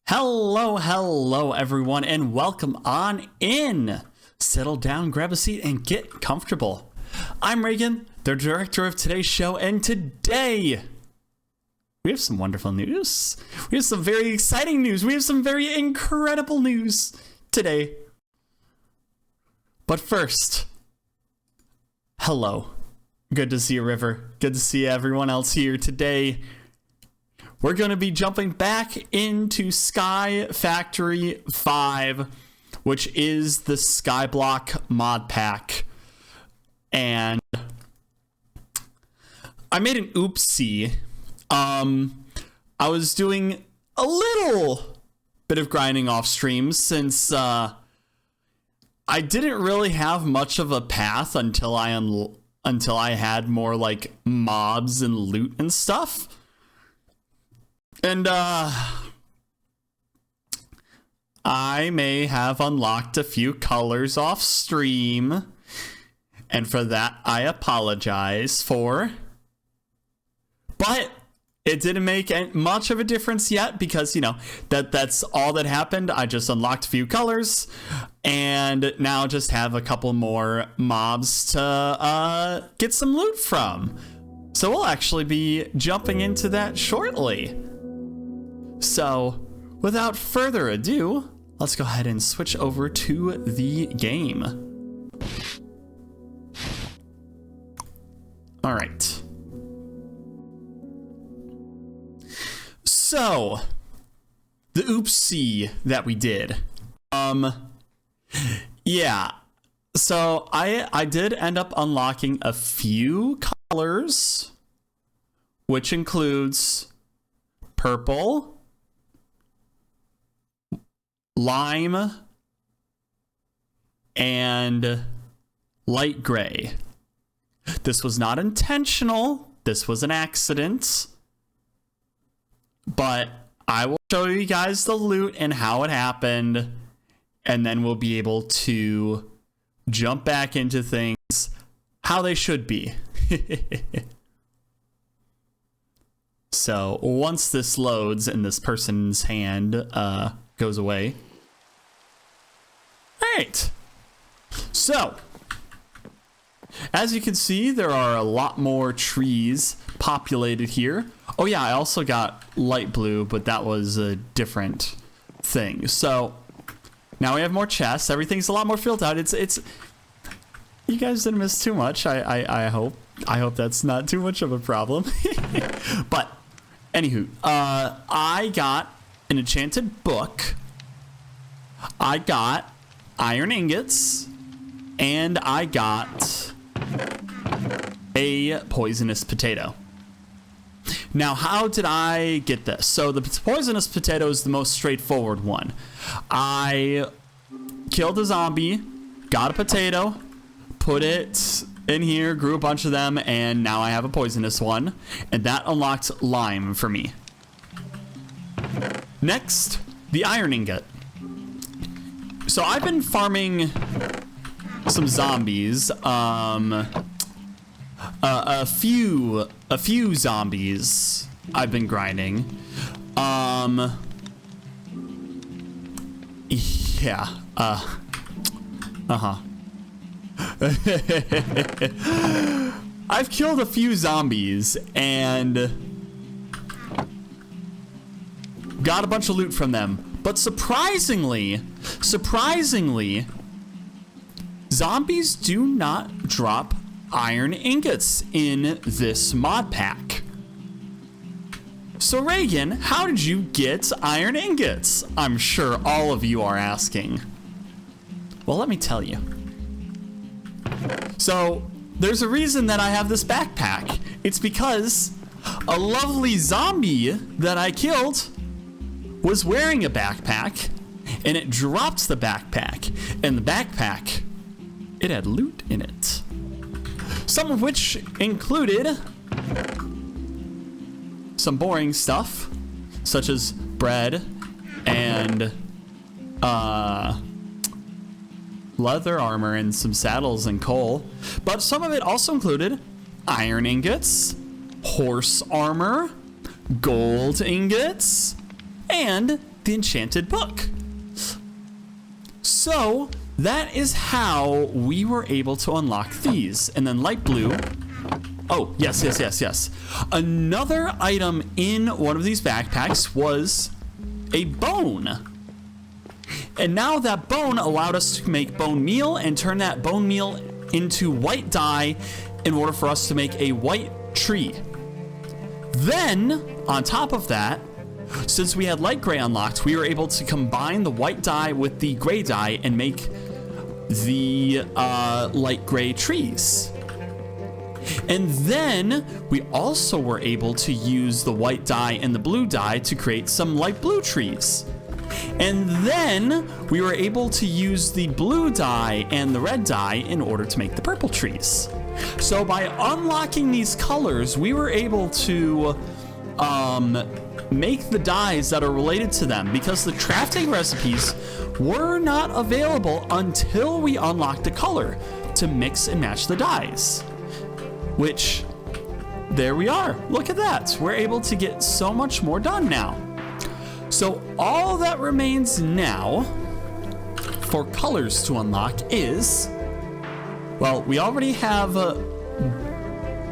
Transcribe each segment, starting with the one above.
Hello everyone, and welcome on in. Settle down, grab a seat, and get comfortable. I'm Reagan, the director of today's show, and today we have some wonderful news. We have some very exciting news. We have some very incredible news today. But first, hello. Good to see you, River. Good to see everyone else here today. We're going to be jumping back into SkyFactory 5, which is the Skyblock mod pack. And I made an oopsie. I was doing a little bit of grinding off stream since I didn't really have much of a path until I had more like mobs and loot and stuff. And I may have unlocked a few colors off stream, and for that I apologize for. But it didn't make much of a difference yet because, you know, that's all that happened. I just unlocked a few colors and now just have a couple more mobs to get some loot from. So we'll actually be jumping into that shortly. So, without further ado, let's go ahead and switch over to the game. All right. So, the oopsie that we did. Yeah. So, I did end up unlocking a few colors, which includes purple, lime, and light gray. This was not intentional. This was an accident. But I will show you guys the loot and how it happened, and then we'll be able to jump back into things how they should be. So once this loads and this person's hand goes away. All right. So as you can see, there are a lot more trees populated here. Oh yeah, I also got light blue, but that was a different thing. So now we have more chests. Everything's a lot more filled out. It's you guys didn't miss too much. I hope that's not too much of a problem. But anywho, I got an enchanted book. I got iron ingots, and I got a poisonous potato. Now, how did I get this? So the poisonous potato is the most straightforward one. I killed a zombie, got a potato, put it in here, grew a bunch of them, and now I have a poisonous one, and that unlocked lime for me. Next, the iron ingot. So I've been farming some zombies, a few zombies I've been grinding. Yeah, I've killed a few zombies and got a bunch of loot from them. But surprisingly, zombies do not drop iron ingots in this mod pack. So Reagan, how did you get iron ingots? I'm sure all of you are asking. Well, let me tell you. So there's a reason that I have this backpack. It's because a lovely zombie that I killed was wearing a backpack, and it dropped the backpack, and the backpack, it had loot in it. Some of which included some boring stuff, such as bread and leather armor and some saddles and coal. But some of it also included iron ingots, horse armor, gold ingots, and the enchanted book. So that is how we were able to unlock these. And then light blue. Oh, yes. Another item in one of these backpacks was a bone. And now that bone allowed us to make bone meal and turn that bone meal into white dye in order for us to make a white tree. Then, on top of that, since we had light gray unlocked, we were able to combine the white dye with the gray dye and make the light gray trees. And then we also were able to use the white dye and the blue dye to create some light blue trees. And then we were able to use the blue dye and the red dye in order to make the purple trees. So by unlocking these colors, we were able to make the dyes that are related to them, because the crafting recipes were not available until we unlocked a color to mix and match the dyes. Which, there we are. Look at that. We're able to get so much more done now. So all that remains now for colors to unlock is, well, we already have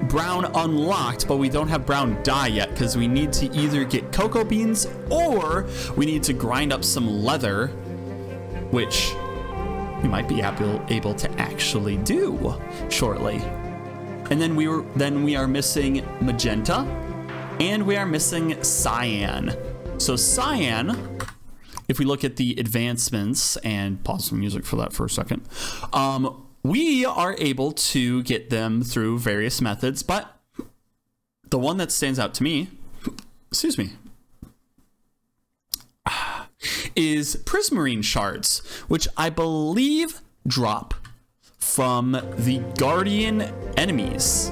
brown unlocked, but we don't have brown dye yet because we need to either get cocoa beans or we need to grind up some leather, which we might be able to actually do shortly. And then we are missing magenta and we are missing cyan. So cyan, if we look at the advancements and pause the music for that for a second, we are able to get them through various methods, but the one that stands out to me, excuse me, is prismarine shards, which I believe drop from the guardian enemies.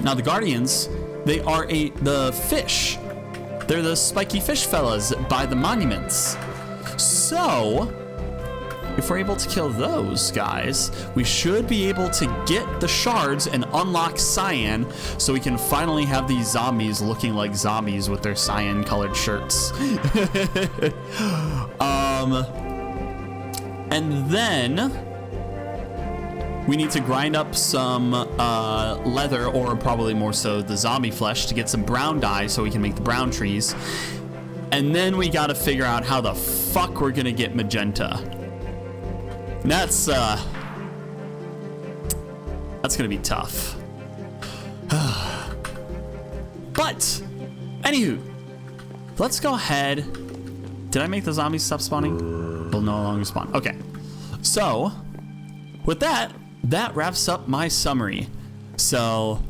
Now the guardians, they are the fish. They're the spiky fish fellas by the monuments. So if we're able to kill those guys, we should be able to get the shards and unlock cyan, so we can finally have these zombies looking like zombies with their cyan colored shirts. And then we need to grind up some leather, or probably more so the zombie flesh, to get some brown dye so we can make the brown trees. And then we gotta figure out how the fuck we're gonna get magenta. That's gonna be tough. But anywho, let's go ahead. Did I make the zombies stop spawning? They'll no longer spawn. Okay. So with that wraps up my summary. So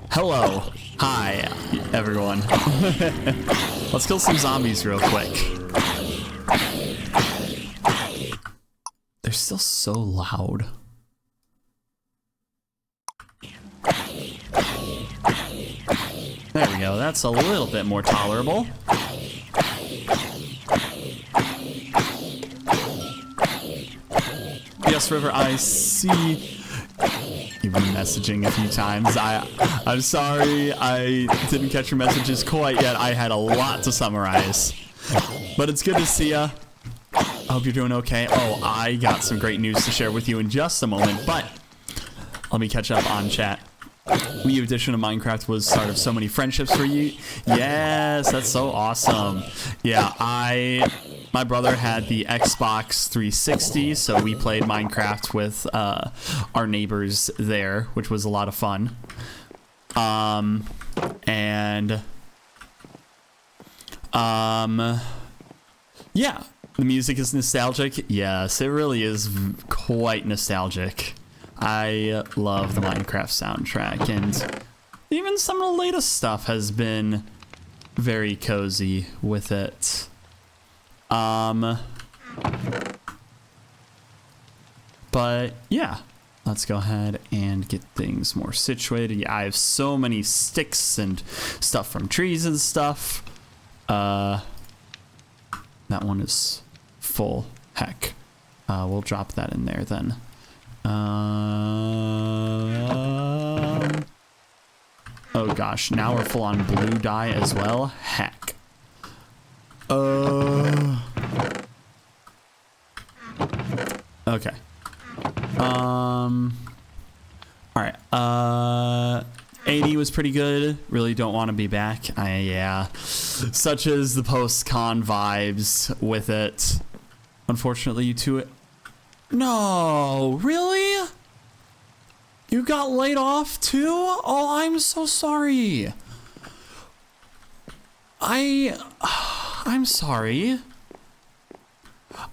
hello. Hi, everyone. Let's kill some zombies real quick. They're still so loud. There we go. That's a little bit more tolerable. Yes, River, I see you've been messaging a few times. I'm sorry I didn't catch your messages quite yet. I had a lot to summarize. But it's good to see ya. I hope you're doing okay. Oh, I got some great news to share with you in just a moment, but let me catch up on chat. Wii U edition of Minecraft was the start of so many friendships for you. Yes, that's so awesome. Yeah, my brother had the Xbox 360, so we played Minecraft with our neighbors there, which was a lot of fun. Yeah, the music is nostalgic. Yes, it really is quite nostalgic. I love the Minecraft soundtrack, and even some of the latest stuff has been very cozy with it. But yeah, let's go ahead and get things more situated. Yeah, I have so many sticks and stuff from trees and stuff. That one is full. Heck, we'll drop that in there then. Oh gosh, now we're full on blue dye as well. Heck. Okay. All right. 80 was pretty good. Really don't want to be back. Yeah. Such as the post-con vibes with it. Unfortunately, you two... No, really? You got laid off too? Oh, I'm so sorry. I'm sorry.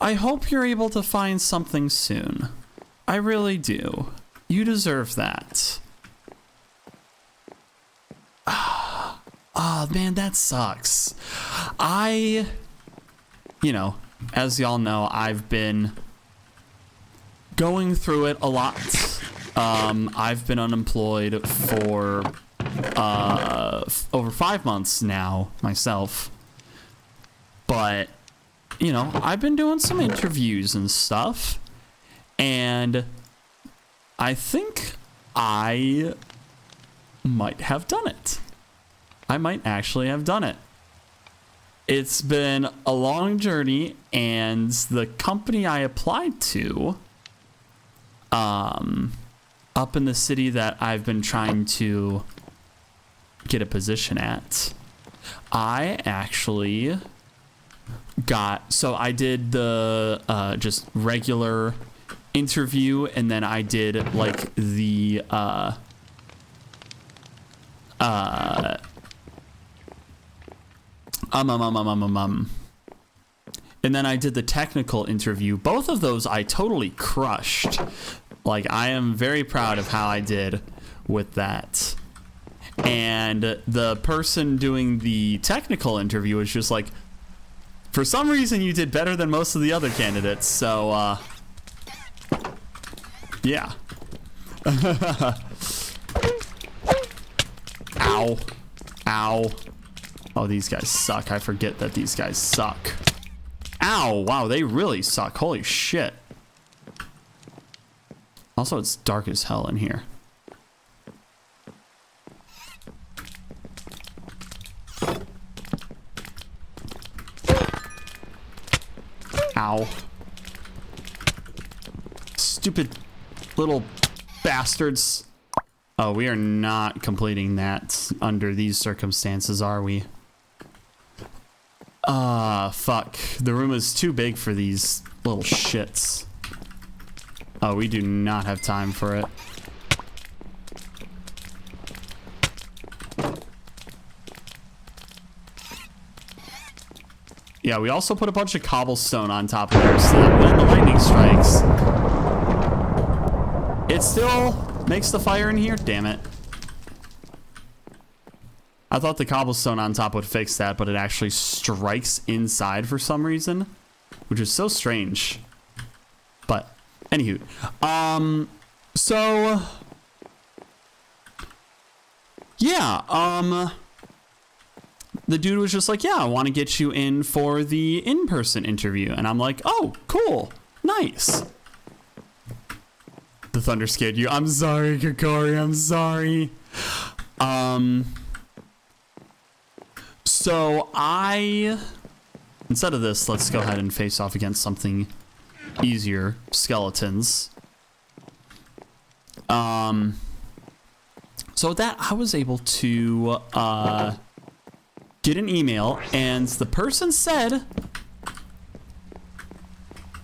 I hope you're able to find something soon. I really do. You deserve that. Oh, man, that sucks. You know, as y'all know, I've been going through it a lot. I've been unemployed for over 5 months now myself. But, you know, I've been doing some interviews and stuff. And I think I might have done it. I might actually have done it. It's been a long journey, and the company I applied to, up in the city that I've been trying to get a position at, I actually got, so I did the just regular interview, and then I did like the and then I did the technical interview. Both of those I totally crushed. Like, I am very proud of how I did with that. And the person doing the technical interview was just like, for some reason you did better than most of the other candidates, so yeah. Ow. Ow. Oh, these guys suck. I forget that these guys suck. Ow. Wow, they really suck. Holy shit. Also, it's dark as hell in here. Ow. Stupid little bastards. Oh, we are not completing that under these circumstances, are we? Fuck. The room is too big for these little shits. Oh, we do not have time for it. Yeah, we also put a bunch of cobblestone on top of there so that when the lightning strikes, it still makes the fire in here. Damn it. I thought the cobblestone on top would fix that, but it actually strikes inside for some reason, which is so strange. But anywho, so yeah, the dude was just like, yeah, I want to get you in for the in-person interview. And I'm like, oh, cool. Nice. The thunder scared you. I'm sorry, Kakori. I'm sorry. So instead of this, let's go ahead and face off against something easier. Skeletons. So with that, I was able to, get an email, and the person said,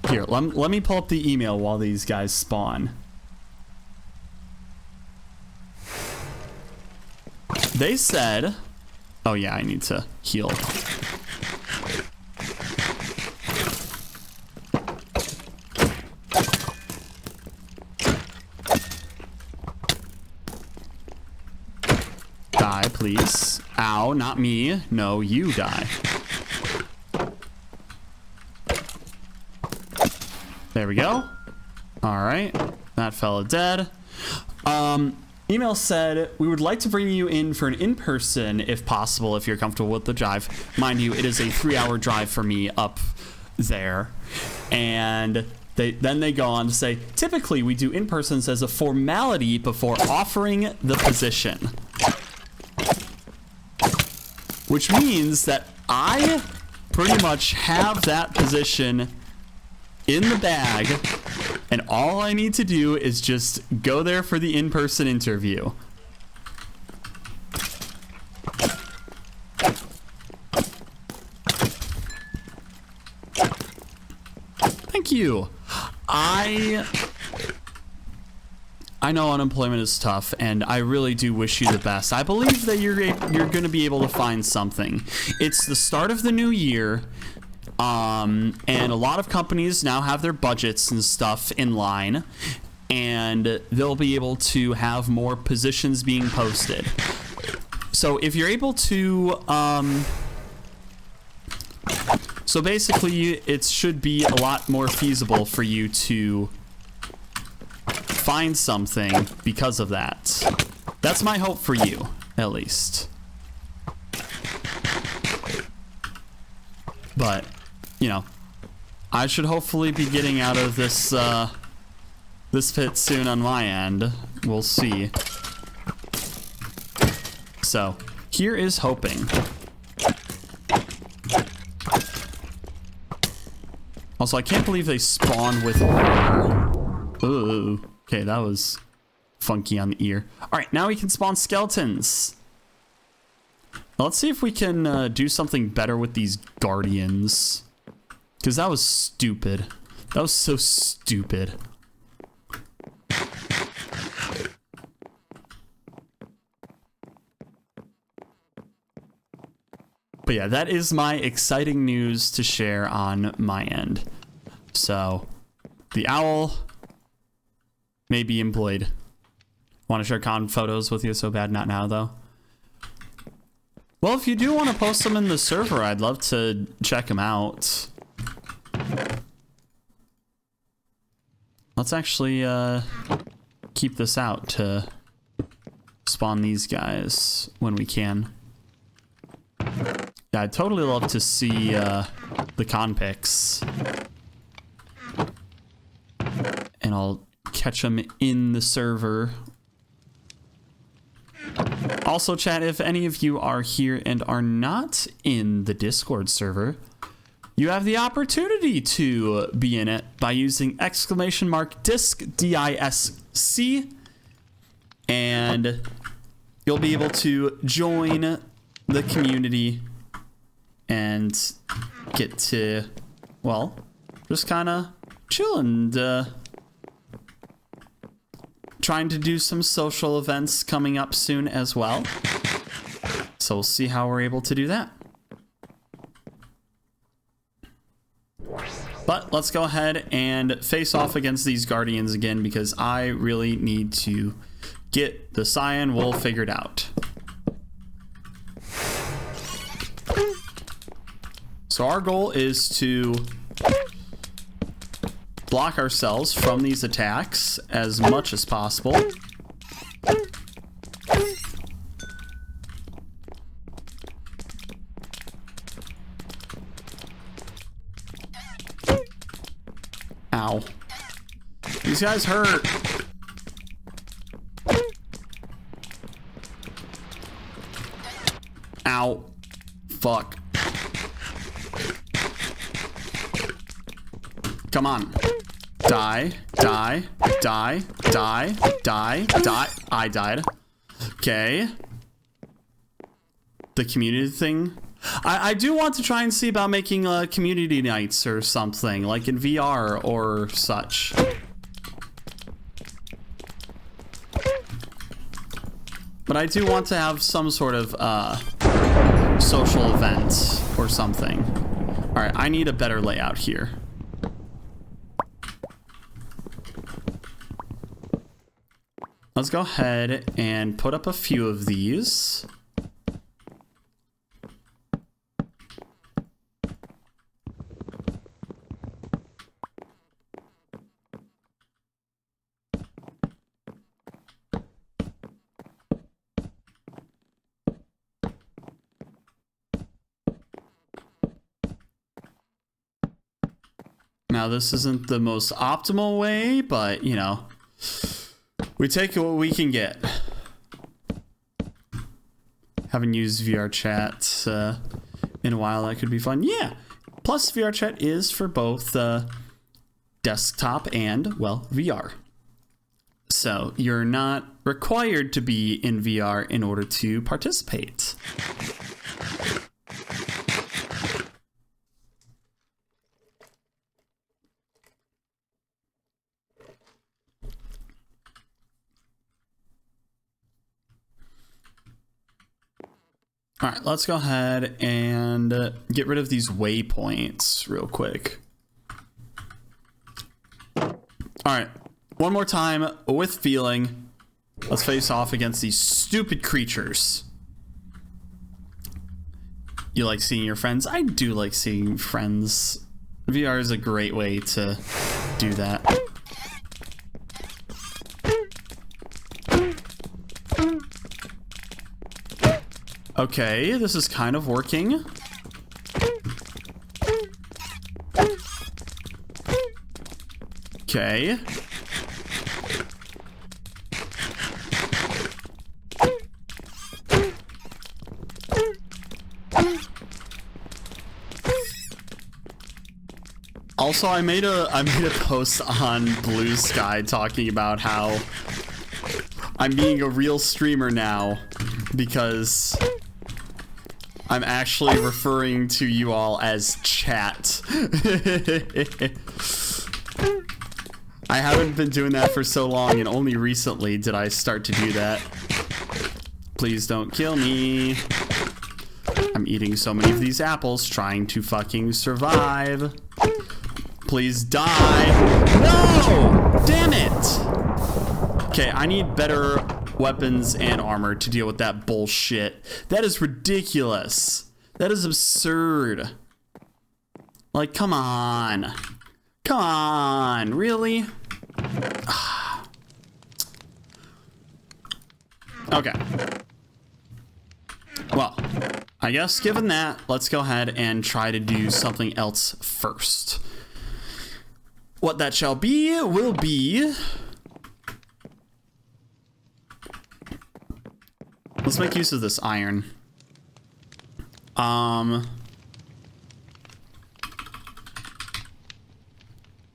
here, let me pull up the email while these guys spawn. They said, oh yeah, I need to heal. Die, please. Ow, not me. No, you die. There we go. All right. That fella dead. Email said, we would like to bring you in for an in-person, if possible, if you're comfortable with the drive. Mind you, it is a 3-hour drive for me up there. And then they go on to say, typically we do in-persons as a formality before offering the position. Which means that I pretty much have that position in the bag And all I need to do is just go there for the in-person interview. Thank you. I know unemployment is tough, and I really do wish you the best. I believe that you're going to be able to find something. It's the start of the new year, and a lot of companies now have their budgets and stuff in line, and they'll be able to have more positions being posted. So if you're able to, so basically it should be a lot more feasible for you to find something because of that. That's my hope for you, at least. But, you know, I should hopefully be getting out of this this pit soon on my end. We'll see. So, here is hoping. Also, I can't believe they spawn with... Ooh. Okay, that was funky on the ear. Alright, now we can spawn skeletons. Now let's see if we can do something better with these guardians. Because that was stupid. That was so stupid. But yeah, that is my exciting news to share on my end. So, the owl may be employed. Want to share con photos with you so bad? Not now, though. Well, if you do want to post them in the server, I'd love to check them out. Let's actually keep this out to spawn these guys when we can. Yeah, I'd totally love to see the con pics. And I'll catch them in the server. Also, chat, if any of you are here and are not in the Discord server, you have the opportunity to be in it by using !disc, D-I-S-C, and you'll be able to join the community and get to, well, just kind of chill and trying to do some social events coming up soon as well. So we'll see how we're able to do that. But let's go ahead and face off against these guardians again, because I really need to get the cyan wool figured out. So our goal is to block ourselves from these attacks as much as possible. Ow. These guys hurt. Ow. Fuck. Come on. Die, die, die, die, die, die. I died. Okay. The community thing. I do want to try and see about making community nights or something, like in VR or such. But I do want to have some sort of social event or something. Alright, I need a better layout here. Let's go ahead and put up a few of these. Now, this isn't the most optimal way, but, you know, we take what we can get. Haven't used VR chat in a while. That could be fun. Yeah. Plus, VR chat is for both desktop and, well, VR. So you're not required to be in VR in order to participate. All right, let's go ahead and get rid of these waypoints real quick. All right, one more time with feeling. Let's face off against these stupid creatures. You like seeing your friends? I do like seeing friends. VR is a great way to do that. Okay, this is kind of working. Okay. Also, I made a post on Blue Sky talking about how I'm being a real streamer now because I'm actually referring to you all as chat. I haven't been doing that for so long, and only recently did I start to do that. Please don't kill me. I'm eating so many of these apples, trying to fucking survive. Please die. No! Damn it! Okay, I need better weapons and armor to deal with that bullshit. That is ridiculous. That is absurd. Like, come on. Come on, really? Okay. Well, I guess given that, let's go ahead and try to do something else first. What that shall be will be... Let's make use of this iron.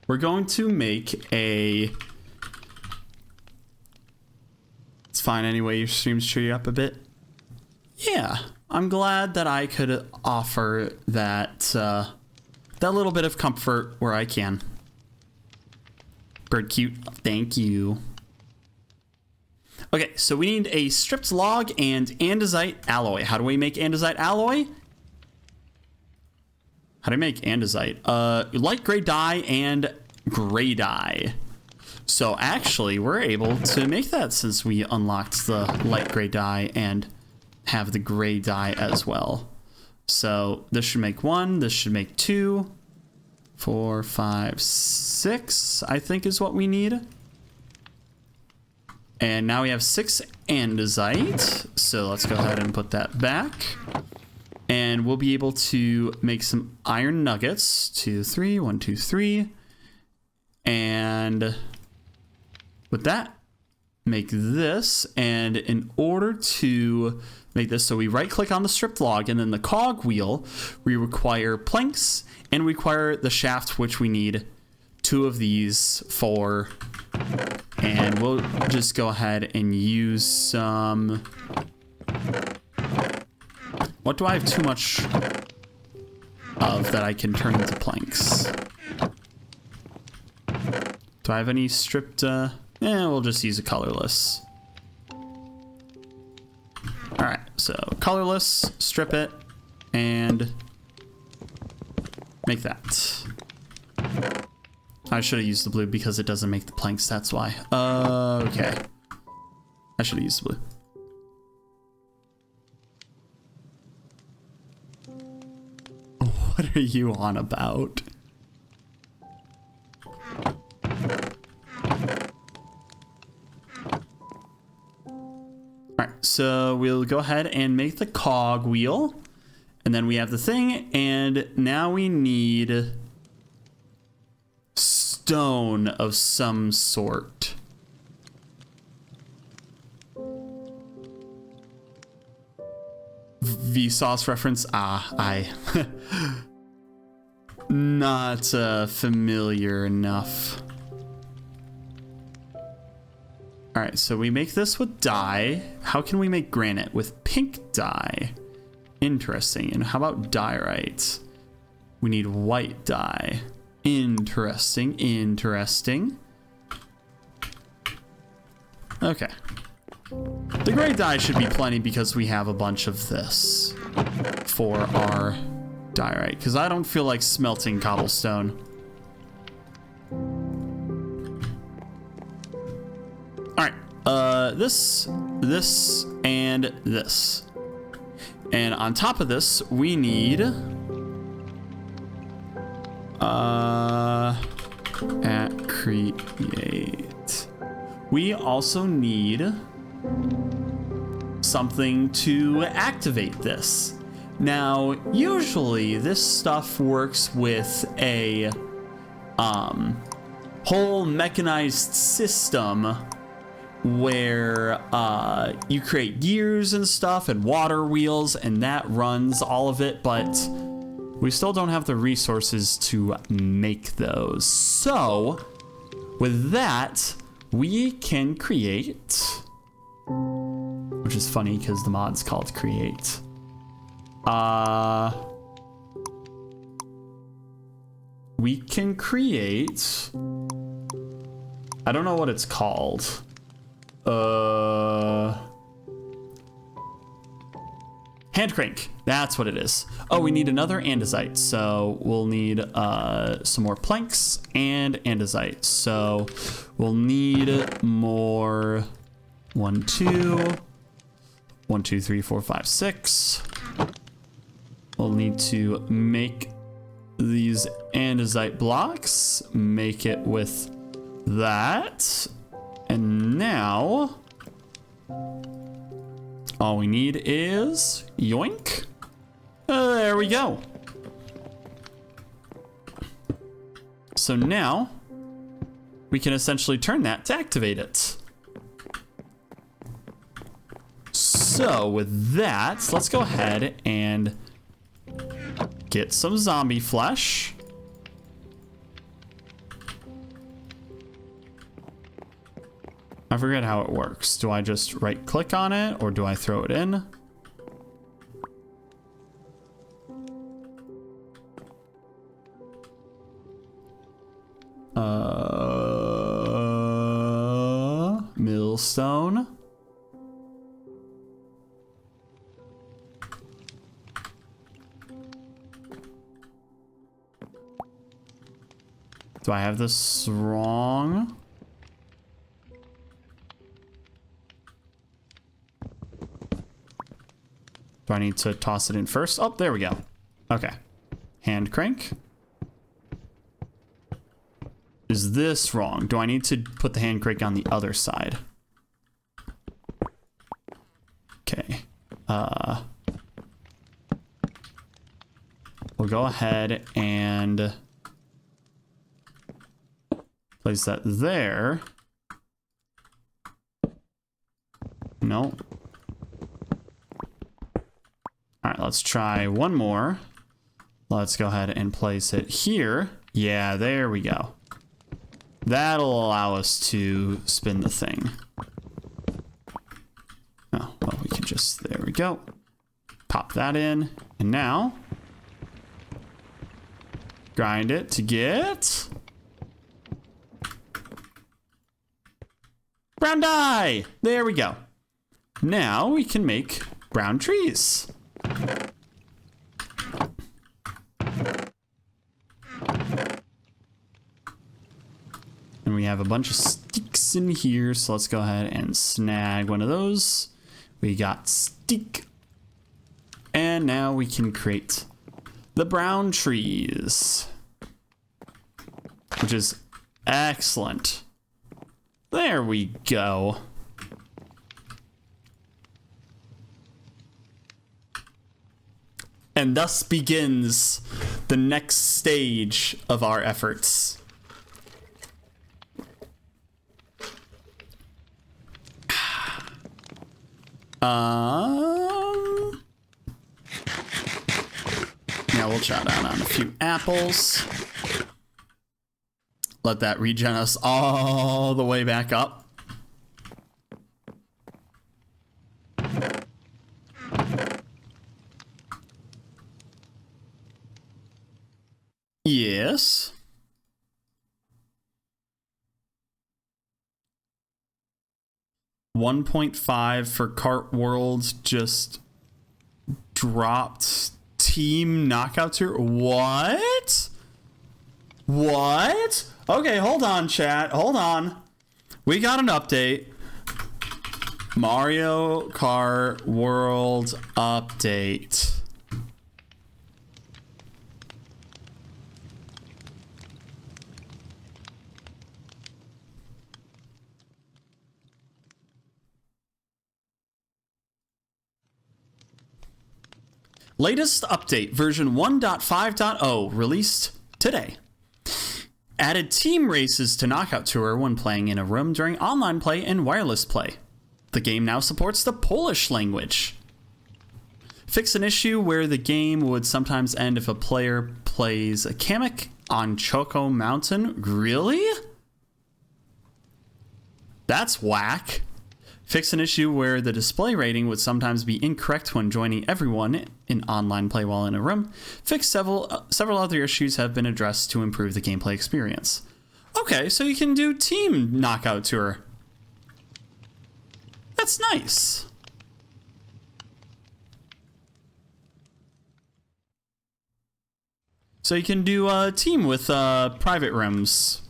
We're going to make a... It's fine anyway, your streams cheer you up a bit. Yeah, I'm glad that I could offer that, that little bit of comfort where I can. Bird cute, thank you. Okay, so we need a stripped log and andesite alloy. How do we make andesite alloy? How do I make andesite? Light gray dye and gray dye. So actually, we're able to make that since we unlocked the light gray dye and have the gray dye as well. So this should make 1, this should make 2, 4, 5, 6, I think is what we need. And now we have 6 andesite. So let's go ahead and put that back. And we'll be able to make some iron nuggets. 2, 3, 1, 2, 3. And with that, make this. And in order to make this, so we right click on the stripped log and then the cog wheel, we require planks and require the shaft, which we need 2 of these for. And we'll just go ahead and use some... What do I have too much of that I can turn into planks? Do I have any stripped... we'll just use a colorless. Alright, so colorless, strip it, and make that. I should have used the blue because it doesn't make the planks, that's why. Okay. I should have used the blue. What are you on about? Alright, so we'll go ahead and make the cog wheel. And then we have the thing, and now we need stone of some sort. Vsauce reference? I not familiar enough. All right, so we make this with dye. How can we make granite? With pink dye. Interesting. And how about diorite? We need white dye. Interesting, interesting. Okay. The gray dye should be plenty because we have a bunch of this for our diorite. Because I don't feel like smelting cobblestone. Alright, this, and this. And on top of this, we need... at create. We also need something to activate this. Now, usually this stuff works with a whole mechanized system where you create gears and stuff and water wheels, and that runs all of it, but we still don't have the resources to make those. So with that, we can create, which is funny because the mod's called create. We can create, I don't know what it's called. Hand crank, that's what it is. Oh, we need another andesite, so we'll need some more planks and andesite. So we'll need more 1, 2, 1, 2, 3, 4, 5, 6. We'll need to make these andesite blocks, make it with that. And now all we need is yoink. There we go. So now we can essentially turn that to activate it. So with that, let's go ahead and get some zombie flesh. I forget how it works. Do I just right click on it or do I throw it in? Millstone. Do I have this wrong? Do I need to toss it in first? Oh, there we go. Okay. Hand crank. Is this wrong? Do I need to put the hand crank on the other side? Okay. We'll go ahead and place that there. No. All right, let's try one more. Let's go ahead and place it here. Yeah, there we go. That'll allow us to spin the thing. Oh, well, we can just, there we go. Pop that in, and now grind it to get brown dye. There we go. Now we can make brown trees. And we have a bunch of sticks in here, so let's go ahead and snag one of those. We got stick. And now we can create the brown trees, which is excellent. There we go. And thus begins the next stage of our efforts. Now we'll chow down on a few apples. Let that regen us all the way back up. Yes. $1.5 for Cart Worlds just dropped team knockouts here. What? What? Okay, hold on, chat. Hold on. We got an update. Mario Kart World update. Latest update, version 1.5.0, released today. Added team races to Knockout Tour when playing in a room during online play and wireless play. The game now supports the Polish language. Fix an issue where the game would sometimes end if a player plays a Kamek on Choco Mountain. Really? That's whack. Fix an issue where the display rating would sometimes be incorrect when joining everyone in online play while in a room. Fix several other issues have been addressed to improve the gameplay experience. Okay, so you can do team Knockout Tour. That's nice. So you can do a team with private rooms.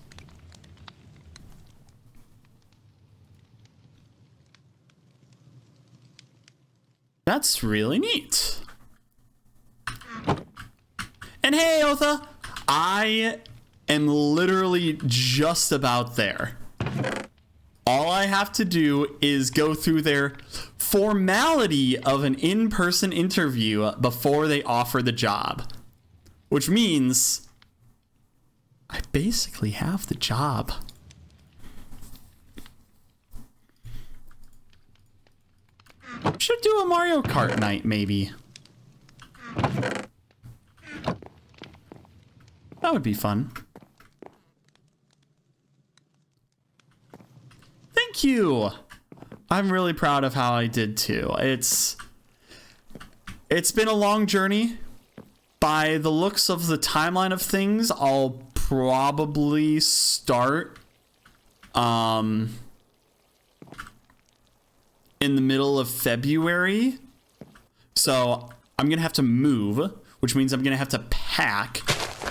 That's really neat. And hey, Otha, I am literally just about there. All I have to do is go through their formality of an in-person interview before they offer the job. Which means I basically have the job. Should do a Mario Kart night, maybe. That would be fun. Thank you. I'm really proud of how I did too. It's been a long journey. By the looks of the timeline of things, I'll probably start in the middle of February. So I'm gonna have to move, which means I'm gonna have to pack,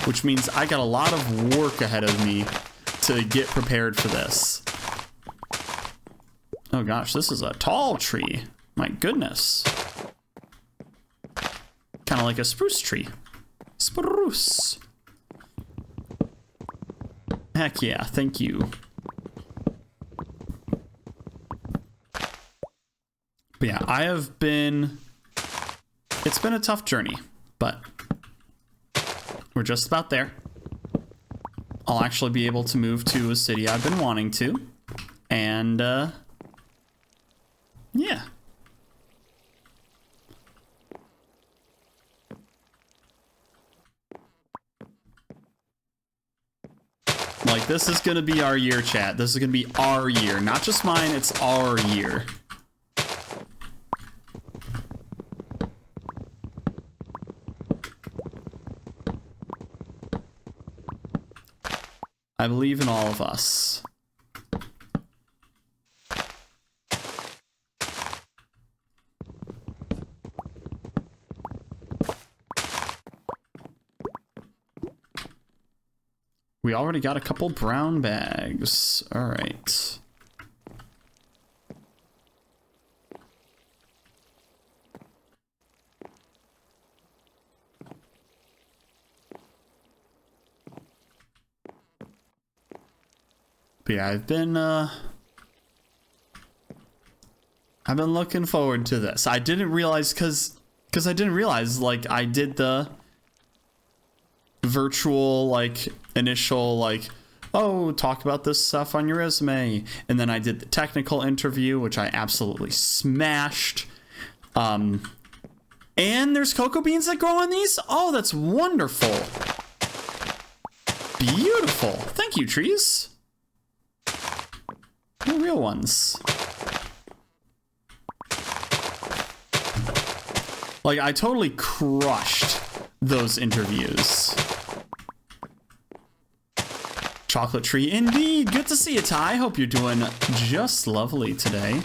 which means I got a lot of work ahead of me to get prepared for this. Oh gosh, this is a tall tree. My goodness. Kind of like a spruce tree. Spruce. Heck yeah, thank you. But yeah, it's been a tough journey, but we're just about there. I'll actually be able to move to a city I've been wanting to. And, yeah. Like, this is gonna be our year, chat. This is gonna be our year. Not just mine, it's our year. I believe in all of us. We already got a couple brown bags. All right. But yeah, I've been looking forward to this. I didn't realize because I didn't realize, like, I did the virtual, like, initial, like, oh, talk about this stuff on your resume, and then I did the technical interview, which I absolutely smashed, and And there's cocoa beans that grow on these? Oh, that's wonderful. Beautiful. Thank you, trees. The real ones. Like, I totally crushed those interviews. Chocolate tree indeed. Good to see you, Ty. Hope you're doing just lovely today.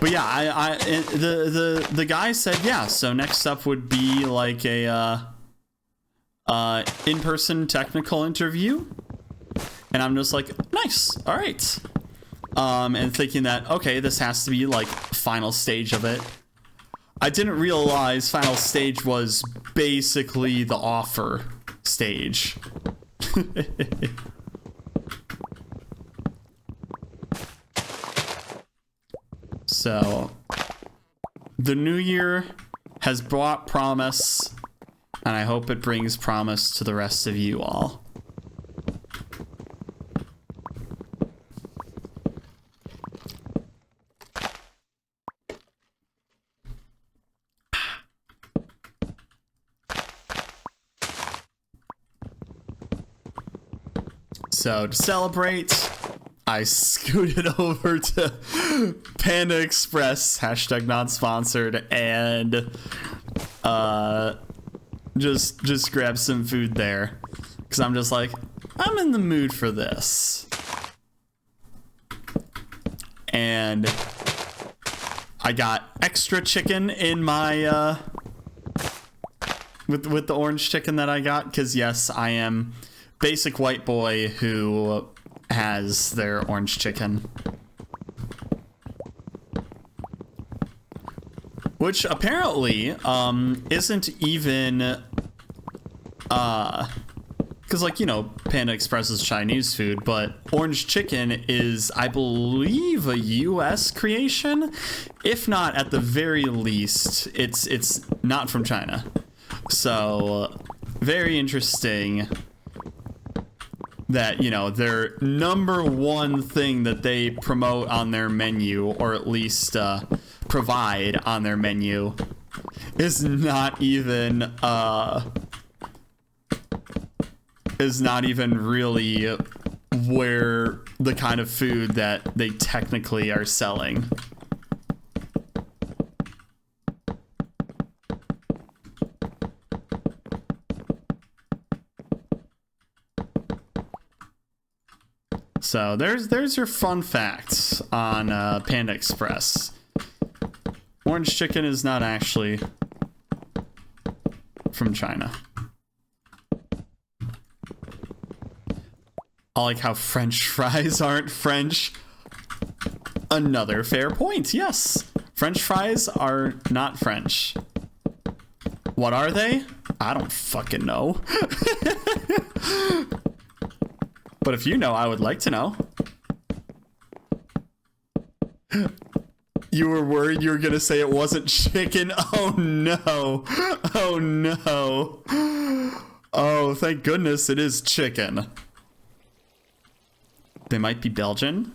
But yeah, the guy said, yeah, so next up would be like a in-person technical interview. And I'm just like, nice, all right. And thinking that, okay, this has to be like final stage of it. I didn't realize final stage was basically the offer stage. So, the new year has brought promise, and I hope it brings promise to the rest of you all. So, to celebrate, I scooted over to Panda Express, hashtag not sponsored, and just grab some food there. Because I'm just like, I'm in the mood for this. And I got extra chicken in my, with the orange chicken that I got. Because yes, I am basic white boy who has their orange chicken. Which apparently isn't even because, like, you know, Panda Express is Chinese food, but orange chicken is, I believe, a US creation. If not, at the very least, it's not from China. So very interesting that, you know, their number one thing that they promote on their menu, or at least provide on their menu, is not even really where the kind of food that they technically are selling. So there's your fun facts on Panda Express. Orange chicken is not actually from China. I like how French fries aren't French. Another fair point, yes. French fries are not French. What are they? I don't fucking know. But if you know, I would like to know. You were worried you were going to say it wasn't chicken? Oh no. Oh no. Oh, thank goodness it is chicken. They might be Belgian.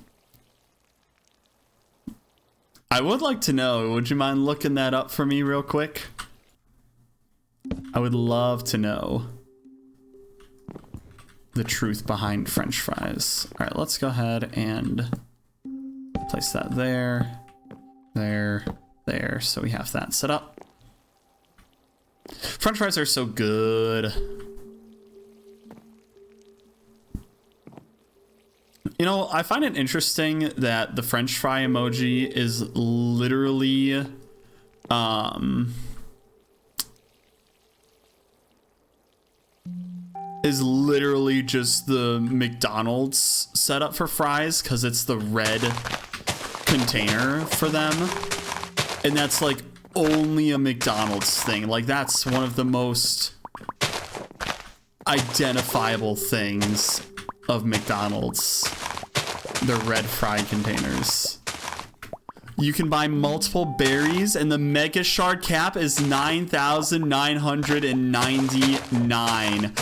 I would like to know. Would you mind looking that up for me real quick? I would love to know the truth behind French fries. All right, let's go ahead and place that there, there. So we have that set up. French fries are so good. You know, I find it interesting that the French fry emoji is literally just the McDonald's setup for fries, because it's the red container for them, and that's like only a McDonald's thing. Like, that's one of the most identifiable things of McDonald's, the red fry containers. You can buy multiple berries, and the mega shard cap is 9,999.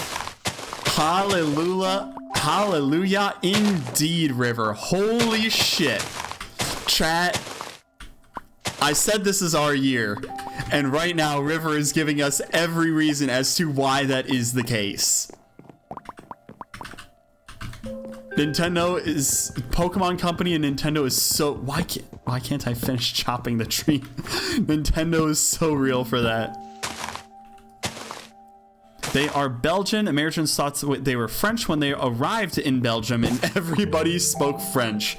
Hallelujah. Hallelujah indeed, River. Holy shit. Chat, I said this is our year, and right now River is giving us every reason as to why that is the case. Nintendo is Pokemon Company, and Nintendo is so why can't I finish chopping the tree? Nintendo is so real for that. They are Belgian. Americans thought they were French when they arrived in Belgium, and everybody spoke French.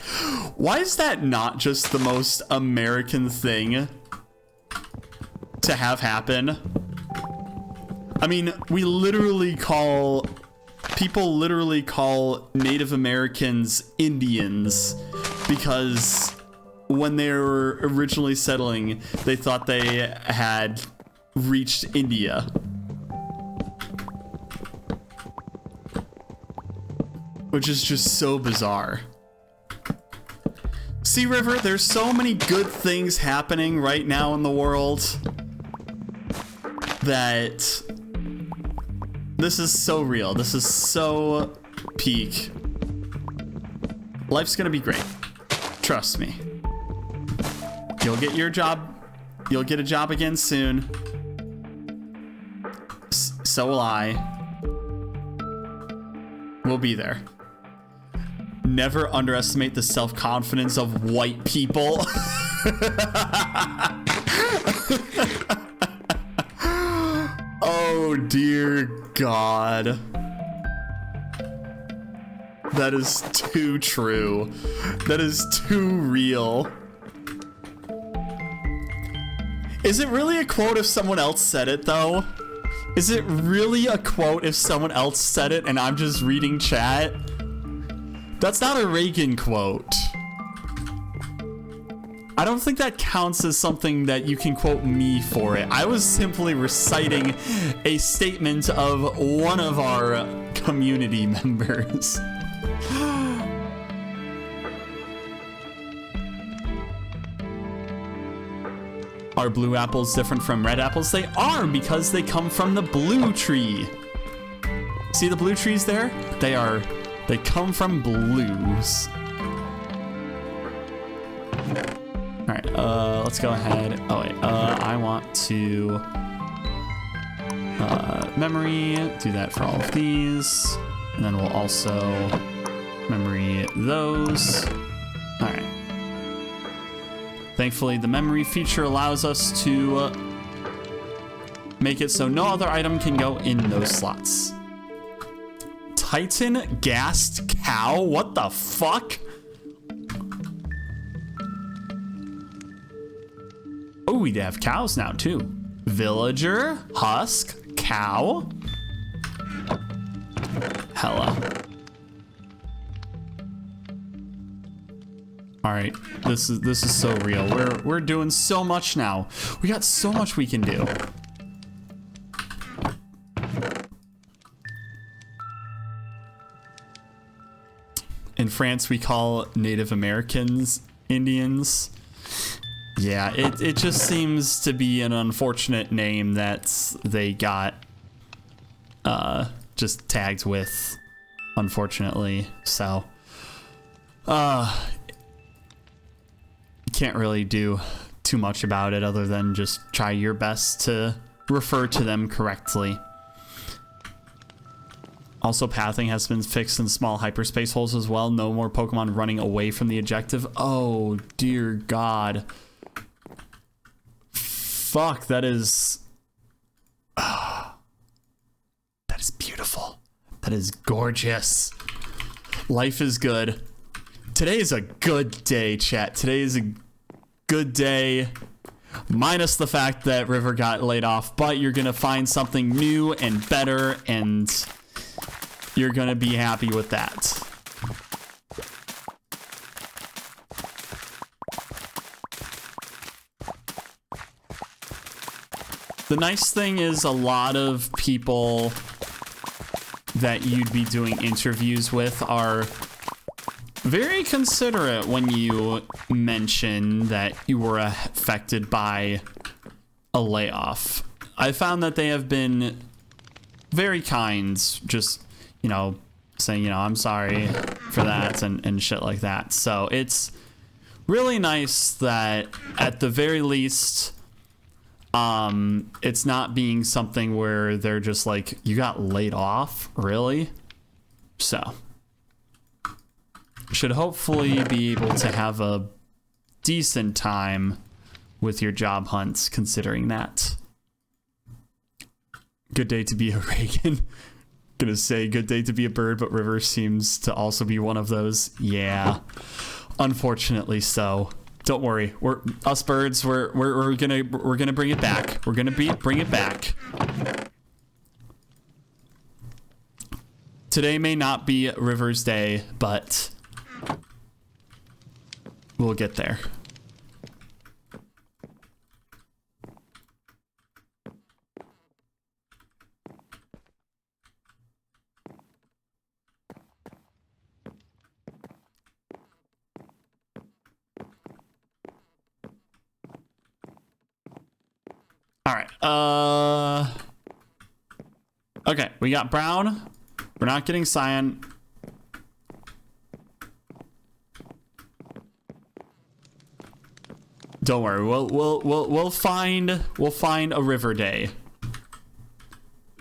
Why is that not just the most American thing to have happen? I mean, people literally call Native Americans Indians because when they were originally settling, they thought they had reached India. Which is just so bizarre. See, River, there's so many good things happening right now in the world that this is so real. This is so peak. Life's gonna be great. Trust me. You'll get your job. You'll get a job again soon. So will I. We'll be there. Never underestimate the self-confidence of white people. Oh dear God. That is too true. That is too real. Is it really a quote if someone else said it though? Is it really a quote if someone else said it and I'm just reading chat? That's not a Reagan quote. I don't think that counts as something that you can quote me for it. I was simply reciting a statement of one of our community members. Are blue apples different from red apples? They are, because they come from the blue tree. See the blue trees there? They come from blues. All right, let's go ahead. Oh wait, I want to memory, do that for all of these. And then we'll also memory those. All right. Thankfully, the memory feature allows us to make it so no other item can go in those slots. Titan gassed cow? What the fuck? Oh, we have cows now too. Villager, husk, cow. Hella. All right, this is so real. We're doing so much now. We got so much we can do. In France, we call Native Americans Indians. Yeah, it just seems to be an unfortunate name that they got just tagged with, unfortunately. So, can't really do too much about it other than just try your best to refer to them correctly. Also, pathing has been fixed in small hyperspace holes as well. No more Pokemon running away from the objective. Oh, dear God. Fuck, that is... that is beautiful. That is gorgeous. Life is good. Today is a good day, chat. Today is a good day. Minus the fact that River got laid off, but you're going to find something new and better, and you're going to be happy with that. The nice thing is a lot of people that you'd be doing interviews with are very considerate when you mention that you were affected by a layoff. I found that they have been very kind, just, you know, saying, you know, I'm sorry for that and shit like that. So it's really nice that at the very least, it's not being something where they're just like, you got laid off, really? So, should hopefully be able to have a decent time with your job hunts, considering that. Good day to be a Reagan. Gonna say good day to be a bird, but River seems to also be one of those. Yeah, unfortunately so. Don't worry, we're us birds. We're gonna bring it back. We're gonna bring it back. Today may not be River's day, but we'll get there. All right. Okay, we got brown. We're not getting cyan. Don't worry. We'll find a river day.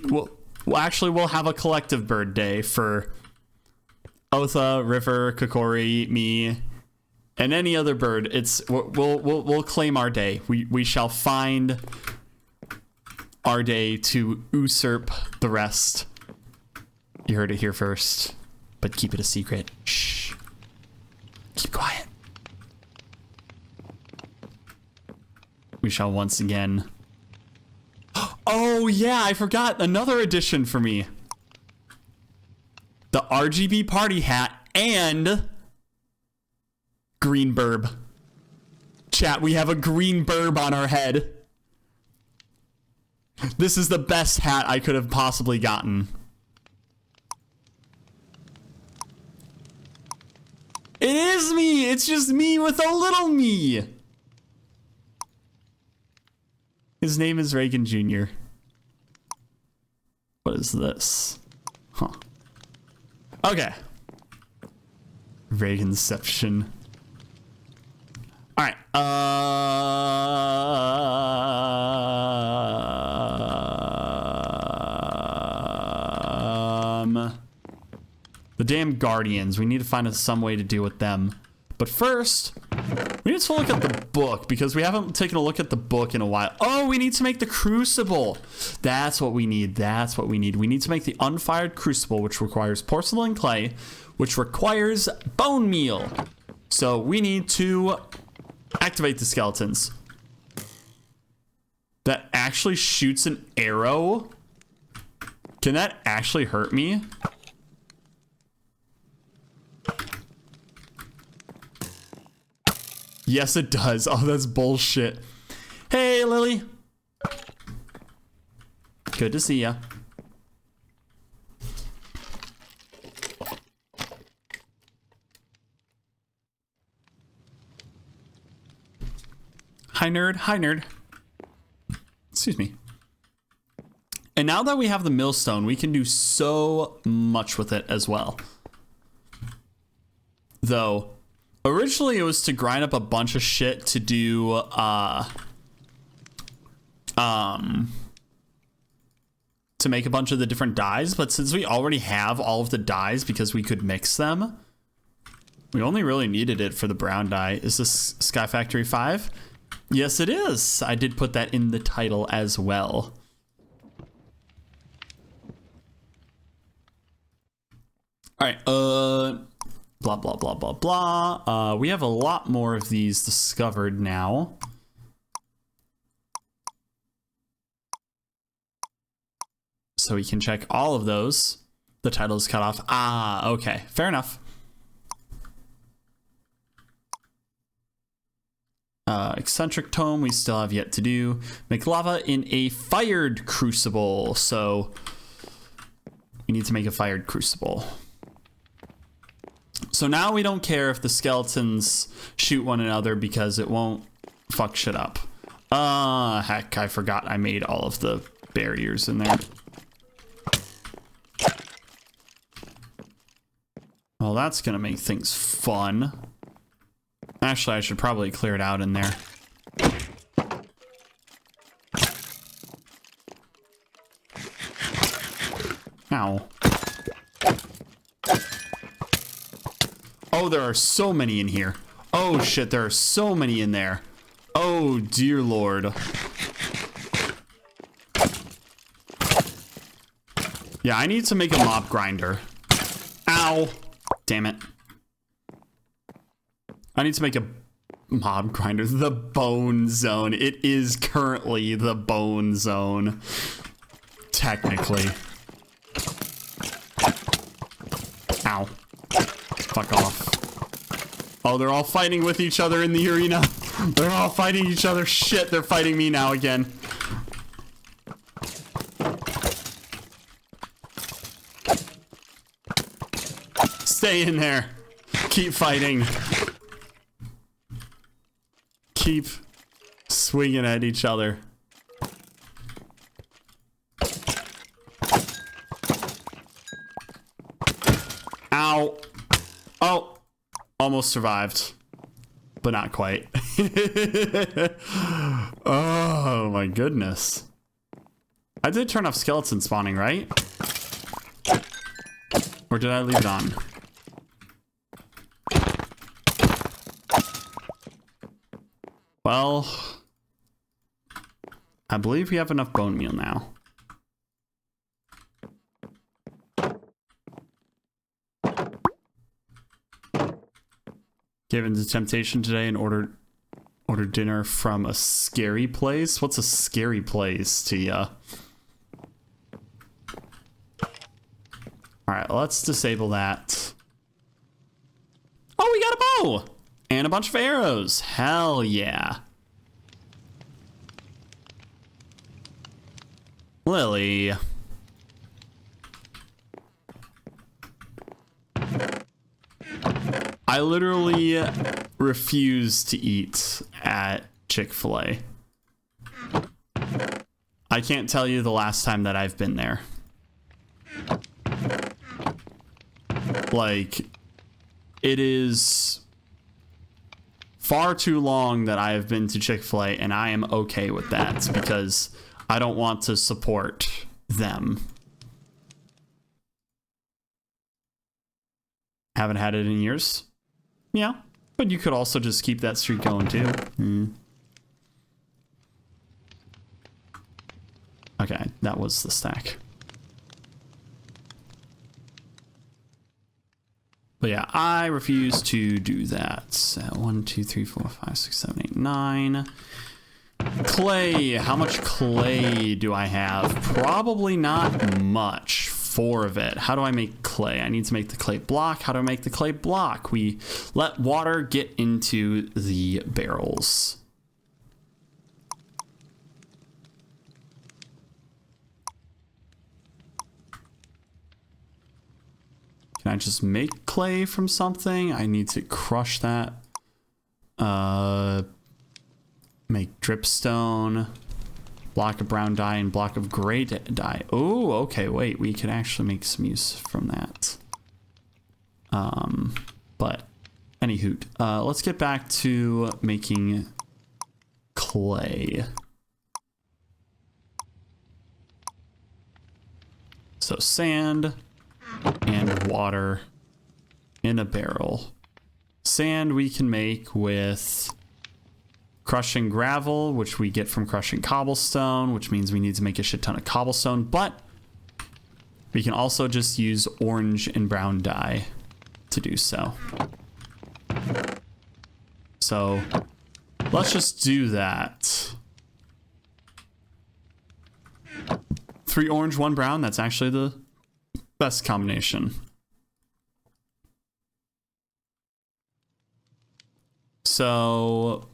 We'll have a collective bird day for Otha, River, Kokori, me, and any other bird. We'll claim our day. We shall find our day to usurp the rest. You heard it here first, but keep it a secret. Shh. Keep quiet. We shall once again. Oh yeah, I forgot another addition for me. The RGB party hat and green burb. Chat, we have a green burb on our head. This is the best hat I could have possibly gotten. It is me! It's just me with a little me! His name is Reagan Jr. What is this? Huh. Okay. Reaganception. Alright, the damn Guardians. We need to find some way to deal with them. But first, we need to look at the book, because we haven't taken a look at the book in a while. Oh, we need to make the crucible. That's what we need. That's what we need. We need to make the unfired crucible, which requires porcelain clay, which requires bone meal. So we need to activate the skeletons. That actually shoots an arrow? Can that actually hurt me? Yes, it does. Oh, that's bullshit. Hey, Lily. Good to see ya. Hi, nerd. Hi, nerd. Excuse me. And now that we have the millstone, we can do so much with it as well. Though, originally it was to grind up a bunch of shit to do, to make a bunch of the different dyes, but since we already have all of the dyes because we could mix them, we only really needed it for the brown dye. Is this SkyFactory 5? Yes, it is. I did put that in the title as well. All right, blah, blah, blah, blah, blah. We have a lot more of these discovered now. So we can check all of those. The title is cut off. Ah, okay, fair enough. Eccentric tome we still have yet to do. Make lava in a fired crucible. So we need to make a fired crucible. So now we don't care if the skeletons shoot one another because it won't fuck shit up. Heck, I forgot I made all of the barriers in there. Well, that's gonna make things fun. Actually, I should probably clear it out in there. Ow. Oh, there are so many in here. Oh shit, there are so many in there. Oh dear lord. Yeah, I need to make a mob grinder. Ow. Damn it. I need to make a mob grinder. The bone zone. It is currently the bone zone. Technically. Ow. Fuck off. Oh, they're all fighting with each other in the arena. They're all fighting each other. Shit, they're fighting me now again. Stay in there. Keep fighting. Keep swinging at each other. Ow. Oh. Almost survived. But not quite. Oh my goodness. I did turn off skeleton spawning, right? Or did I leave it on? Well, I believe we have enough bone meal now. Given the temptation today and ordered dinner from a scary place. What's a scary place to ya? All right, let's disable that. Oh, we got a bow and a bunch of arrows. Hell yeah. Lily. I literally refuse to eat at Chick-fil-A. I can't tell you the last time that I've been there. Like, it is far too long that I have been to Chick-fil-A, and I am okay with that because I don't want to support them. Haven't had it in years. Yeah, but you could also just keep that streak going too. Okay, that was the stack. But yeah, I refuse to do that. So 1, 2, 3, 4, 5, 6, 7, 8, 9. Clay. How much clay do I have? Probably not much. 4 of it. How do I make clay? I need to make the clay block. How do I make the clay block? We let water get into the barrels. Can I just make clay from something? I need to crush that. Make dripstone. Block of brown dye and block of gray dye. Oh, okay, wait. We can actually make some use from that. But anywho, let's get back to making clay. So sand and water in a barrel. Sand we can make with crushing gravel, which we get from crushing cobblestone, which means we need to make a shit ton of cobblestone, but we can also just use orange and brown dye to do so. So let's just do that. 3 orange, 1 brown. That's actually the best combination. So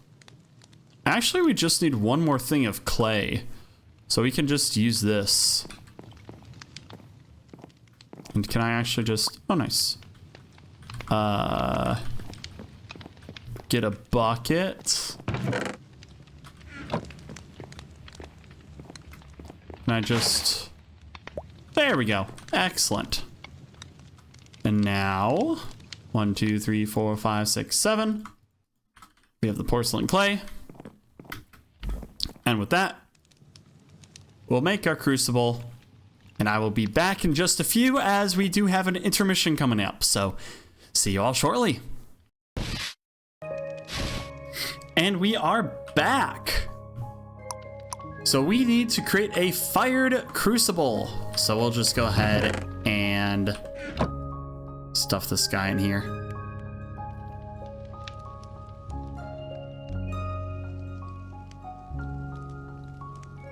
actually, we just need 1 more thing of clay. So we can just use this. And can I actually just... Oh, nice. Get a bucket. And I just... There we go. Excellent. And now... 1, 2, 3, 4, 5, 6, 7... of the porcelain clay. And with that, we'll make our crucible. And I will be back in just a few as we do have an intermission coming up. So see you all shortly. And we are back. So we need to create a fired crucible. So we'll just go ahead and stuff this guy in here.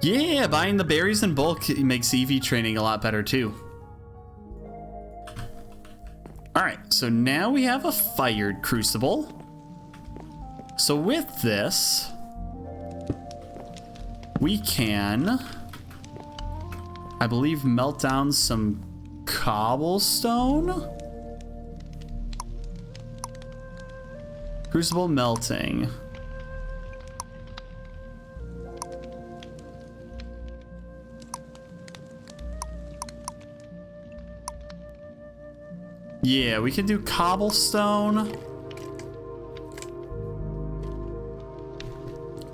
Yeah, buying the berries in bulk makes EV training a lot better too. All right, so now we have a fired crucible. So with this, we can, I believe, melt down some cobblestone. Crucible melting. Yeah, we can do cobblestone.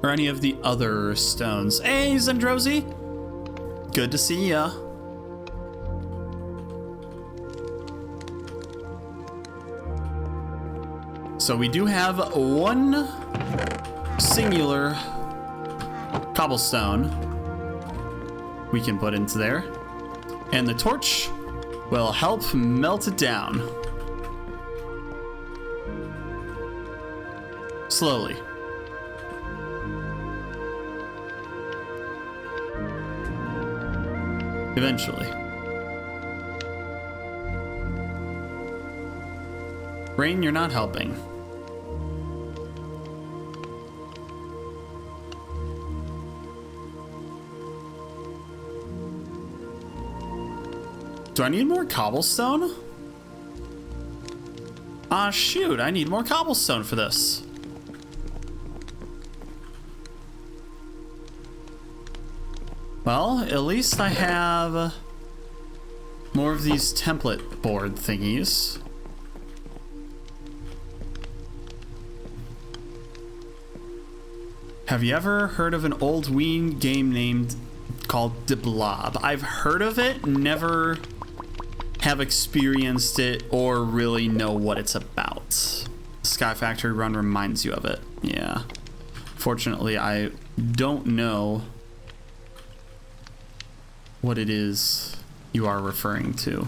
Or any of the other stones. Hey, Zendrozy! Good to see ya. So we do have one singular cobblestone we can put into there. And the torch will help melt it down. Slowly. Eventually. Rain, you're not helping. Do I need more cobblestone? Ah, shoot, I need more cobblestone for this. Well, at least I have more of these template board thingies. Have you ever heard of an old Wii game named called The Blob? I've heard of it, never have experienced it or really know what it's about. SkyFactory run reminds you of it. Yeah. Fortunately, I don't know what it is you are referring to.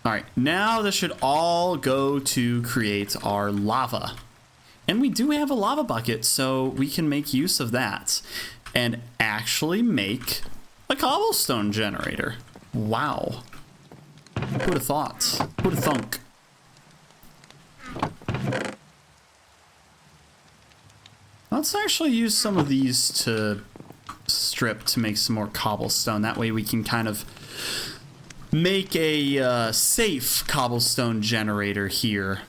All right, now this should all go to create our lava. And we do have a lava bucket, so we can make use of that and actually make a cobblestone generator. Wow. Who'd have thought? Who'd have thunk? Let's actually use some of these to strip to make some more cobblestone. That way we can kind of make a safe cobblestone generator here.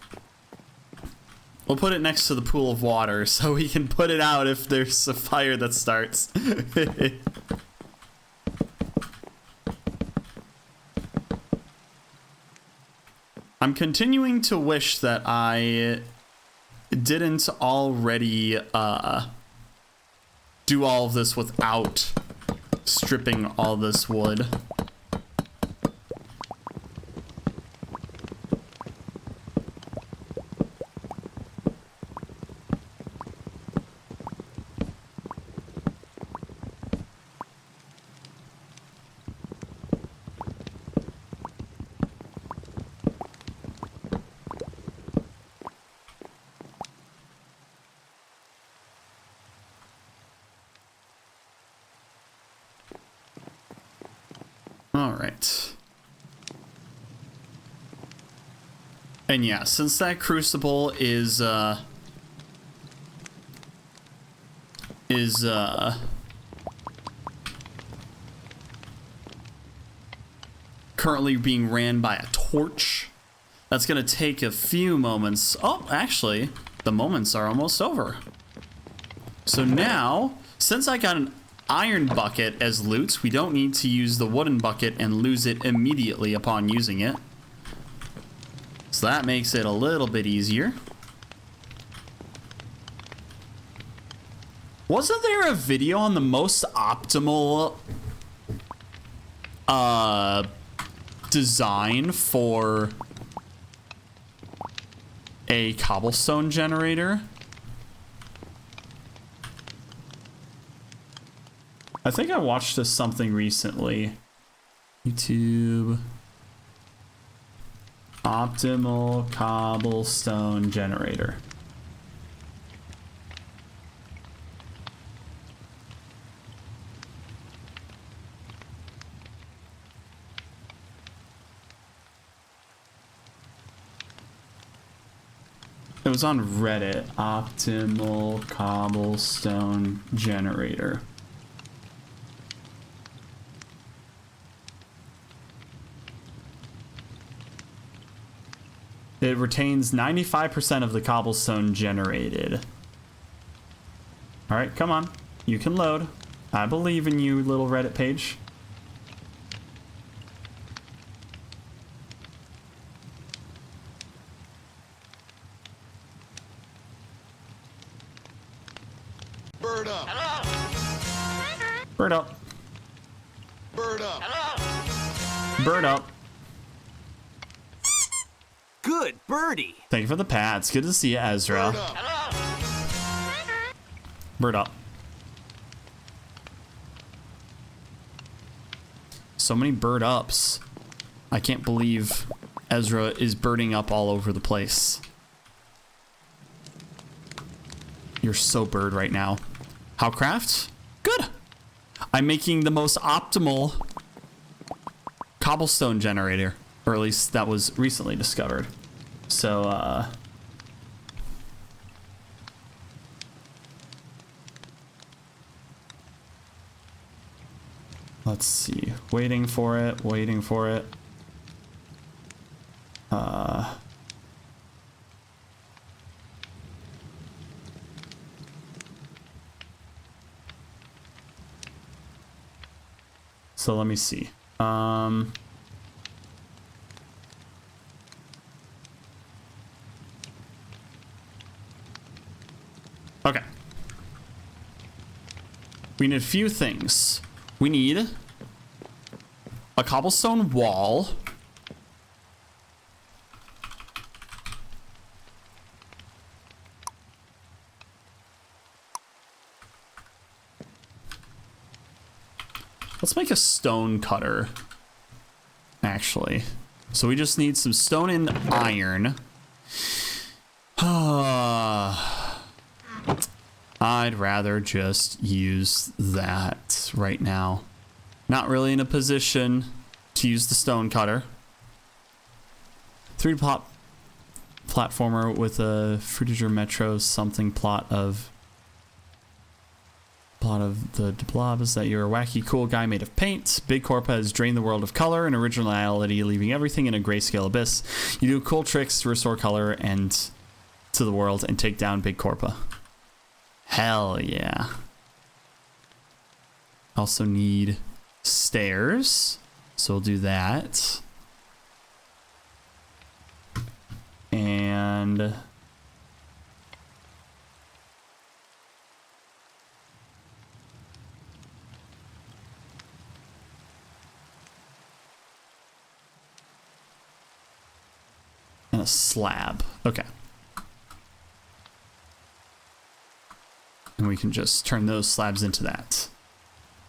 We'll put it next to the pool of water so we can put it out if there's a fire that starts. I'm continuing to wish that I didn't already do all of this without stripping all this wood. All right. And yeah, since that crucible is currently being ran by a torch, that's gonna take a few moments. Oh, actually, the moments are almost over. So now, since I got an iron bucket as loot, we don't need to use the wooden bucket and lose it immediately upon using it. So that makes it a little bit easier. Wasn't there a video on the most optimal design for a cobblestone generator? I think I watched this something recently. YouTube optimal cobblestone generator. It was on Reddit. Optimal cobblestone generator. It retains 95% of the cobblestone generated. All right, come on. You can load. I believe in you, little Reddit page. Bird up. Bird up. Bird up. Bird up. Good birdie. Thank you for the pats. Good to see you, Ezra. Bird up. Bird up. So many bird ups. I can't believe Ezra is birding up all over the place. You're so bird right now. Howcraft? Good. I'm making the most optimal cobblestone generator, or at least that was recently discovered. So, let's see. Waiting for it, waiting for it. So let me see. Okay. We need a few things. We need a cobblestone wall. Let's make a stone cutter, actually. So we just need some stone and iron. I'd rather just use that right now. Not really in a position to use the stone cutter. 3D platformer with a Fruitiger Metro something plot of the blob is that you're a wacky cool guy made of paint. Big Corp has drained the world of color and originality, leaving everything in a grayscale abyss. You do cool tricks to restore color and to the world and take down Big Corpa. Hell yeah. Also need stairs, so we'll do that. And a slab. Okay. And we can just turn those slabs into that.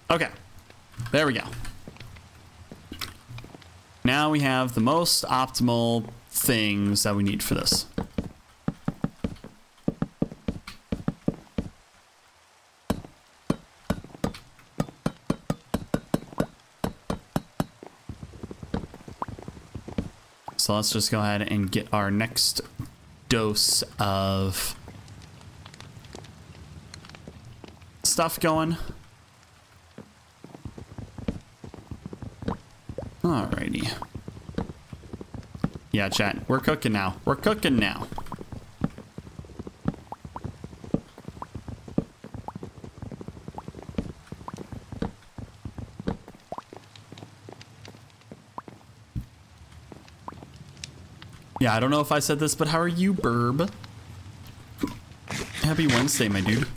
Okay. There we go. Now we have the most optimal things that we need for this. So let's just go ahead and get our next dose of stuff going. Alrighty. Yeah, chat. We're cooking now. We're cooking now. Yeah, I don't know if I said this, but how are you, Burb? Happy Wednesday, my dude.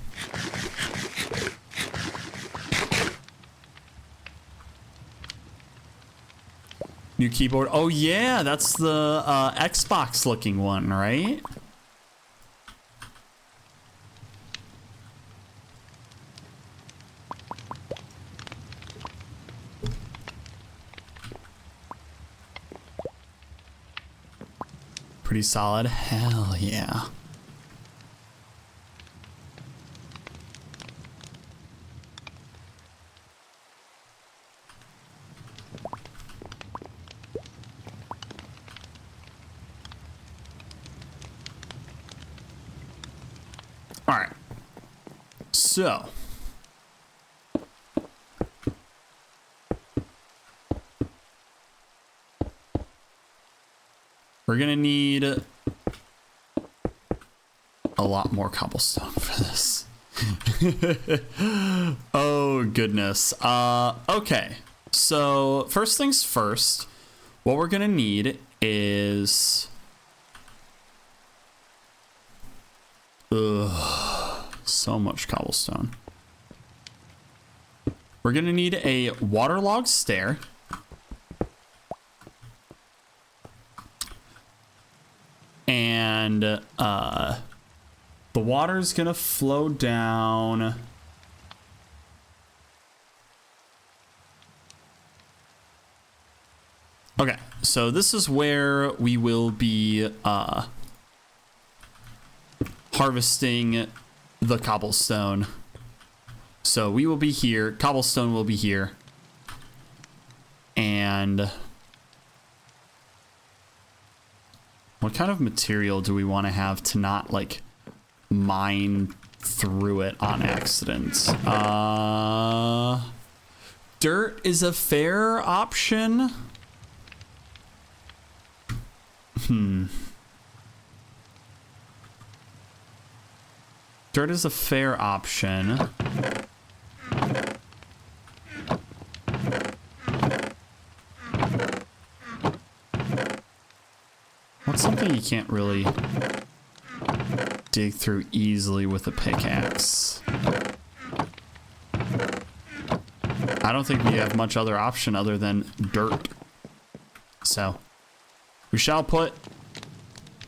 New keyboard. Oh yeah, that's the Xbox looking one, right? Pretty solid. Hell yeah. All right. So. We're going to need a lot more cobblestone for this. Oh, goodness. Okay. So, first things first, what we're going to need is... so much cobblestone. We're going to need a waterlogged stair. And the water's gonna flow down. Okay, so this is where we will be harvesting the cobblestone. So we will be here, cobblestone will be here. And what kind of material do we want to have to not, like, mine through it on accident? Dirt is a fair option. Dirt is a fair option. What's something you can't really dig through easily with a pickaxe? I don't think we have much other option other than dirt. So we shall put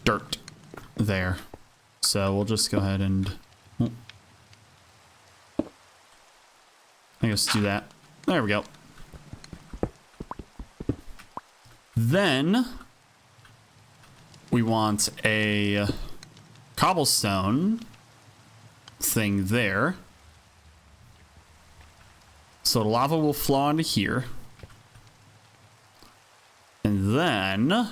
dirt there. So we'll just go ahead and I guess do that. There we go. Then we want a cobblestone thing there. So the lava will flow into here. And then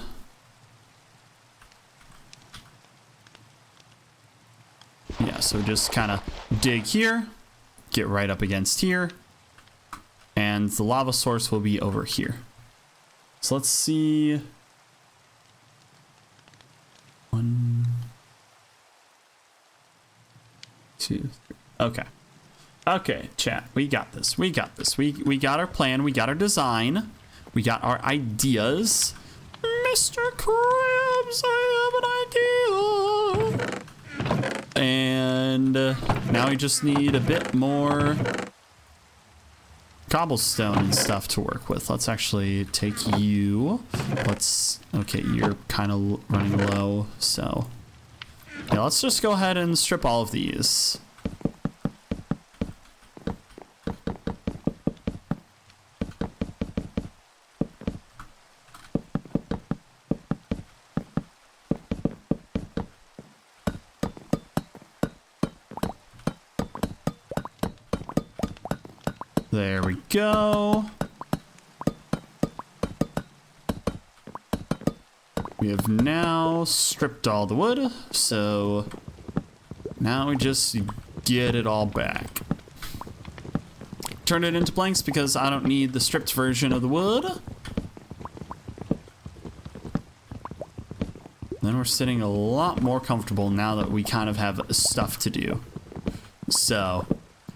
yeah, so just kind of dig here, get right up against here, and the lava source will be over here. So let's see. 1, 2, 3. Okay. Okay, chat. We got this. We got this. We got our plan. We got our design. We got our ideas. Mr. Krabs, I have an idea. And now we just need a bit more cobblestone and stuff to work with. Let's actually take you. Okay, you're kind of running low, so yeah, let's just go ahead and strip all of these. There we go. We have now stripped all the wood, so now we just get it all back. Turn it into planks because I don't need the stripped version of the wood. Then we're sitting a lot more comfortable now that we kind of have stuff to do. So,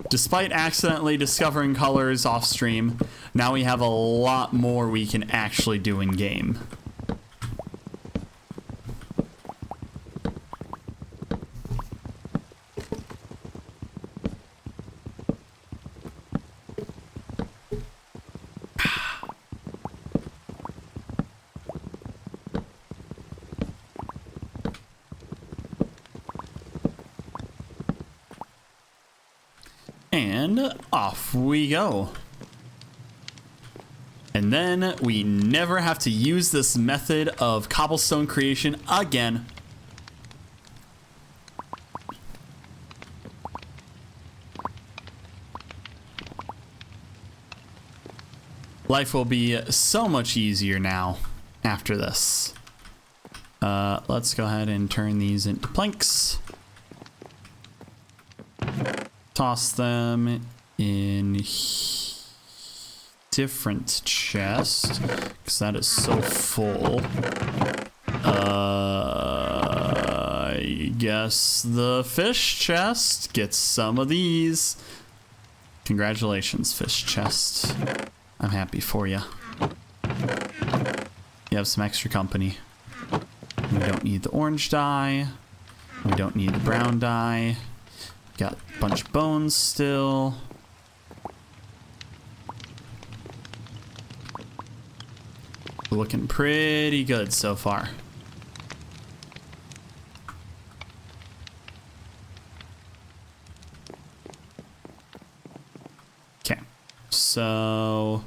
despite accidentally discovering colors off stream, now we have a lot more we can actually do in game. And off we go. And then we never have to use this method of cobblestone creation again. Life will be so much easier now after this. Let's go ahead and turn these into planks. Toss them in different chest, because that is so full. I guess the fish chest gets some of these. Congratulations, fish chest. I'm happy for you. You have some extra company. We don't need the orange dye. We don't need the brown dye. Got a bunch of bones still. Looking pretty good so far. Okay, so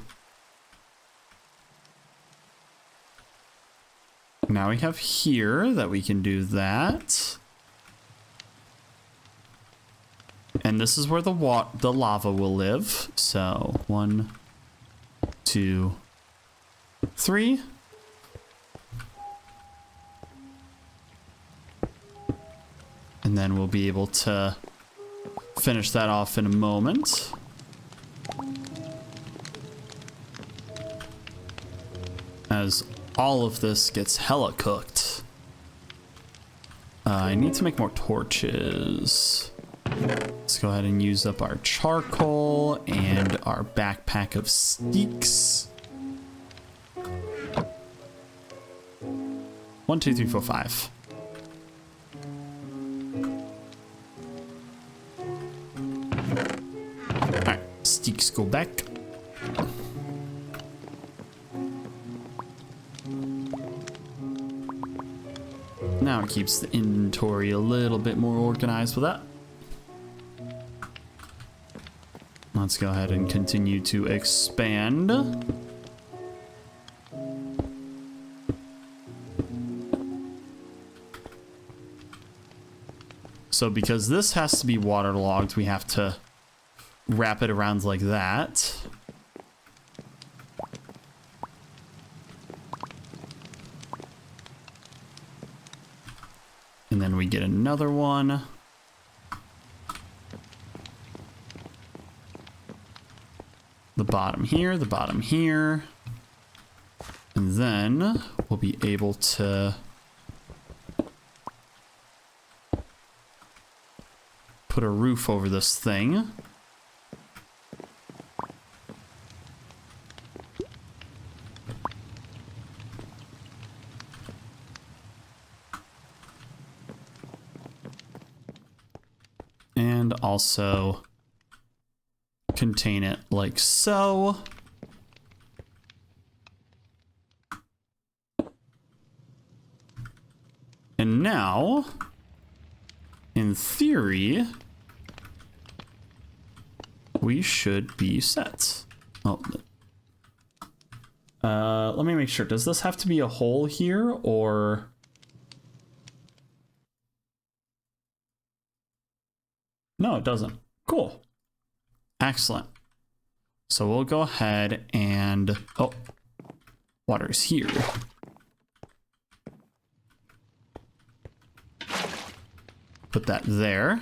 now we have here that we can do that. And this is where the lava will live. So 1, 2, 3. And then we'll be able to finish that off in a moment. As all of this gets hella cooked. I need to make more torches. Let's go ahead and use up our charcoal and our backpack of sticks. 1, 2, 3, 4, 5. Alright, sticks go back. Now it keeps the inventory a little bit more organized with that. Let's go ahead and continue to expand. So because this has to be waterlogged, we have to wrap it around like that. And then we get another one. The bottom here, the bottom here. And then we'll be able to put a roof over this thing. And also contain it like so. And now, in theory, we should be set. Oh, let me make sure. Does this have to be a hole here, or? No, it doesn't. Cool. Excellent. So we'll go ahead and, oh, water's here. Put that there.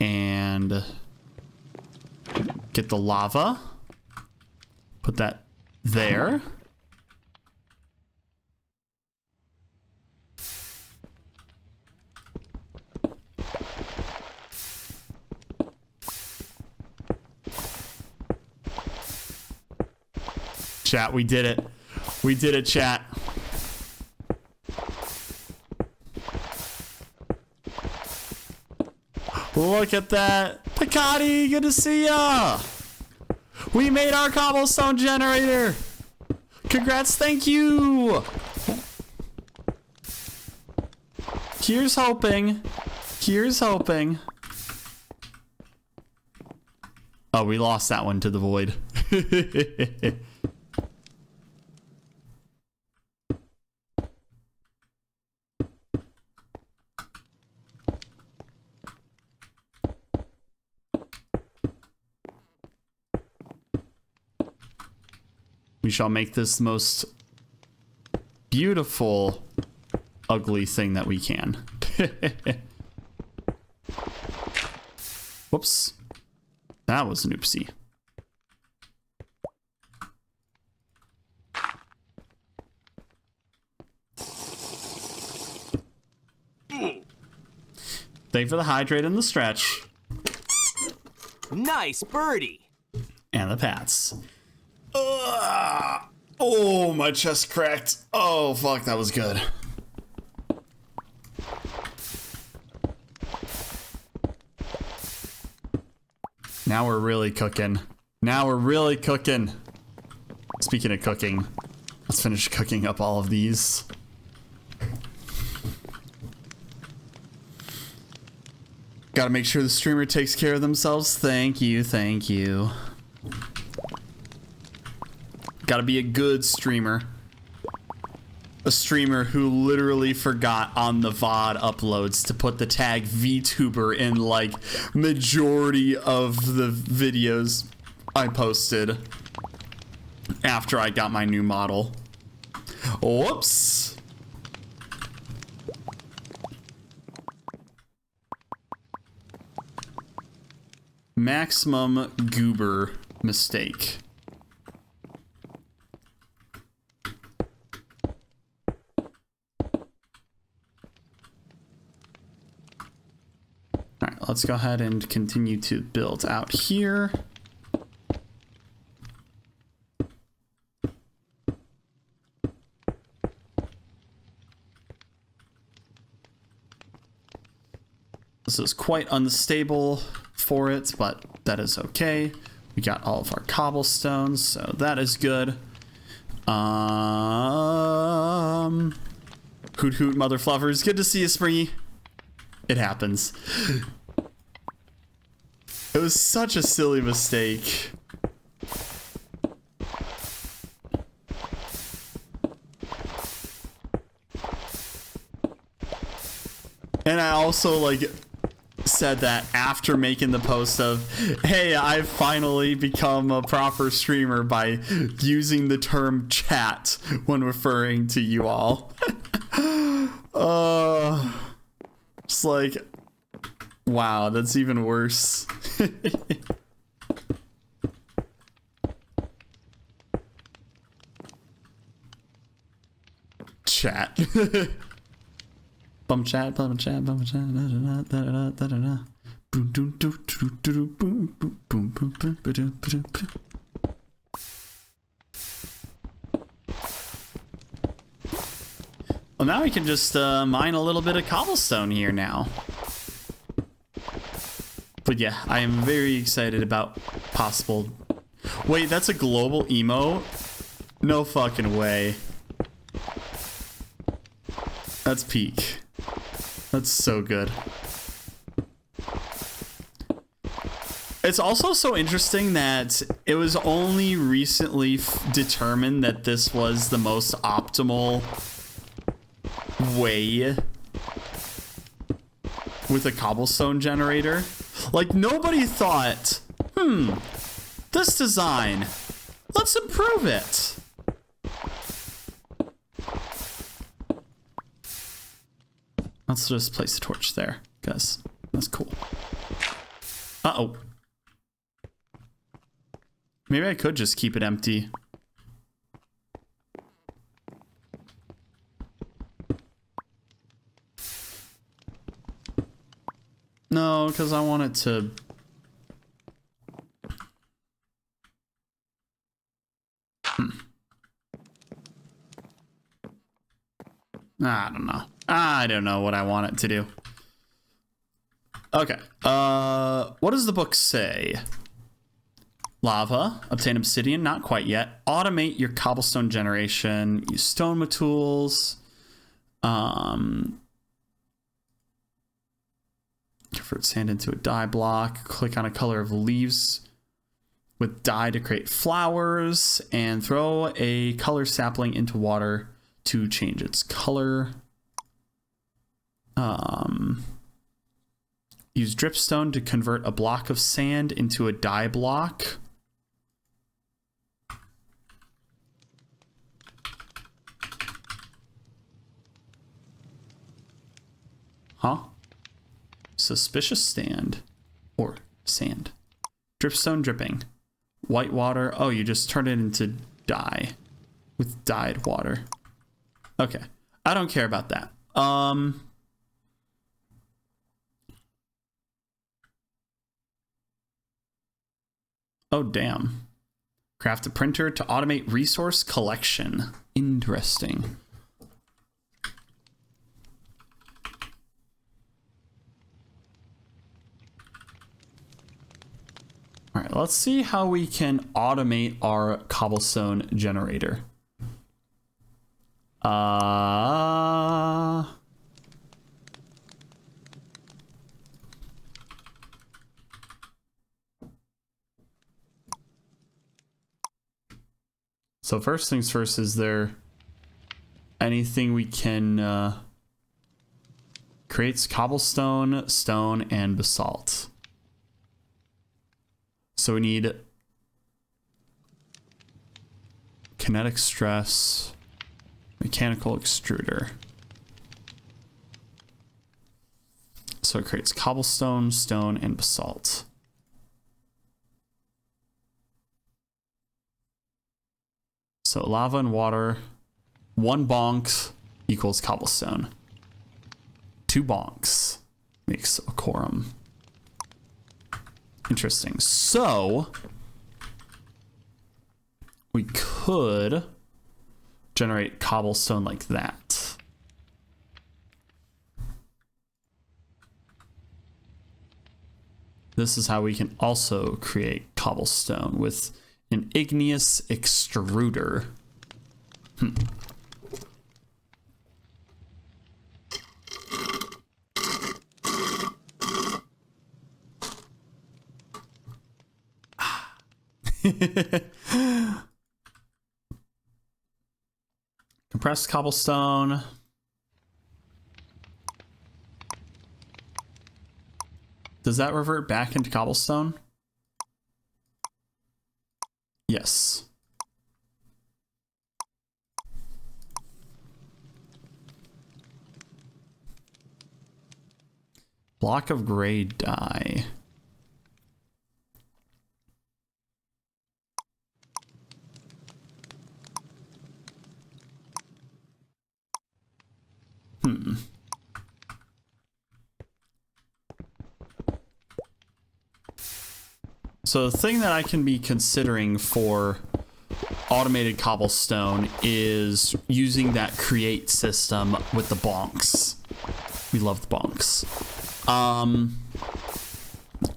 And get the lava. Put that there. Chat, we did it. We did it, chat. Look at that. Piccati, good to see ya. We made our cobblestone generator. Congrats, thank you. Here's hoping. Here's hoping. Oh, we lost that one to the void. We shall make this the most beautiful, ugly thing that we can. Whoops. That was an oopsie. Thank you for the hydrate and the stretch. Nice birdie. And the pats. Oh, my chest cracked. Oh, fuck, that was good. Now we're really cooking. Now we're really cooking. Speaking of cooking, let's finish cooking up all of these. Gotta make sure the streamer takes care of themselves. Thank you, thank you. Gotta be a good streamer. A streamer who literally forgot on the VOD uploads to put the tag VTuber in like majority of the videos I posted after I got my new model. Whoops. Maximum goober mistake. All right, let's go ahead and continue to build out here. This is quite unstable for it, but that is okay. We got all of our cobblestones, so that is good. Hoot hoot, mother fluffers. Good to see you, Springy. It happens. It was such a silly mistake. And I also like said that after making the post of, hey, I've finally become a proper streamer by using the term chat when referring to you all. Just like, wow, that's even worse. Chat. Bum chat, bum chat, bum chat, da da da da da da da. Boom, boom, boom, boom, boom, boom, boom, boom, boom, boom, boom, boom. Well, now we can just mine a little bit of cobblestone here now. But yeah, I am very excited about possible. Wait, that's a global emo? No fucking way. That's peak. That's so good. It's also so interesting that it was only recently determined that this was the most optimal way with a cobblestone generator. Like, nobody thought, this design, let's improve it. Let's just place a torch there, because that's cool. Uh-oh. Maybe I could just keep it empty. No, because I want it to... I don't know. I don't know what I want it to do. Okay. What does the book say? Lava. Obtain obsidian. Not quite yet. Automate your cobblestone generation. Use stone tools. Convert sand into a dye block. Click on a color of leaves with dye to create flowers, and throw a color sapling into water to change its color. Use dripstone to convert a block of sand into a dye block. Huh? Suspicious stand. Or sand. Dripstone dripping. White water. Oh, you just turn it into dye. With dyed water. Okay. I don't care about that. Oh, damn. Craft a printer to automate resource collection. Interesting. All right, let's see how we can automate our cobblestone generator. So first things first, is there anything we can creates cobblestone, stone, and basalt. So we need kinetic stress, mechanical extruder. So it creates cobblestone, stone, and basalt. So lava and water, 1 bonk equals cobblestone. 2 bonks makes a quorum. Interesting. So we could generate cobblestone like that. This is how we can also create cobblestone with an igneous extruder. Compressed cobblestone. Does that revert back into cobblestone? Yes. Block of gray dye. So the thing that I can be considering for automated cobblestone is using that create system with the bonks. We love the bonks.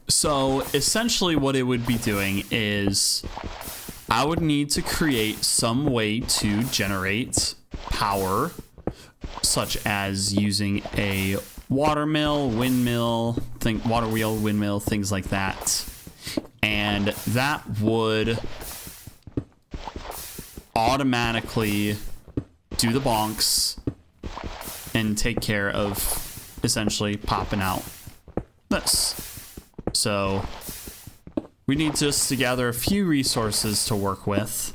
So essentially what it would be doing is I would need to create some way to generate power, such as using a water mill, windmill, water wheel, windmill, things like that. And that would automatically do the bonks and take care of essentially popping out this. So we need just to gather a few resources to work with,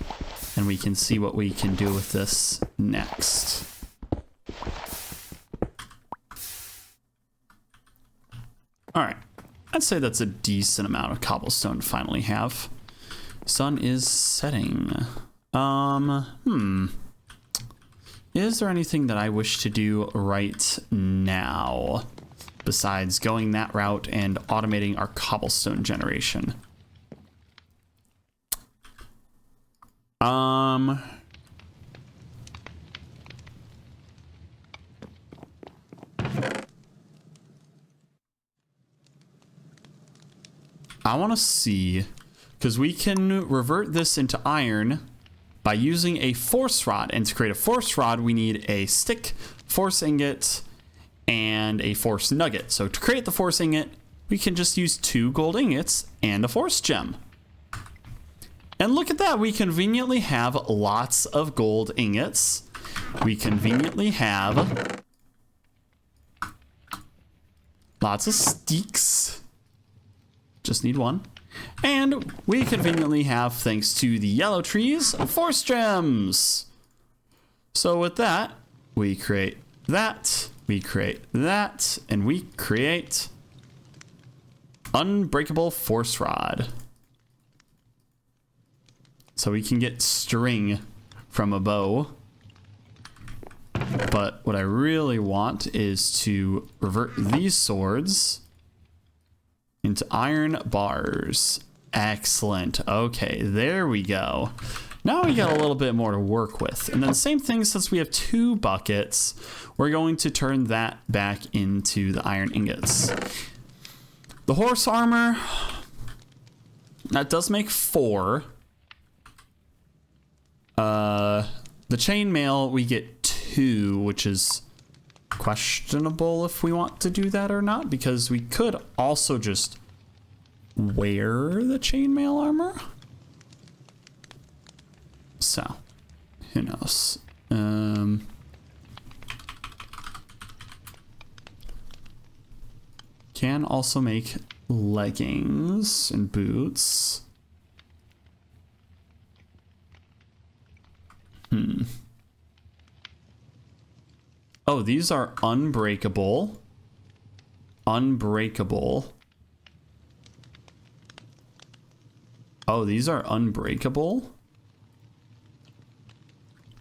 and we can see what we can do with this next. All right. I'd say that's a decent amount of cobblestone to finally have. Sun is setting. Is there anything that I wish to do right now besides going that route and automating our cobblestone generation? I want to see, because we can revert this into iron by using a force rod. And to create a force rod, we need a stick, force ingot, and a force nugget. So to create the force ingot, we can just use 2 gold ingots and a force gem. And look at that, we conveniently have lots of gold ingots. We conveniently have lots of sticks. Just need one. And we conveniently have, thanks to the yellow trees, force gems. So with that, we create that, we create that, and we create unbreakable force rod. So we can get string from a bow. But what I really want is to revert these swords into iron bars. Excellent. Okay, there we go. Now we got a little bit more to work with. And then same thing, since we have 2 buckets, we're going to turn that back into the iron ingots. The horse armor, that does make 4. The chainmail, we get 2, which is questionable if we want to do that or not, because we could also just wear the chainmail armor. So, who knows? Can also make leggings and boots. Oh, these are unbreakable. Unbreakable. Oh, these are unbreakable?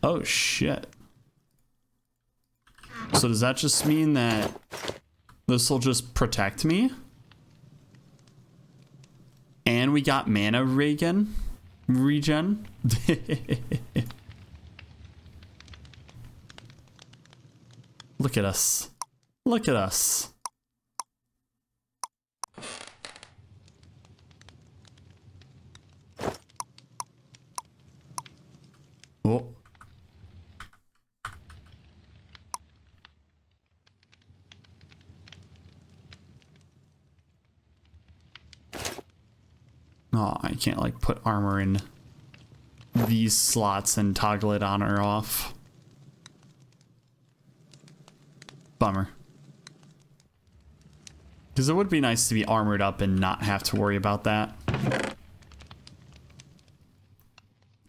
Oh, shit. So does that just mean that this will just protect me? And we got mana regen? Look at us. Look at us. Oh. Oh, I can't like put armor in these slots and toggle it on or off. Bummer. Because it would be nice to be armored up and not have to worry about that.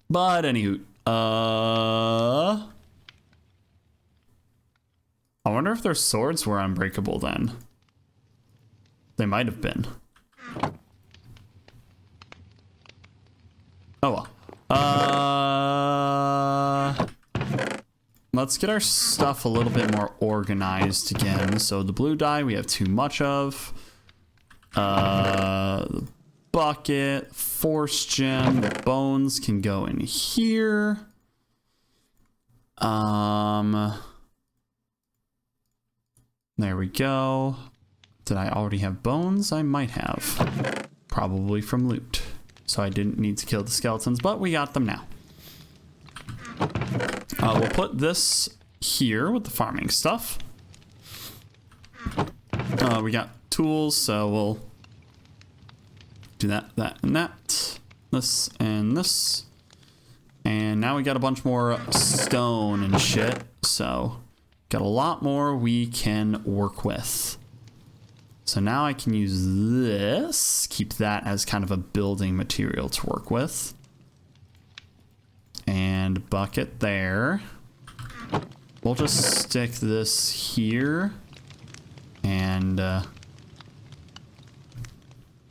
But anywho, I wonder if their swords were unbreakable then. They might have been. Oh well. Let's get our stuff a little bit more organized again. So the blue dye we have too much of. The bucket, force gem, the bones can go in here. There we go. Did I already have bones? I might have. Probably from loot. So I didn't need to kill the skeletons, but we got them now. We'll put this here with the farming stuff. We got tools, so we'll do that, that, and that. This and this. And now we got a bunch more stone and shit, so got a lot more we can work with. So now I can use this, keep that as kind of a building material to work with. And bucket there. We'll just stick this here. And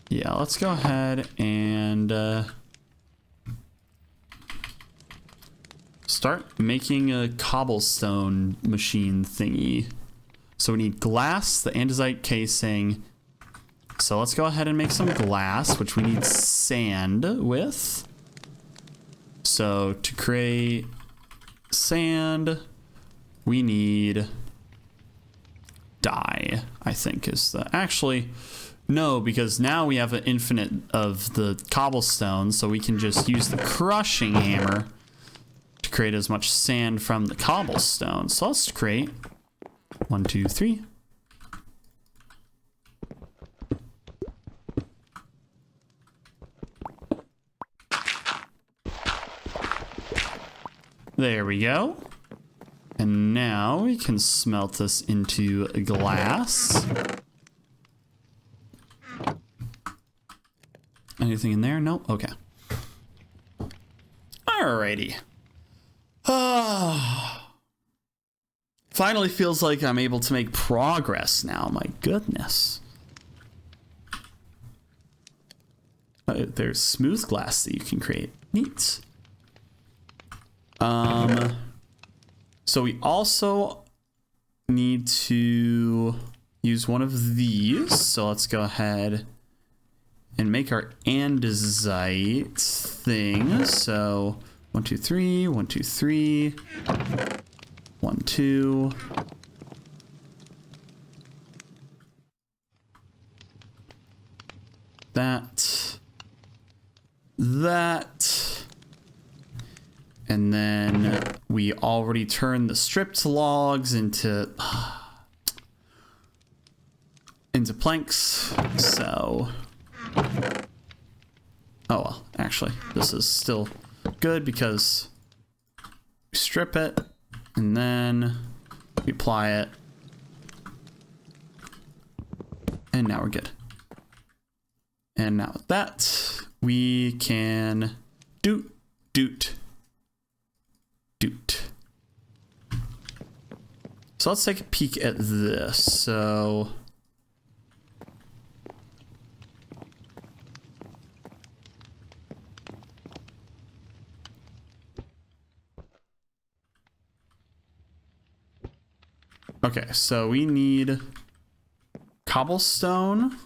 yeah, let's go ahead and start making a cobblestone machine thingy. So we need glass, the andesite casing. So let's go ahead and make some glass, which we need sand with. So to create sand, we need dye, I think is the... Actually, no, because now we have an infinite of the cobblestone, so we can just use the crushing hammer to create as much sand from the cobblestone. So let's create 1, 2, 3. There we go. And now we can smelt this into glass. Anything in there? Nope. Okay. Alrighty. Finally feels like I'm able to make progress now. My goodness. There's smooth glass that you can create. Neat. So we also need to use one of these. So let's go ahead and make our andesite thing. So 1, 2, 3, 1, 2, 3, 1, 2. That. And then we already turned the stripped logs into planks. So, oh well, actually, this is still good because we strip it and then we apply it. And now we're good. And now with that, we can doot. So let's take a peek at this. So okay, so we need cobblestone.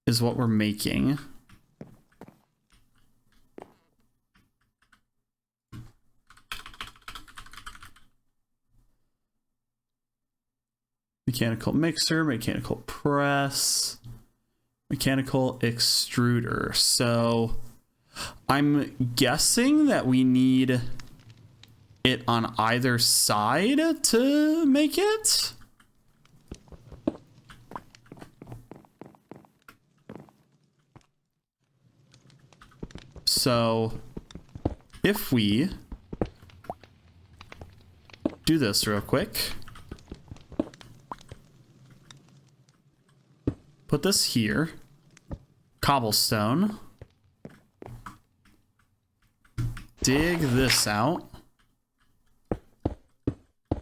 Is what we're making. Mechanical mixer, mechanical press, mechanical extruder. So I'm guessing that we need it on either side to make it. So if we do this real quick, put this here, cobblestone, dig this out,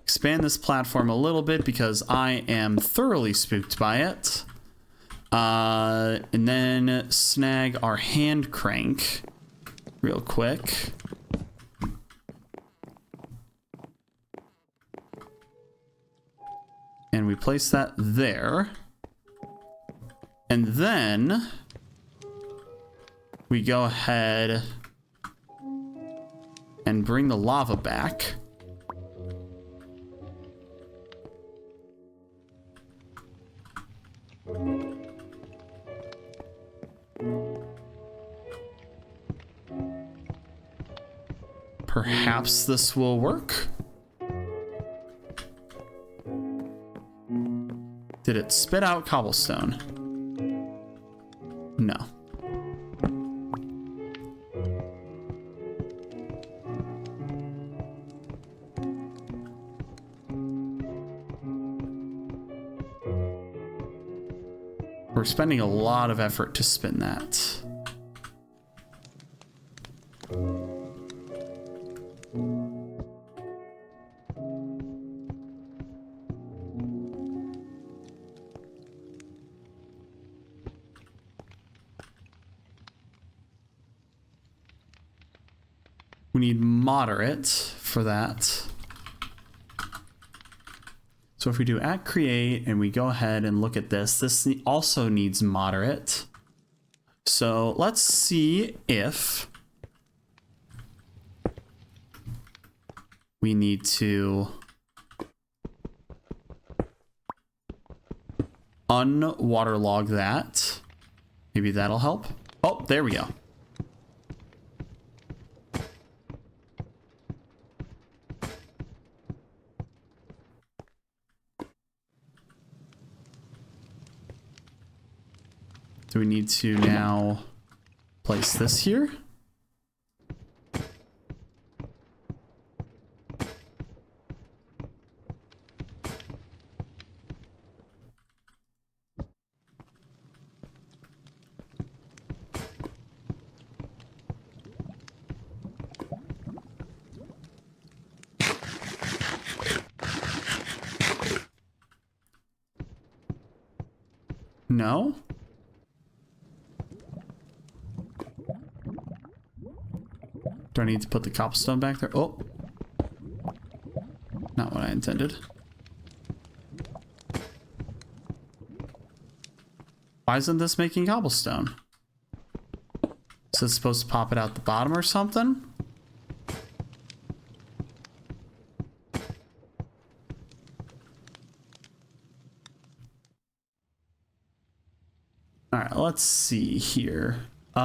expand this platform a little bit because I am thoroughly spooked by it, and then snag our hand crank real quick. And we place that there. And then we go ahead and bring the lava back. Perhaps this will work. Did it spit out cobblestone? No. We're spending a lot of effort to spin that. We need moderate for that. So if we do at create and we go ahead and look at this, this also needs moderate. So let's see if we need to unwaterlog that. Maybe that'll help. Oh, there we go. So we need to now Place this here. No? Do I need to put the cobblestone back there? Oh. Not what I intended. Why isn't this making cobblestone? Is it supposed to pop it out the bottom or something? Alright, let's see here. It's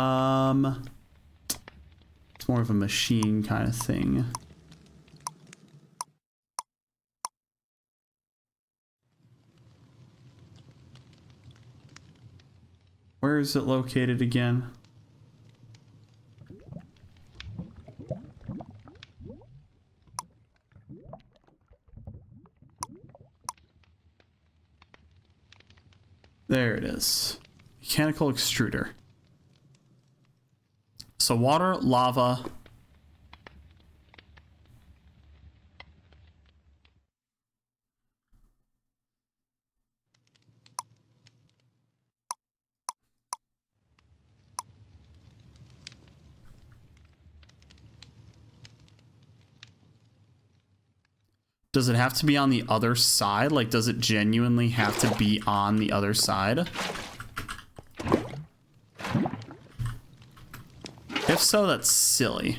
more of a machine kind of thing. Where is it located again? There it is. Mechanical extruder. So water, lava. Does it have to be on the other side? Like, does it genuinely have to be on the other side? If so, that's silly.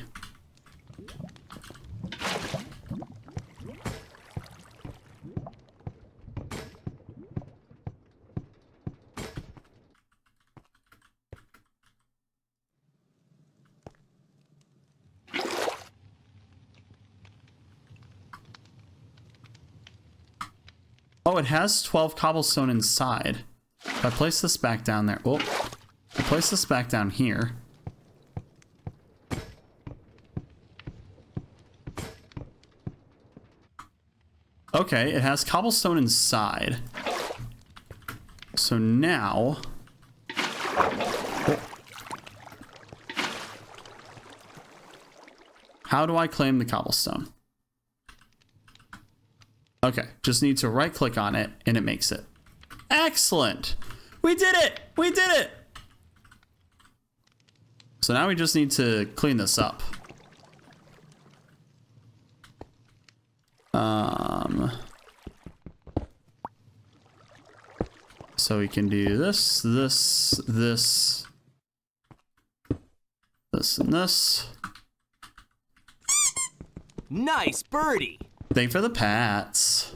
Oh, it has 12 cobblestone inside. If I place this back down there. Oh, if I place this back down here. Okay, it has cobblestone inside. So now... Oh. How do I claim the cobblestone? Okay, just need to right click on it and it makes it. Excellent! We did it! We did it! So now we just need to clean this up. So we can do this, this, this, this, and this. Nice birdie. Thank you for the pats.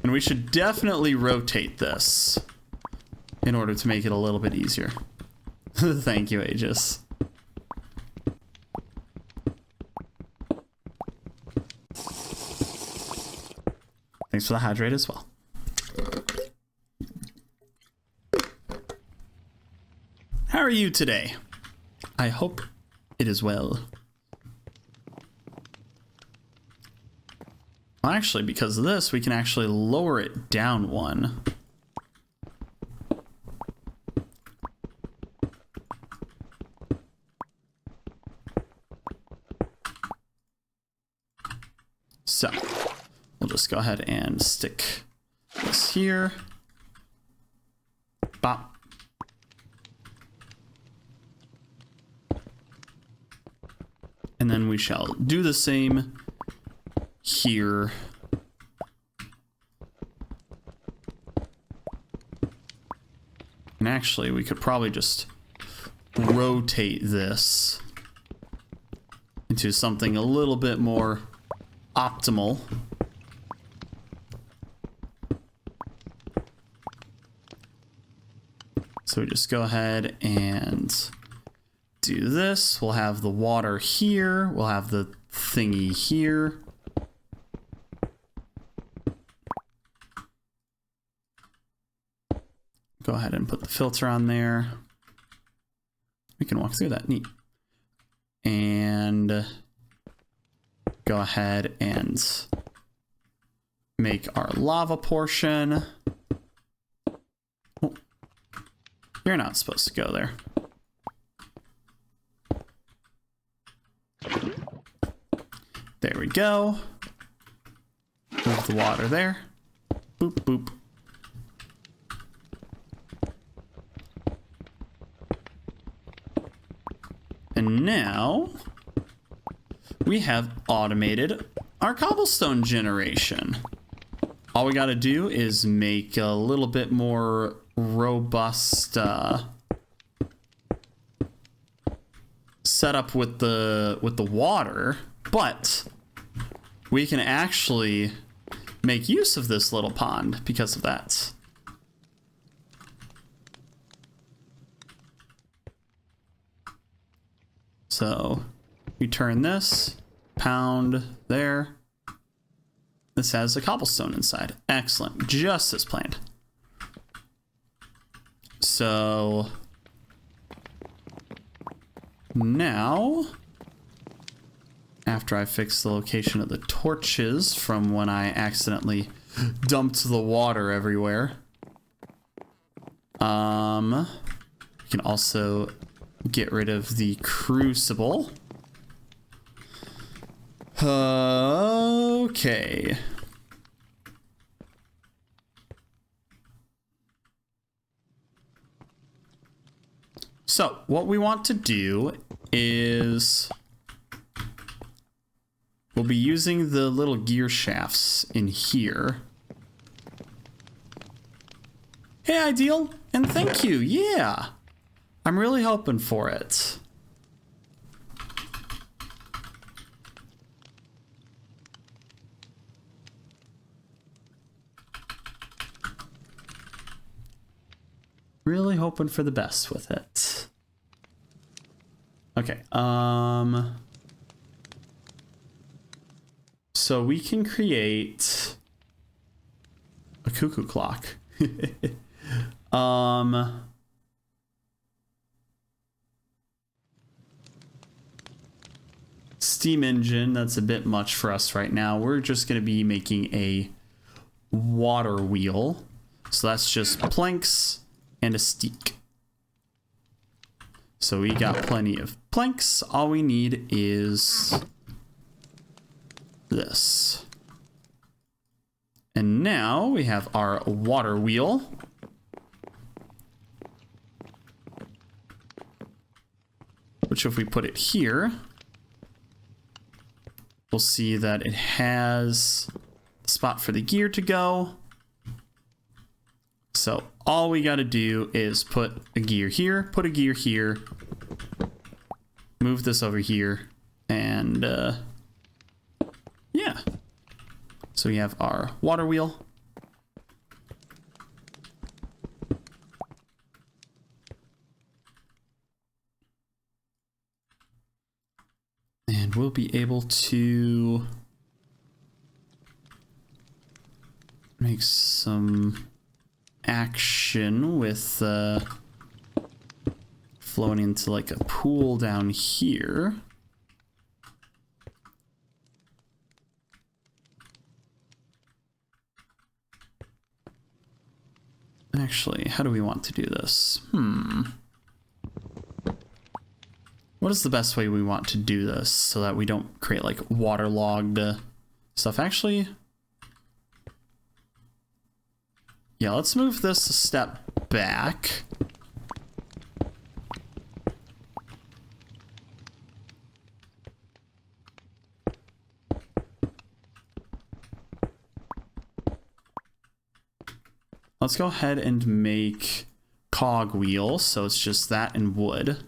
And we should definitely rotate this in order to make it a little bit easier. Thank you, Aegis. Thanks for the hydrate as well. How are you today? I hope it is well. Well, actually, because of this, we can actually lower it down one. So, we'll just go ahead and stick this here. Bop. And then we shall do the same here. And actually, we could probably just rotate this into something a little bit more optimal. So we just go ahead and do this. We'll have the water here. We'll have the thingy here. Go ahead and put the filter on there. We can walk through that. Neat. And go ahead and make our lava portion. Oh, you're not supposed to go there. There we go. Move the water there. Boop, boop. And now we have automated our cobblestone generation. All we got to do is make a little bit more robust setup with the water, but we can actually make use of this little pond because of that. So we turn this, pound there. This has a cobblestone inside. Excellent, just as planned. So now, after I fix the location of the torches from when I accidentally dumped the water everywhere, we can also get rid of the crucible. Okay. So what we want to do is we'll be using the little gear shafts in here. Hey, Ideal, and thank you. Yeah, I'm really hoping for it. Really hoping for the best with it. Okay, so we can create a cuckoo clock. Steam engine, that's a bit much for us right now. We're just going to be making a water wheel. So that's just planks and a steak. So we got plenty of planks. All we need is this. And now we have our water wheel. Which if we put it here, we'll see that it has a spot for the gear to go. So all we got to do is put a gear here, put a gear here, move this over here, and yeah. So we have our water wheel. And we'll be able to make some action with flowing into like a pool down here. Actually, how do we want to do this? What is the best way we want to do this so that we don't create like waterlogged stuff? Actually, yeah, let's move this a step back. Let's go ahead and make cog wheels, so it's just that and wood.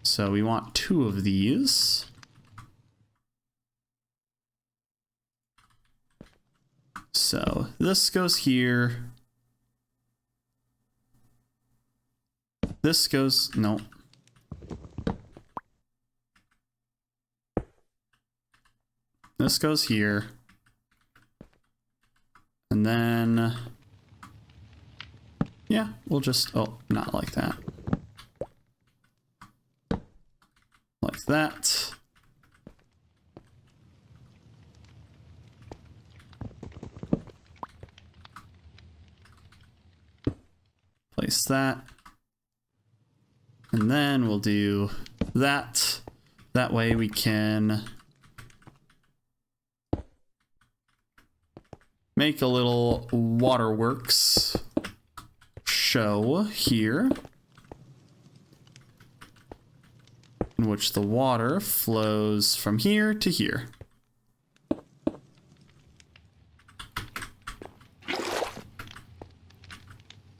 So we want 2 of these. So this goes here. This goes, no. This goes here. And then Yeah, we'll just, oh, not like that. Like that. Place that. And then we'll do that. That way we can make a little waterworks show here, in which the water flows from here to here.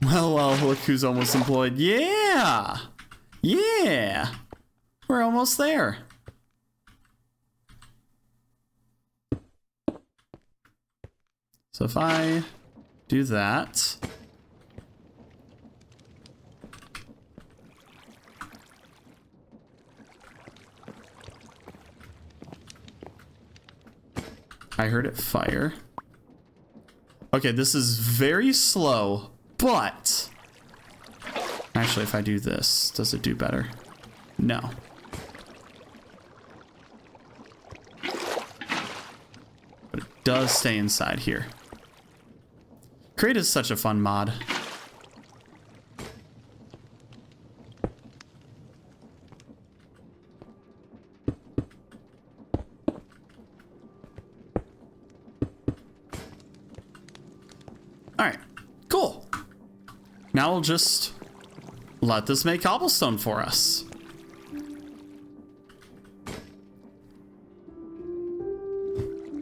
Well, look who's almost employed. Yeah! Yeah! We're almost there. So if I do that, I heard it fire. Okay, this is very slow, but actually if I do this, does it do better? No. But it does stay inside here. Crate is such a fun mod. Alright, cool. Now we'll just let this make cobblestone for us.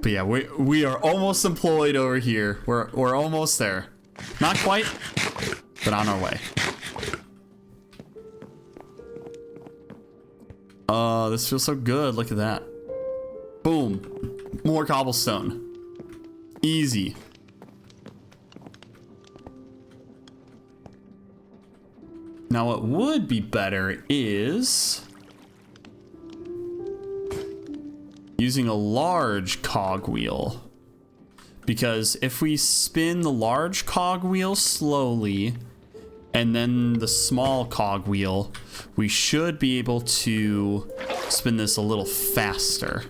But yeah, we are almost employed over here. We're almost there. Not quite, but on our way. This feels so good. Look at that. Boom. More cobblestone. Easy. Now what would be better is using a large cogwheel, because if we spin the large cogwheel slowly and then the small cogwheel, we should be able to spin this a little faster.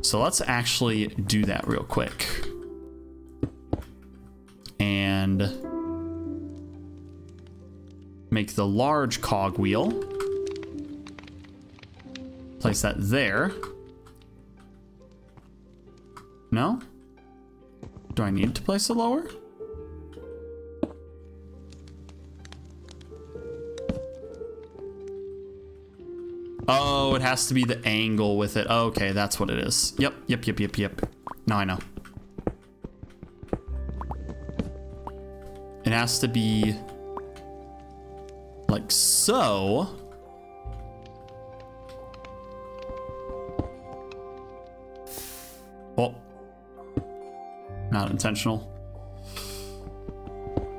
So let's actually do that real quick. And make the large cogwheel. Place that there. No? Do I need to place it lower? Oh, it has to be the angle with it. Okay, that's what it is. Yep. Now I know. It has to be like so. Oh, not intentional.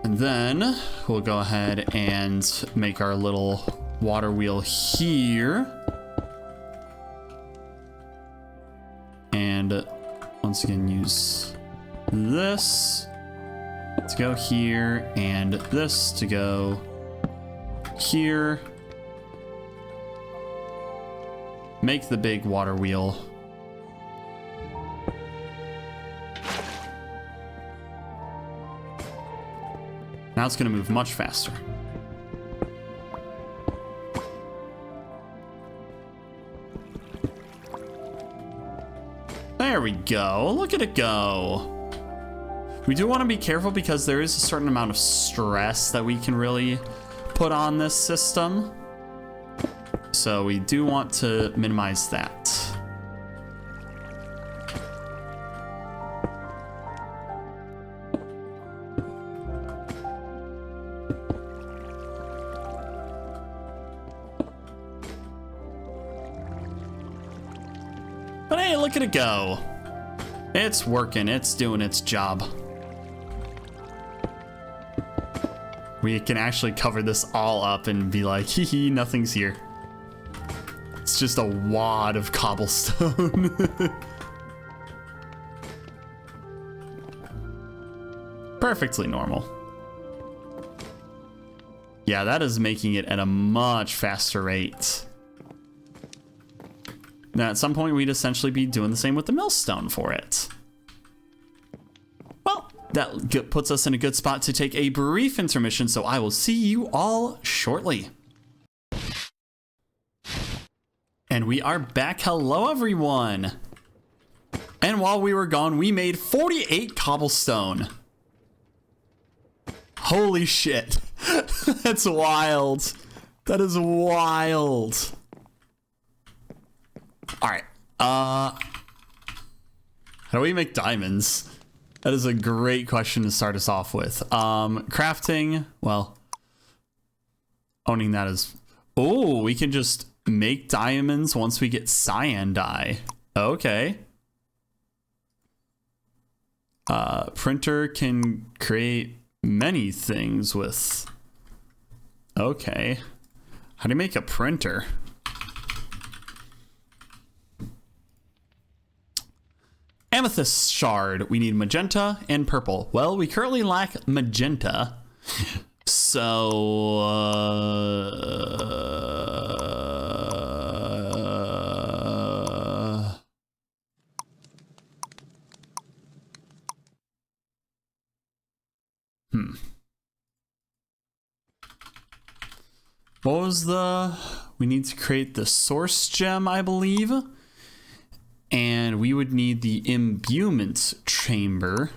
And then we'll go ahead and make our little water wheel here. And once again, use this to go here and this to go here. Make the big water wheel. Now it's going to move much faster. There we go. Look at it go. We do want to be careful because there is a certain amount of stress that we can really put on this system. So we do want to minimize that. But hey, look at it go. It's working. It's doing its job. We can actually cover this all up and be like, hee hee, nothing's here. It's just a wad of cobblestone. Perfectly normal. Yeah, that is making it at a much faster rate. Now, at some point, we'd essentially be doing the same with the millstone for it. Well, that puts us in a good spot to take a brief intermission, so I will see you all shortly. And we are back. Hello, everyone. And while we were gone, we made 48 cobblestone. Holy shit. That's wild. That is wild. All right. How do we make diamonds? That is a great question to start us off with. Crafting, well, owning that is... Oh, we can just make diamonds once we get cyan dye. Okay. Printer can create many things with... Okay. How do you make a printer? Amethyst shard. We need magenta and purple. Well, we currently lack magenta. So... What was the... We need to create the source gem, I believe. And we would need the imbuement chamber,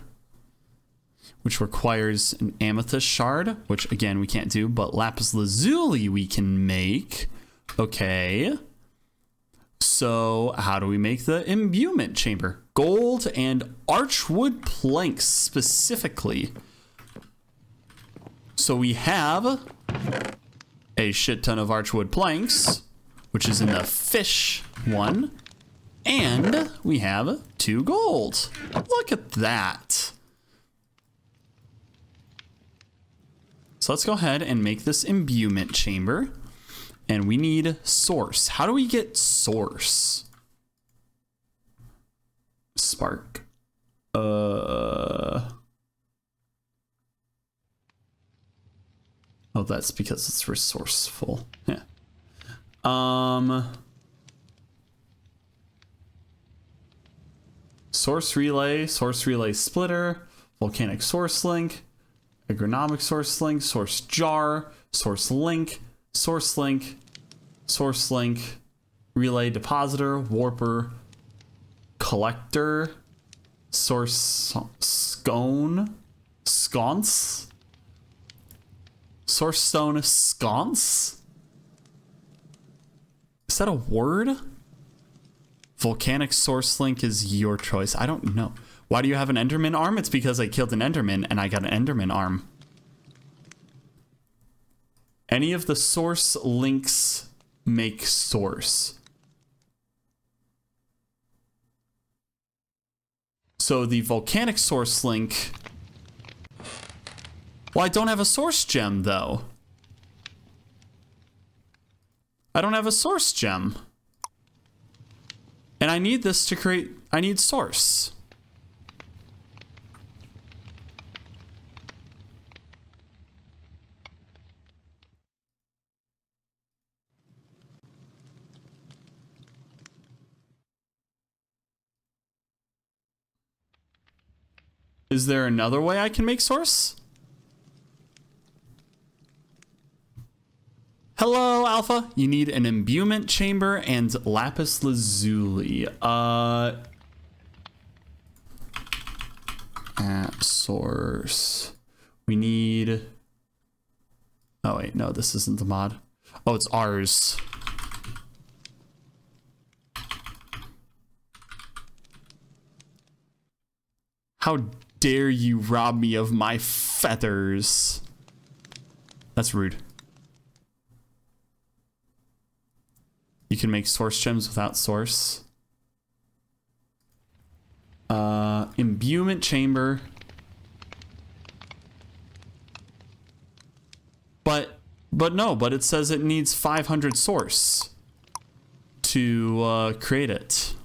which requires an amethyst shard, which again we can't do, but lapis lazuli we can make. Okay. So how do we make the imbuement chamber? Gold and archwood planks specifically. So we have a shit ton of archwood planks, which is in the fish one. And we have 2 gold. Look at that. So let's go ahead and make this imbuement chamber. And we need source. How do we get source? Spark. Oh, that's because it's resourceful. Yeah. Source relay splitter, volcanic source link, agronomic source link, source jar, source link, relay depositor, warper, collector, source sconce, source stone sconce. Is that a word? Volcanic source link is your choice. I don't know. Why do you have an Enderman arm? It's because I killed an Enderman and I got an Enderman arm. Any of the source links make source. So the volcanic source link... Well, I don't have a source gem though. I don't have a source gem. And I need this to create... I need source. Is there another way I can make source? Hello, Alpha. You need an imbuement chamber and lapis lazuli. App source. We need... Oh, wait. No, this isn't the mod. Oh, it's ours. How dare you rob me of my feathers? That's rude. You can make source gems without source. Imbuement chamber. But it says it needs 500 source to create it.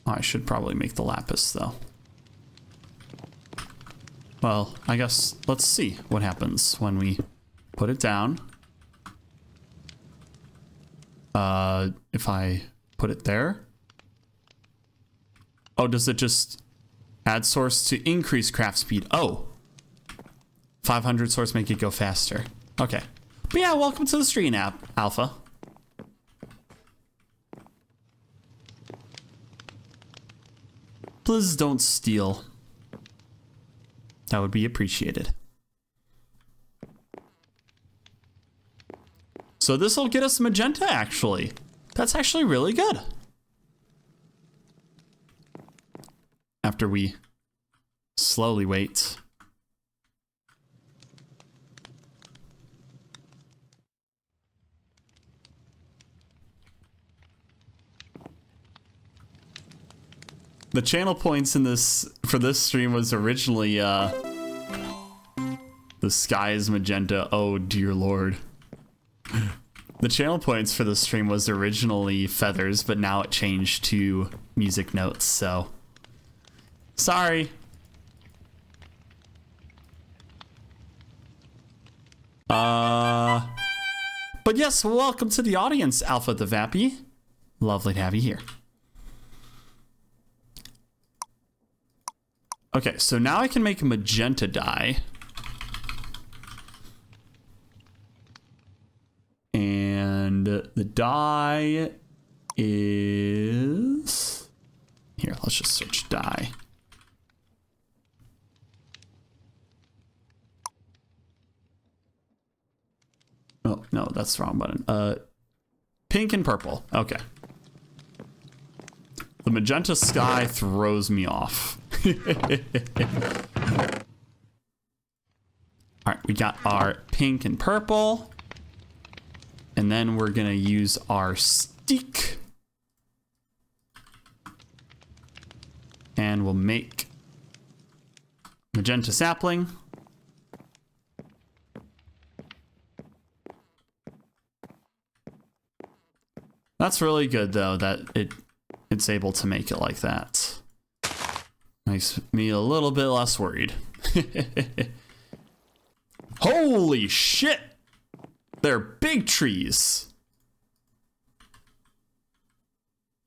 Oh, I should probably make the lapis though. Well, I guess let's see what happens when we put it down. If I put it there. Oh, does it just add source to increase craft speed? Oh, 500 source make it go faster. Okay. But yeah, welcome to the stream app, Alpha. Please don't steal. That would be appreciated. So this will get us magenta, actually. That's actually really good. After we slowly wait. The channel points in this for this stream was originally the sky is magenta. Oh dear lord. The channel points for the stream was originally feathers, but now it changed to music notes, so sorry. But yes, welcome to the audience, Alpha the Vappy. Lovely to have you here. Okay, so now I can make a magenta dye. And the dye is... Here, let's just search dye. Oh, no, that's the wrong button. Pink and purple. Okay. The magenta sky throws me off. Alright, we got our pink and purple. And then we're gonna use our stick. And we'll make magenta sapling. That's really good though that it's able to make it like that. Makes me a little bit less worried. Holy shit! They're big trees.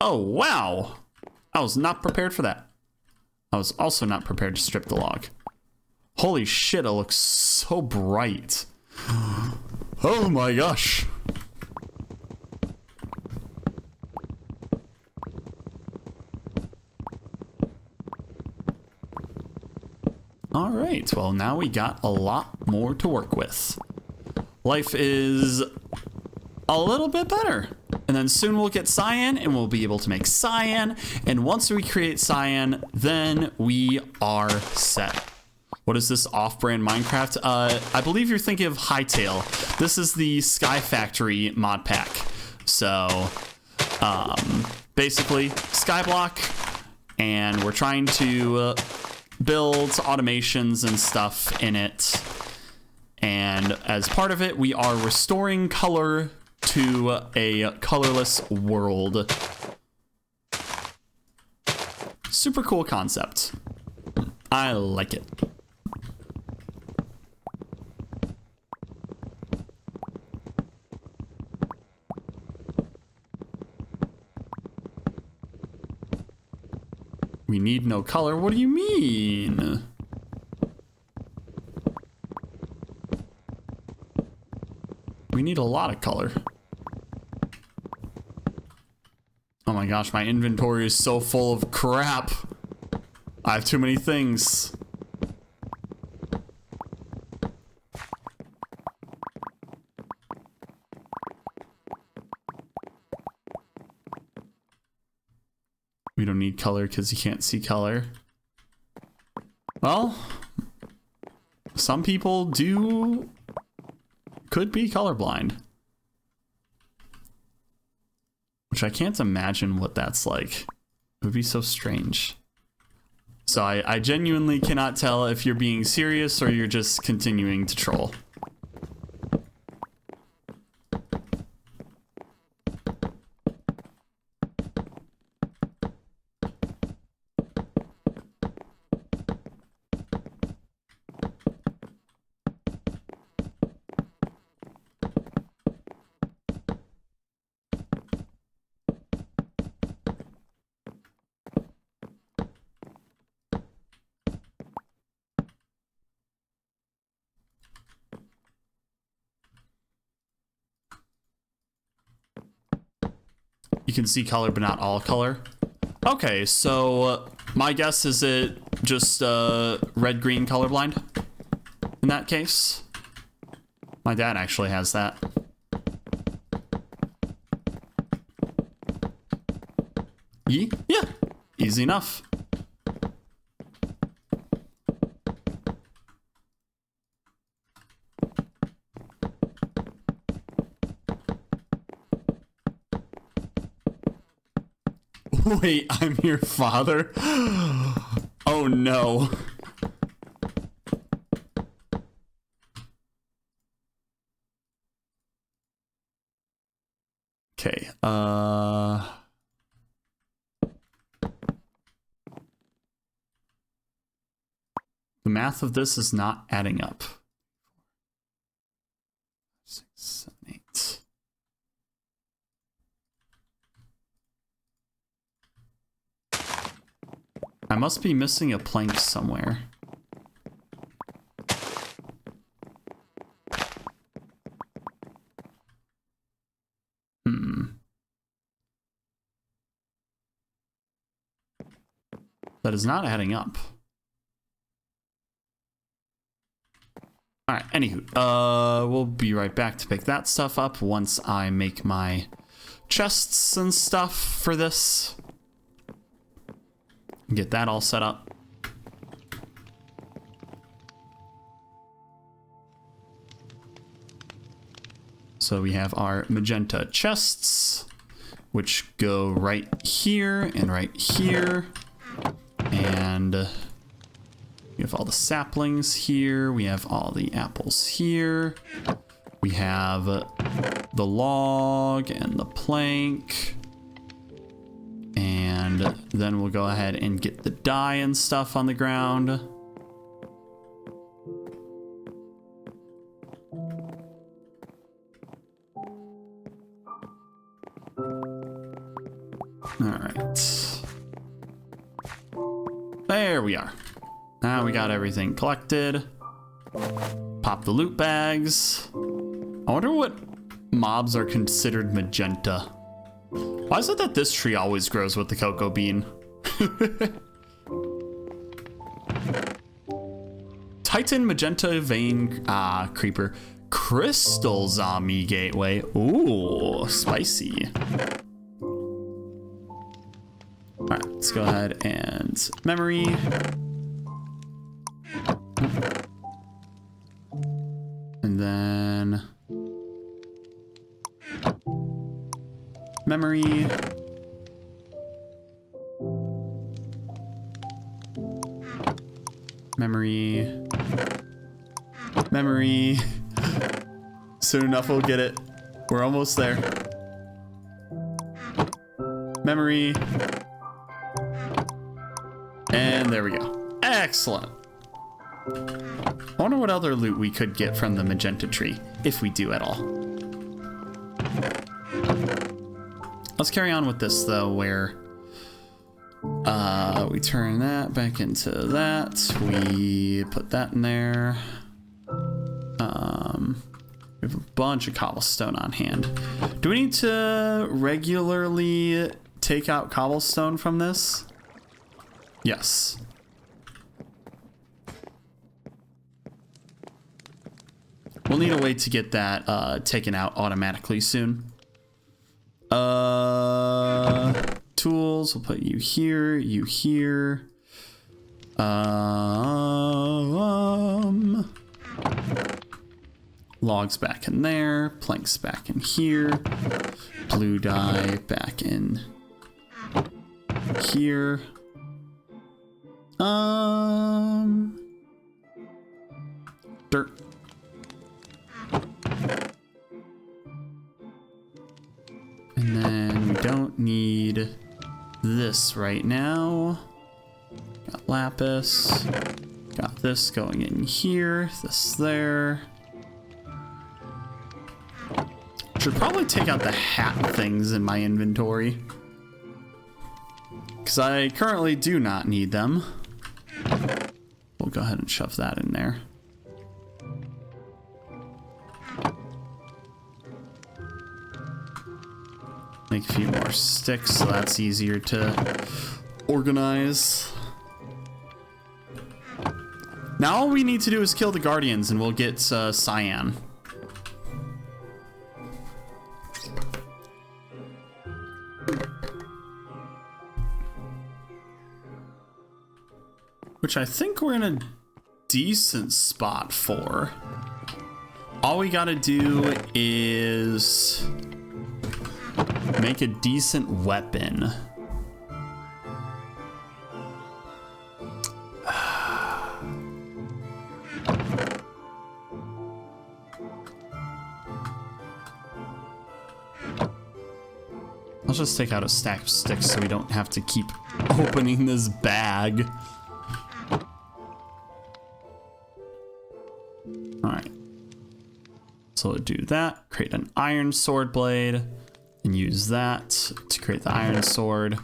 Oh, wow. I was not prepared for that. I was also not prepared to strip the log. Holy shit, it looks so bright. Oh my gosh. All right, well, now we got a lot more to work with. Life is a little bit better. And then soon we'll get cyan and we'll be able to make cyan. And once we create cyan, then we are set. What is this off-brand Minecraft? I believe you're thinking of Hightail. This is the SkyFactory mod pack. So basically Skyblock, and we're trying to build automations and stuff in it. And as part of it, we are restoring color to a colorless world. Super cool concept. I like it. We need no color. What do you mean? We need a lot of color. Oh my gosh, my inventory is so full of crap. I have too many things. We don't need color because you can't see color. Well, some people could be colorblind. Which I can't imagine what that's like. It would be so strange. So I genuinely cannot tell if you're being serious or you're just continuing to troll. can see color, but not all color. Okay, so my guess is it just red-green colorblind in that case. My dad actually has that. Yeah, easy enough. Wait, I'm your father? Oh no. Okay, the math of this is not adding up. 6, 7, 8. I must be missing a plank somewhere. That is not adding up. Alright, anywho, we'll be right back to pick that stuff up once I make my chests and stuff for this. Get that all set up. So we have our magenta chests, which go right here and right here. And we have all the saplings here. We have all the apples here. We have the log and the plank. And then we'll go ahead and get the dye and stuff on the ground. All right. There we are. Now we got everything collected. Pop the loot bags. I wonder what mobs are considered magenta. Why is it that this tree always grows with the cocoa bean? Titan magenta vein creeper. Crystal zombie gateway. Ooh, spicy. Alright, let's go ahead and memory. And then memory. Memory. Memory. Soon enough we'll get it. We're almost there. Memory. And there we go. Excellent. I wonder what other loot we could get from the magenta tree, if we do at all. Let's carry on with this though, where we turn that back into that. We put that in there. We have a bunch of cobblestone on hand. Do we need to regularly take out cobblestone from this? Yes. We'll need a way to get that taken out automatically soon. Tools, we'll put you here, you here. Logs back in there, planks back in here, blue dye back in here. Dirt. And then we don't need this right now. Got lapis. Got this going in here. This there. Should probably take out the hat things in my inventory, because I currently do not need them. We'll go ahead and shove that in there. Make a few more sticks so that's easier to organize. Now all we need to do is kill the guardians and we'll get cyan. Which I think we're in a decent spot for. All we gotta do is make a decent weapon. I'll just take out a stack of sticks so we don't have to keep opening this bag. Alright. So we'll do that. Create an iron sword blade. And use that to create the iron sword.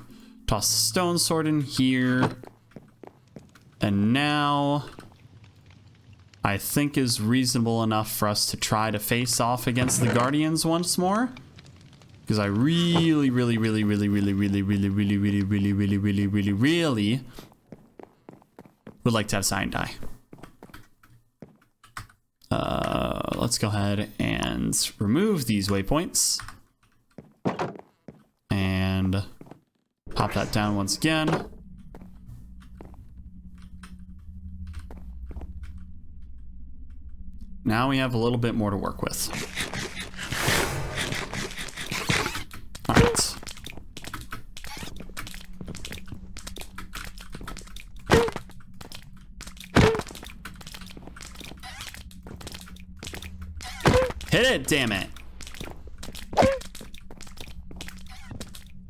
Toss the stone sword in here. And now I think is reasonable enough for us to try to face off against the guardians once more. Because I really would like to have cyan die. Let's go ahead and remove these waypoints. And pop that down once again. Now we have a little bit more to work with. All right. Hit it, damn it.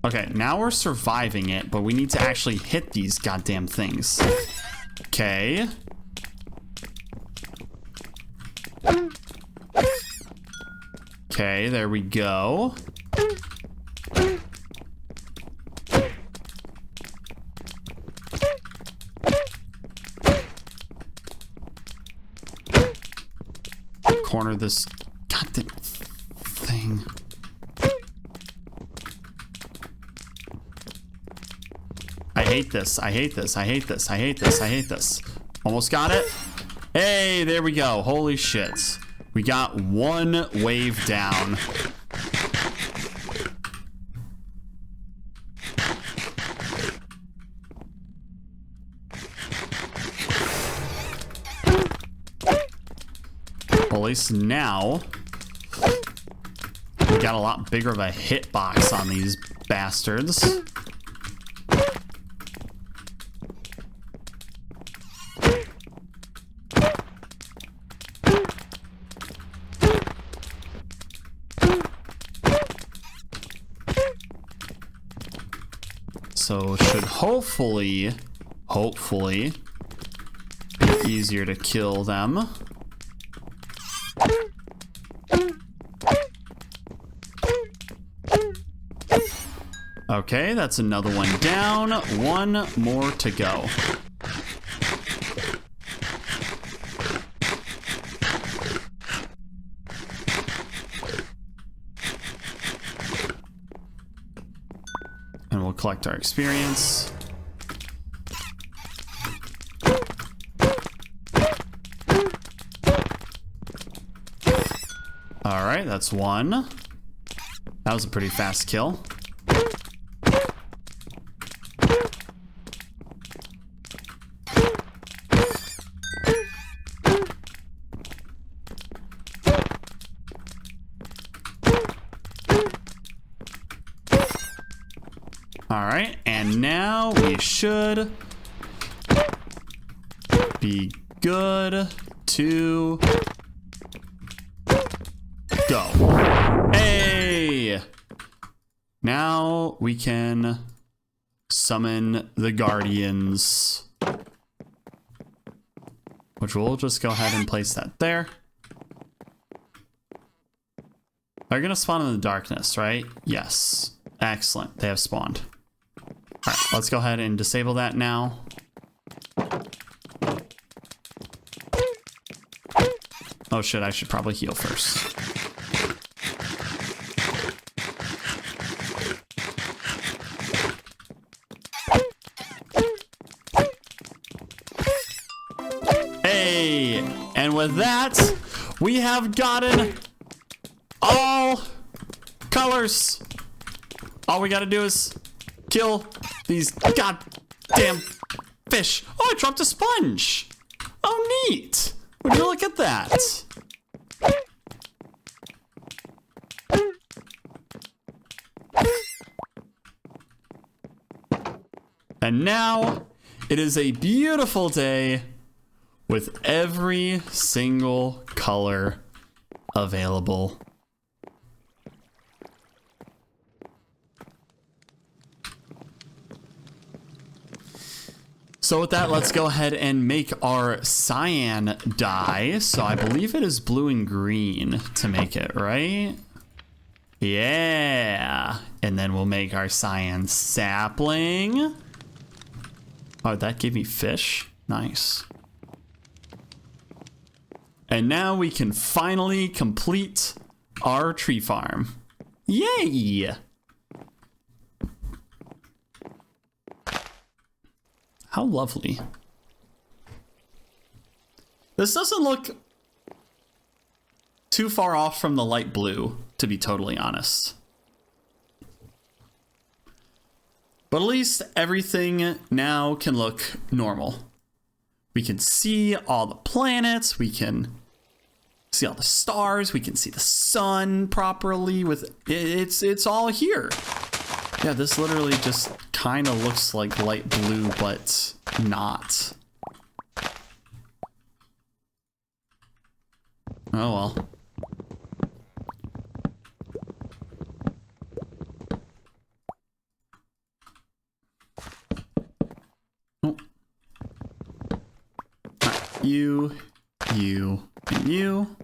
Okay, now we're surviving it, but we need to actually hit these goddamn things. Okay. Okay, there we go. Corner this goddamn thing. I hate this. I hate this. I hate this. I hate this. I hate this. Almost got it. Hey, there we go. Holy shit. We got one wave down. Well, at least now we got a lot bigger of a hitbox on these bastards. So it should hopefully be easier to kill them. Okay, that's another one down. One more to go. And we'll collect our experience. All right, that's one. That was a pretty fast kill. All right, and now we should be good to go. Hey! Now we can summon the guardians, which we'll just go ahead and place that there. They're gonna spawn in the darkness, right? Yes. Excellent. They have spawned. All right, let's go ahead and disable that now. Oh shit, I should probably heal first. And with that, we have gotten all colors. All we gotta do is kill these goddamn fish. Oh, I dropped a sponge. Oh, neat. Would you look at that? And now it is a beautiful day with every single color available. So with that, let's go ahead and make our cyan dye. So I believe it is blue and green to make it, right? Yeah. And then we'll make our cyan sapling. Oh, that gave me fish. Nice. And now we can finally complete our tree farm. Yay! How lovely. This doesn't look too far off from the light blue, to be totally honest. But at least everything now can look normal. We can see all the planets, we can see all the stars, we can see the sun properly with it's all here. Yeah, this literally just kind of looks like light blue, but not. Oh well. Oh. Right. You, and you.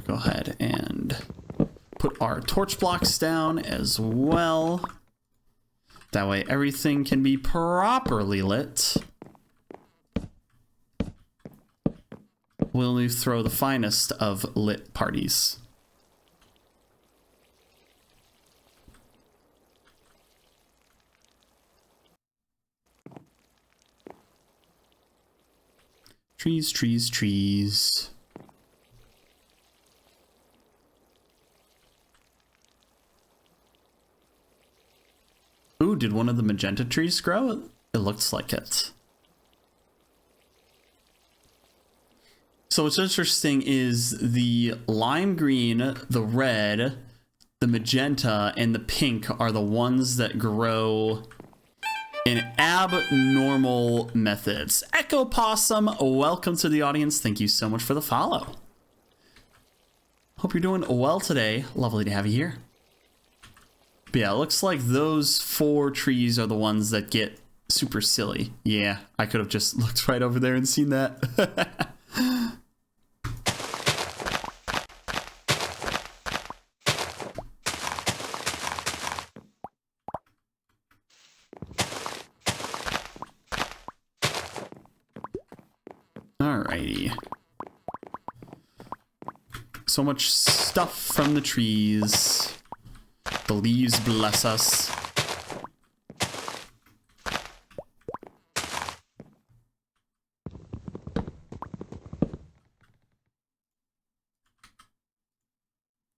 Go ahead and put our torch blocks down as well. That way everything can be properly lit. We'll throw the finest of lit parties. Trees, trees, trees. Ooh, did one of the magenta trees grow? It looks like it. So what's interesting is the lime green, the red, the magenta, and the pink are the ones that grow in abnormal methods. Echo Possum, welcome to the audience. Thank you so much for the follow. Hope you're doing well today. Lovely to have you here. But yeah, it looks like those 4 trees are the ones that get super silly. Yeah, I could have just looked right over there and seen that. Alrighty. So much stuff from the trees. The leaves bless us.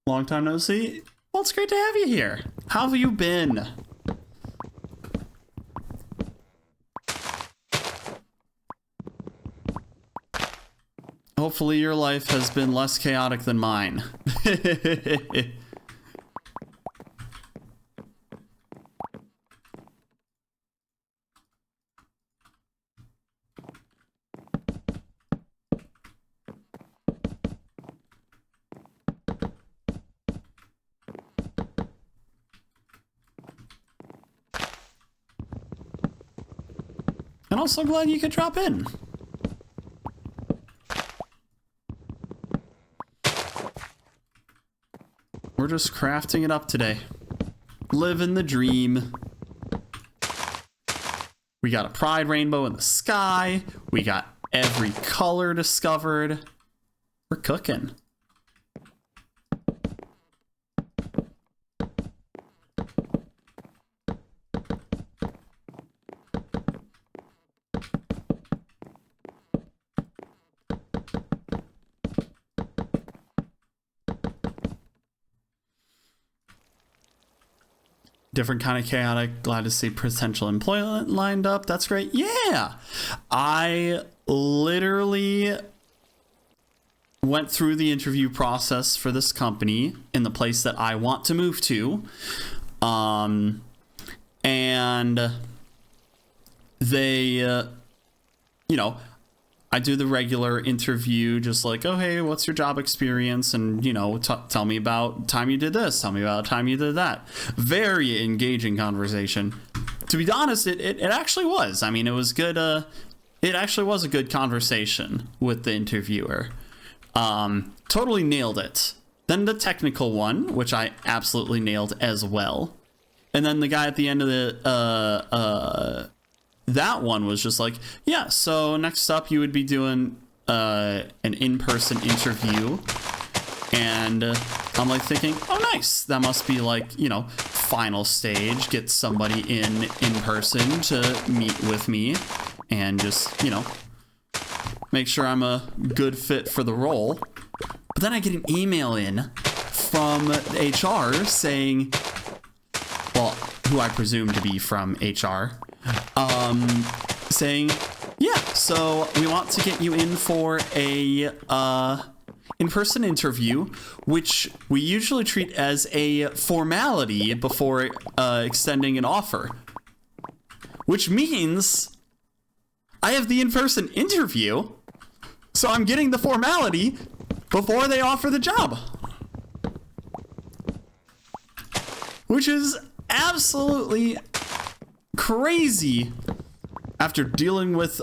Long time no see. Well, it's great to have you here. How have you been? Hopefully your life has been less chaotic than mine. And also glad you could drop in. We're just crafting it up today. Living the dream. We got a pride rainbow in the sky. We got every color discovered. We're cooking. different kind of chaotic. Glad to see potential employment lined up. That's great. Yeah. I literally went through the interview process for this company in the place that I want to move to. And they, I do the regular interview, just like, oh, hey, what's your job experience? And, tell me about time you did this. Tell me about time you did that. Very engaging conversation. To be honest, it actually was. I mean, it was good. It actually was a good conversation with the interviewer. Totally nailed it. Then the technical one, which I absolutely nailed as well. And then the guy at the end of that one was just like, yeah, so next up you would be doing an in-person interview. And I'm like thinking, oh, nice. That must be like, final stage, get somebody in person to meet with me and just, make sure I'm a good fit for the role. But then I get an email in from HR saying, well, who I presume to be from HR, saying, yeah, so we want to get you in for a in-person interview, which we usually treat as a formality before extending an offer, which means I have the in-person interview, so I'm getting the formality before they offer the job, which is absolutely crazy after dealing with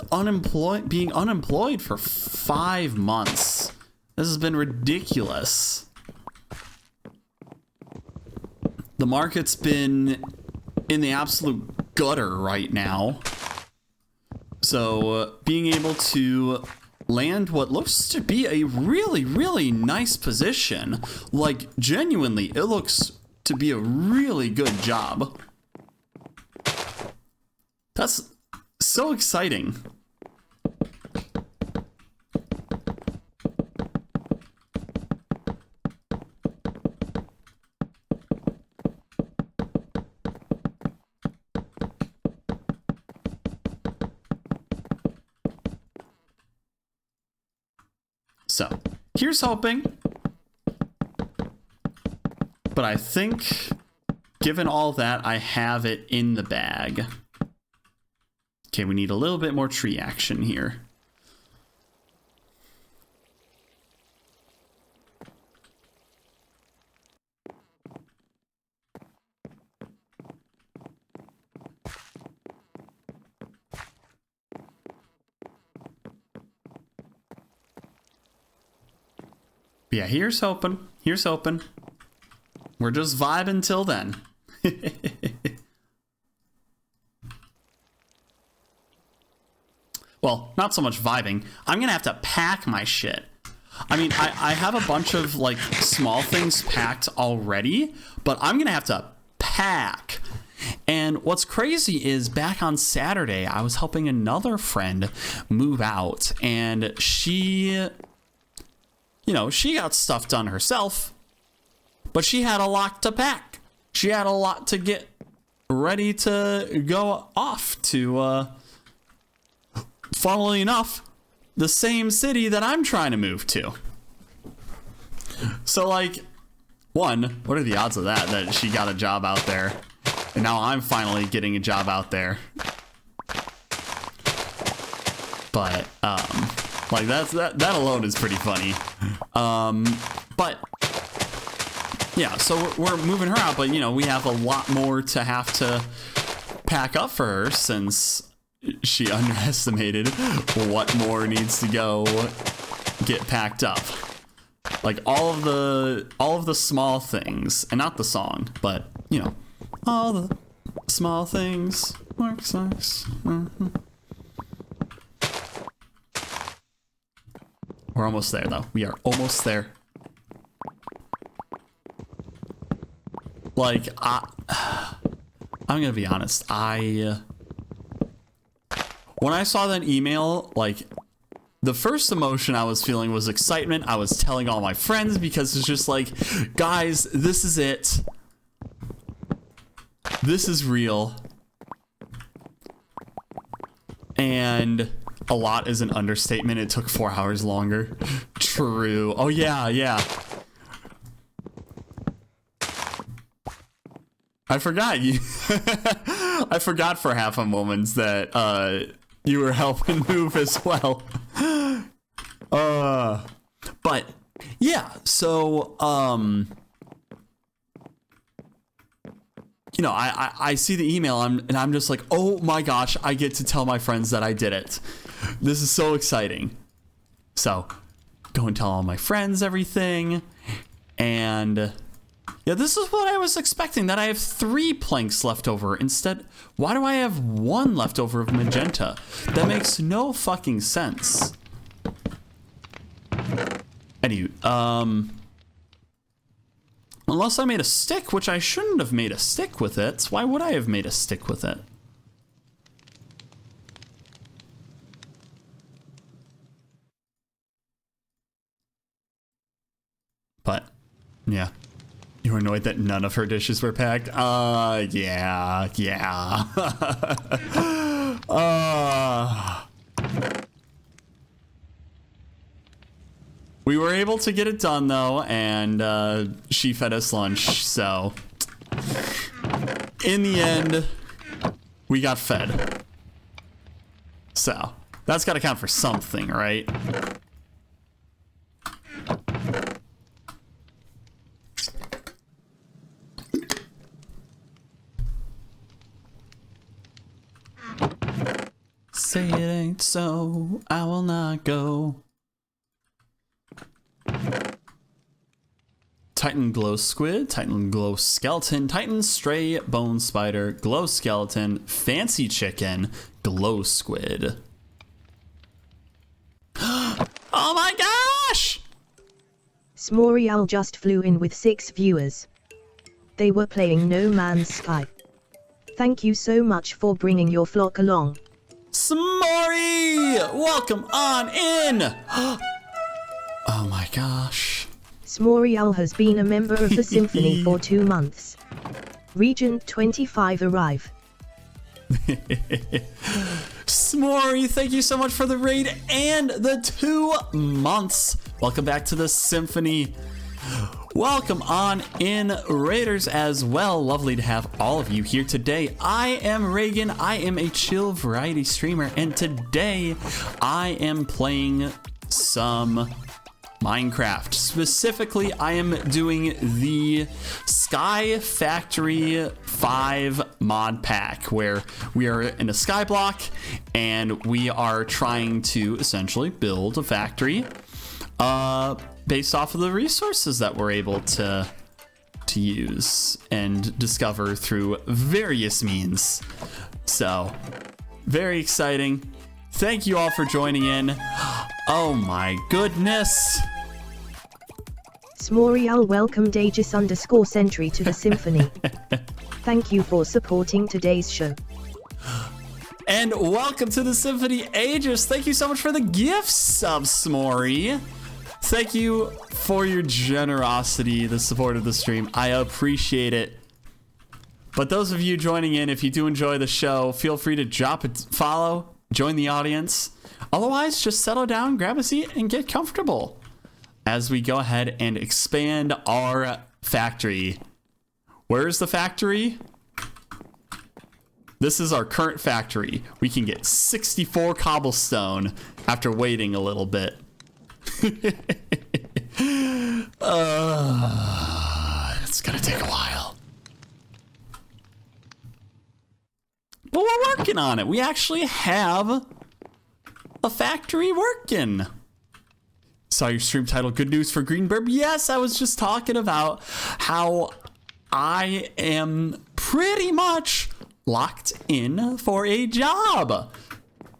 being unemployed for 5 months. This has been ridiculous. The market's been in the absolute gutter right now. So being able to land what looks to be a really, really nice position, like genuinely, it looks to be a really good job. That's so exciting. So, here's hoping. But I think, given all that, I have it in the bag. Okay, we need a little bit more tree action here. Yeah, here's hoping. Here's hoping. We're just vibing till then. Well, not so much vibing. I'm gonna have to pack my shit. I mean, I have a bunch of like small things packed already, but I'm gonna have to pack. And what's crazy is back on Saturday, I was helping another friend move out, and she, she got stuff done herself, but she had a lot to pack. She had a lot to get ready to go off to, funnily enough, the same city that I'm trying to move to. So, like, one, what are the odds of that she got a job out there, and now I'm finally getting a job out there? But, like, that alone is pretty funny. But, yeah, so we're moving her out, but, we have a lot more to have to pack up for her since she underestimated what more needs to go get packed up. Like all of the small things, and not the song, but all the small things. Mark sucks. Mm-hmm. We're almost there, though. We are almost there. Like I'm gonna be honest. When I saw that email, like, the first emotion I was feeling was excitement. I was telling all my friends because it's just like, guys, this is it. This is real. And a lot is an understatement. It took 4 hours longer. True. Oh, yeah, yeah. I forgot you. I forgot for half a moment that you were helping move as well. But yeah, so you know, I see the email and I'm just like, oh my gosh, I get to tell my friends that I did it. This is so exciting. So go and tell all my friends everything. And yeah, this is what I was expecting, that I have 3 planks left over. Instead, why do I have 1 left over of magenta? That makes no fucking sense. Anyway, unless I made a stick, which I shouldn't have made a stick with it. Why would I have made a stick with it? But, yeah. You were annoyed that none of her dishes were packed? Yeah. We were able to get it done, though, and she fed us lunch, so in the end, we got fed. So, that's gotta count for something, right? Say it ain't so, I will not go. Titan glow squid, Titan glow skeleton, Titan stray bone spider, glow skeleton, fancy chicken, glow squid. Oh my gosh! Smorial just flew in with 6 viewers. They were playing No Man's Sky. Thank you so much for bringing your flock along. Smori! Welcome on in! Oh my gosh. Smorial has been a member of the Symphony for 2 months. Region 25 arrive. Smori, thank you so much for the raid and the 2 months. Welcome back to the Symphony. Welcome on in, Raiders, as well. Lovely to have all of you here today. I am Reagan. I am a chill variety streamer, and today I am playing some Minecraft. Specifically, I am doing the SkyFactory 5 mod pack, where we are in a sky block and we are trying to essentially build a factory based off of the resources that we're able to use and discover through various means. So, very exciting. Thank you all for joining in. Oh my goodness. Smorial welcomed Aegis_Sentry to the Symphony. Thank you for supporting today's show. And welcome to the Symphony, Aegis. Thank you so much for the gift sub, Smori. Thank you for your generosity, the support of the stream. I appreciate it. But those of you joining in, if you do enjoy the show, feel free to drop a follow, join the audience. Otherwise, just settle down, grab a seat, and get comfortable as we go ahead and expand our factory. Where's the factory? This is our current factory. We can get 64 cobblestone after waiting a little bit. It's gonna take a while. But we're working on it. We actually have a factory working. Saw your stream title, Good News for Greenburb. Yes, I was just talking about how I am pretty much locked in for a job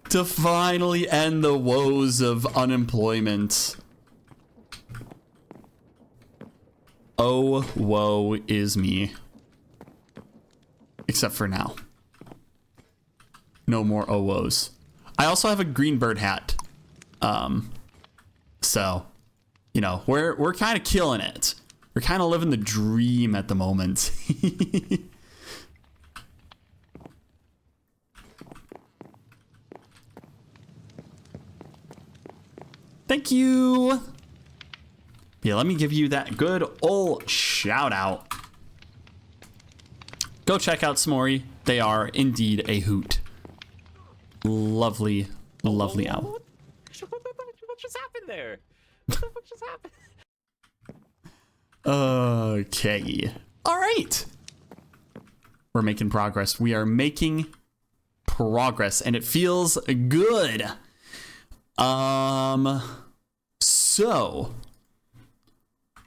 to finally end the woes of unemployment. Oh, woe is me. Except for now. No more oh woes. I also have a green bird hat. So, you know, we're kind of killing it. We're kind of living the dream at the moment. Thank you. Yeah, let me give you that good old shout out. Go check out S'more. They are indeed a hoot. Lovely, lovely owl. What just happened there? What the fuck just happened? Okay. All right. We're making progress. We are making progress, and it feels good. So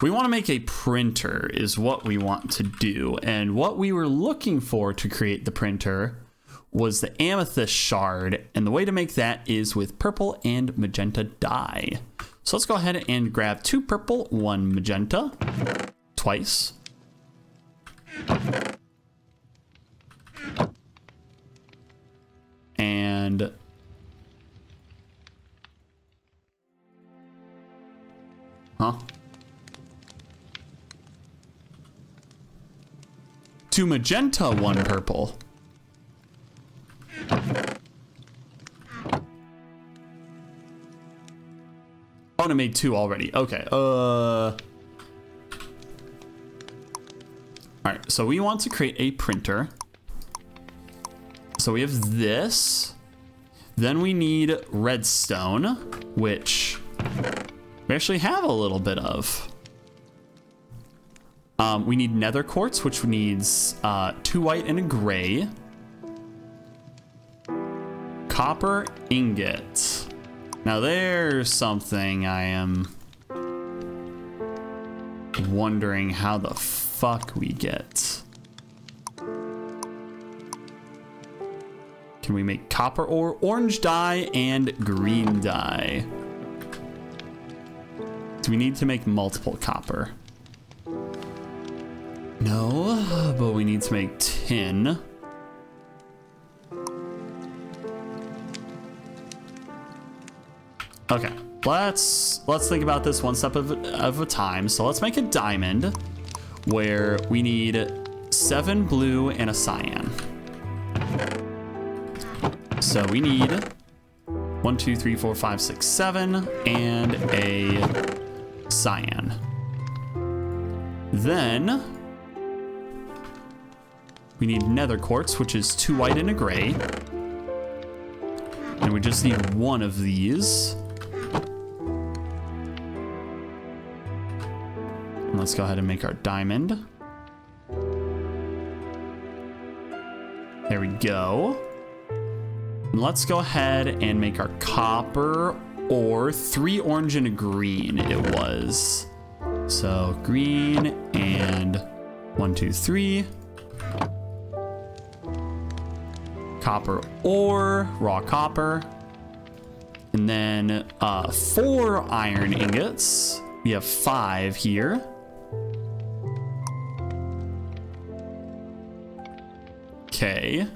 we want to make a printer is what we want to do. And what we were looking for to create the printer was the amethyst shard. And the way to make that is with purple and magenta dye. So let's go ahead and grab 2 purple, 1 magenta, twice. And huh? 2 magenta, 1 purple. Oh, and I made 2 already. Okay. All right. So we want to create a printer. So we have this. Then we need redstone, which we actually have a little bit of. We need nether quartz, which needs 2 white and a gray. Copper ingot. Now there's something I am wondering how the fuck we get. Can we make copper or orange dye and green dye? Do we need to make multiple copper? No, but we need to make tin. Okay, let's think about this one step of a time. So let's make a diamond where we need 7 blue and a cyan. So we need 1, 2, 3, 4, 5, 6, 7 and a cyan. Then we need nether quartz, which is 2 white and a gray. And we just need 1 of these. And let's go ahead and make our diamond. There we go. And let's go ahead and make our copper ore. 3 orange and a green it was. So green and 1, 2, 3. Copper ore, raw copper. And then 4 iron ingots. We have 5 here. Okay.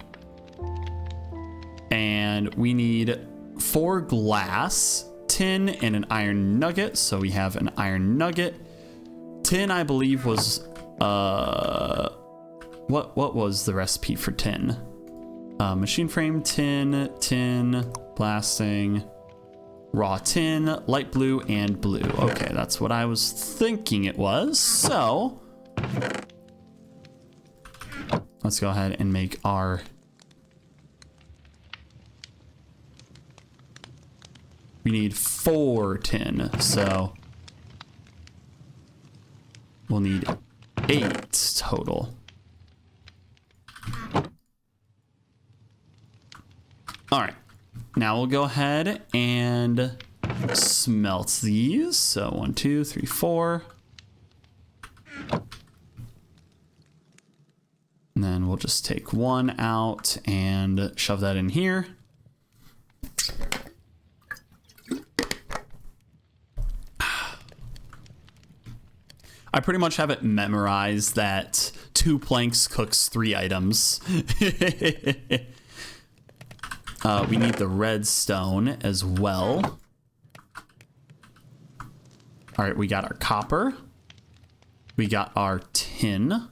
And we need 4 glass, tin, and an iron nugget. So we have an iron nugget. Tin, I believe, was what was the recipe for tin? Machine frame, tin, blasting, raw tin, light blue, and blue. Okay, that's what I was thinking it was. So let's go ahead and make our we need 4 tin, so we'll need 8 total. All right, now we'll go ahead and smelt these. So 1, 2, 3, 4. And then we'll just take 1 out and shove that in here. I pretty much have it memorized that 2 planks cooks 3 items. We need the redstone as well. All right, we got our copper. We got our tin.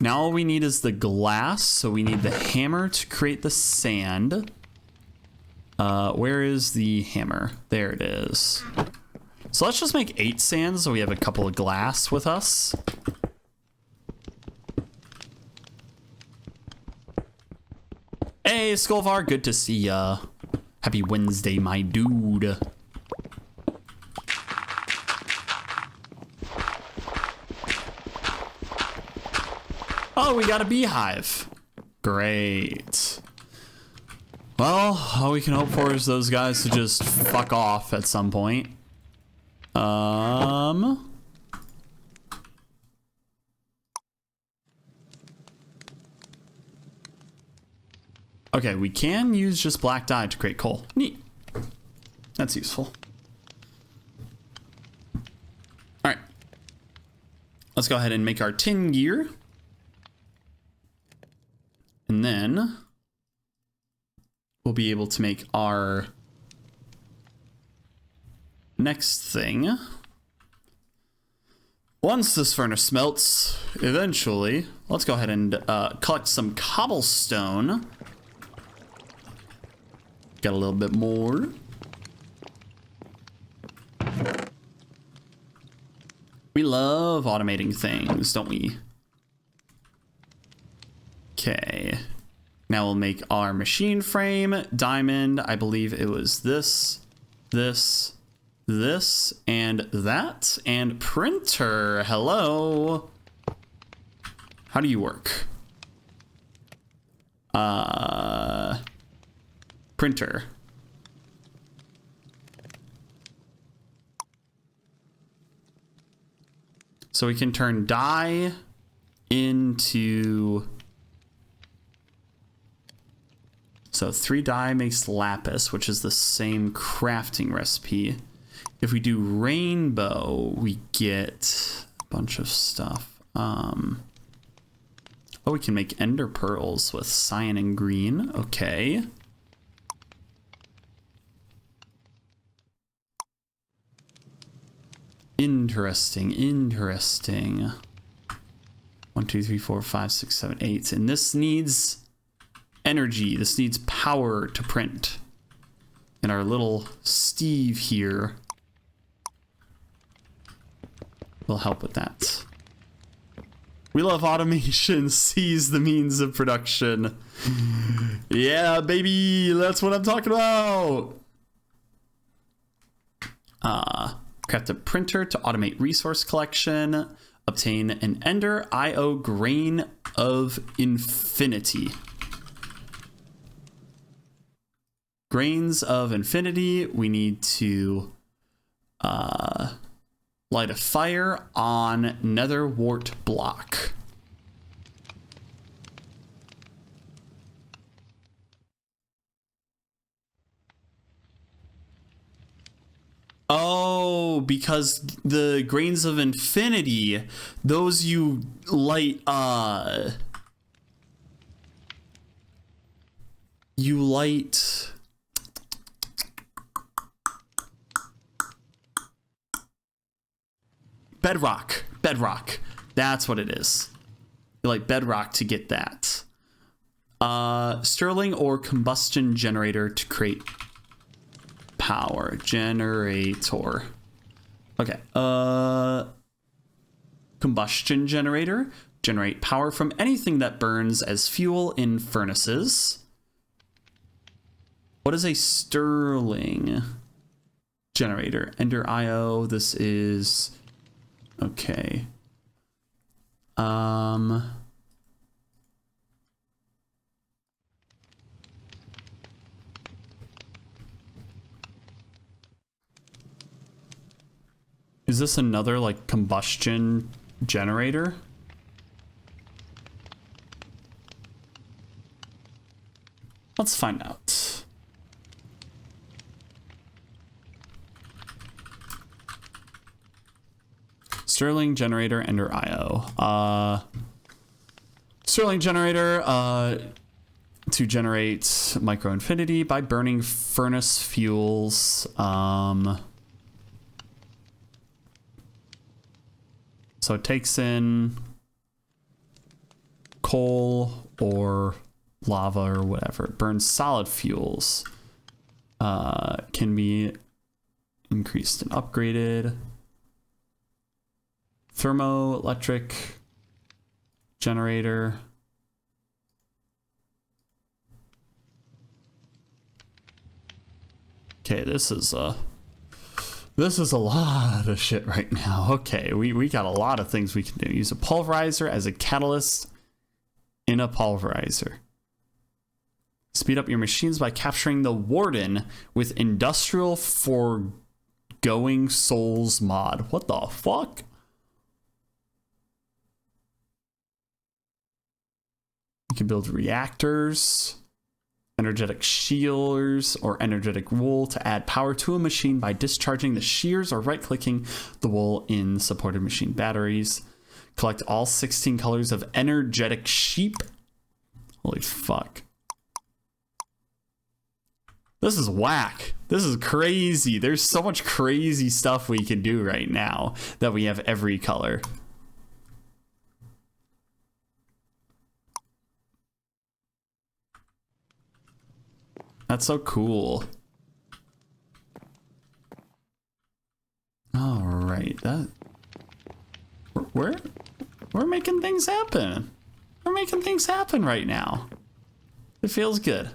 Now all we need is the glass, so we need the hammer to create the sand. Where is the hammer? There it is. So let's just make 8 sands so we have a couple of glass with us. Hey, Skolvar, good to see ya. Happy Wednesday, my dude. Oh, we got a beehive. Great. Well, all we can hope for is those guys to just fuck off at some point. Okay, we can use just black dye to create coal. Neat. That's useful. All right. Let's go ahead and make our tin gear. And then we'll be able to make our next thing. Once this furnace melts, eventually, let's go ahead and collect some cobblestone. Got a little bit more. We love automating things, don't we? Okay. Now we'll make our machine frame, diamond. I believe it was this, and that, and printer. Hello. How do you work? Printer. So we can turn dye into... So 3 dye makes lapis, which is the same crafting recipe. If we do rainbow, we get a bunch of stuff. Oh, we can make ender pearls with cyan and green. Okay. Interesting, interesting. 1, 2, 3, 4, 5, 6, 7, 8. And this needs energy. This needs power to print. And our little Steve here will help with that. We love automation. Seize the means of production. Yeah, baby. That's what I'm talking about. Craft a printer to automate resource collection. Obtain an Ender IO Grain of Infinity. Grains of Infinity. We need to light a fire on nether wart block. Oh, because the grains of infinity, those you light, bedrock. That's what it is. You light bedrock to get that. Sterling or combustion generator to create power generator. Okay. Combustion generator. Generate power from anything that burns as fuel in furnaces. What is a Sterling generator? Ender IO. This is okay. Is this another like combustion generator? Let's find out. Sterling generator, Ender IO. Sterling generator to generate micro infinity by burning furnace fuels. So it takes in coal or lava or whatever. It burns solid fuels. can be increased and upgraded. Thermoelectric generator. Okay, this is a lot of shit right now. Okay, we got a lot of things we can do. Use a pulverizer as a catalyst in a pulverizer. Speed up your machines by capturing the warden with industrial foregoing souls mod. What the fuck? You can build reactors, energetic shears, or energetic wool to add power to a machine by discharging the shears or right-clicking the wool in supported machine batteries. Collect all 16 colors of energetic sheep. Holy fuck. This is whack. This is crazy. There's so much crazy stuff we can do right now that we have every color. That's so cool. All right, we're making things happen. We're making things happen right now. It feels good.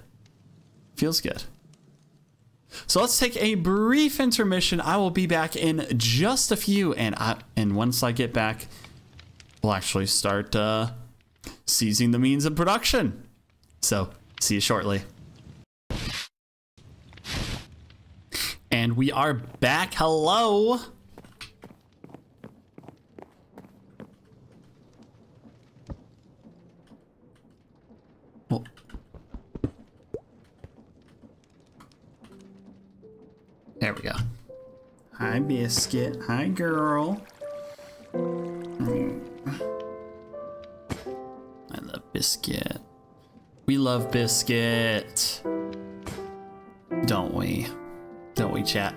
Feels good. So let's take a brief intermission. I will be back in just a few, and once I get back, we'll actually start seizing the means of production. So see you shortly. And we are back. Hello. Oh. There we go. Hi, Biscuit. Hi, girl. I love Biscuit. We love Biscuit. Don't we? Don't we, chat?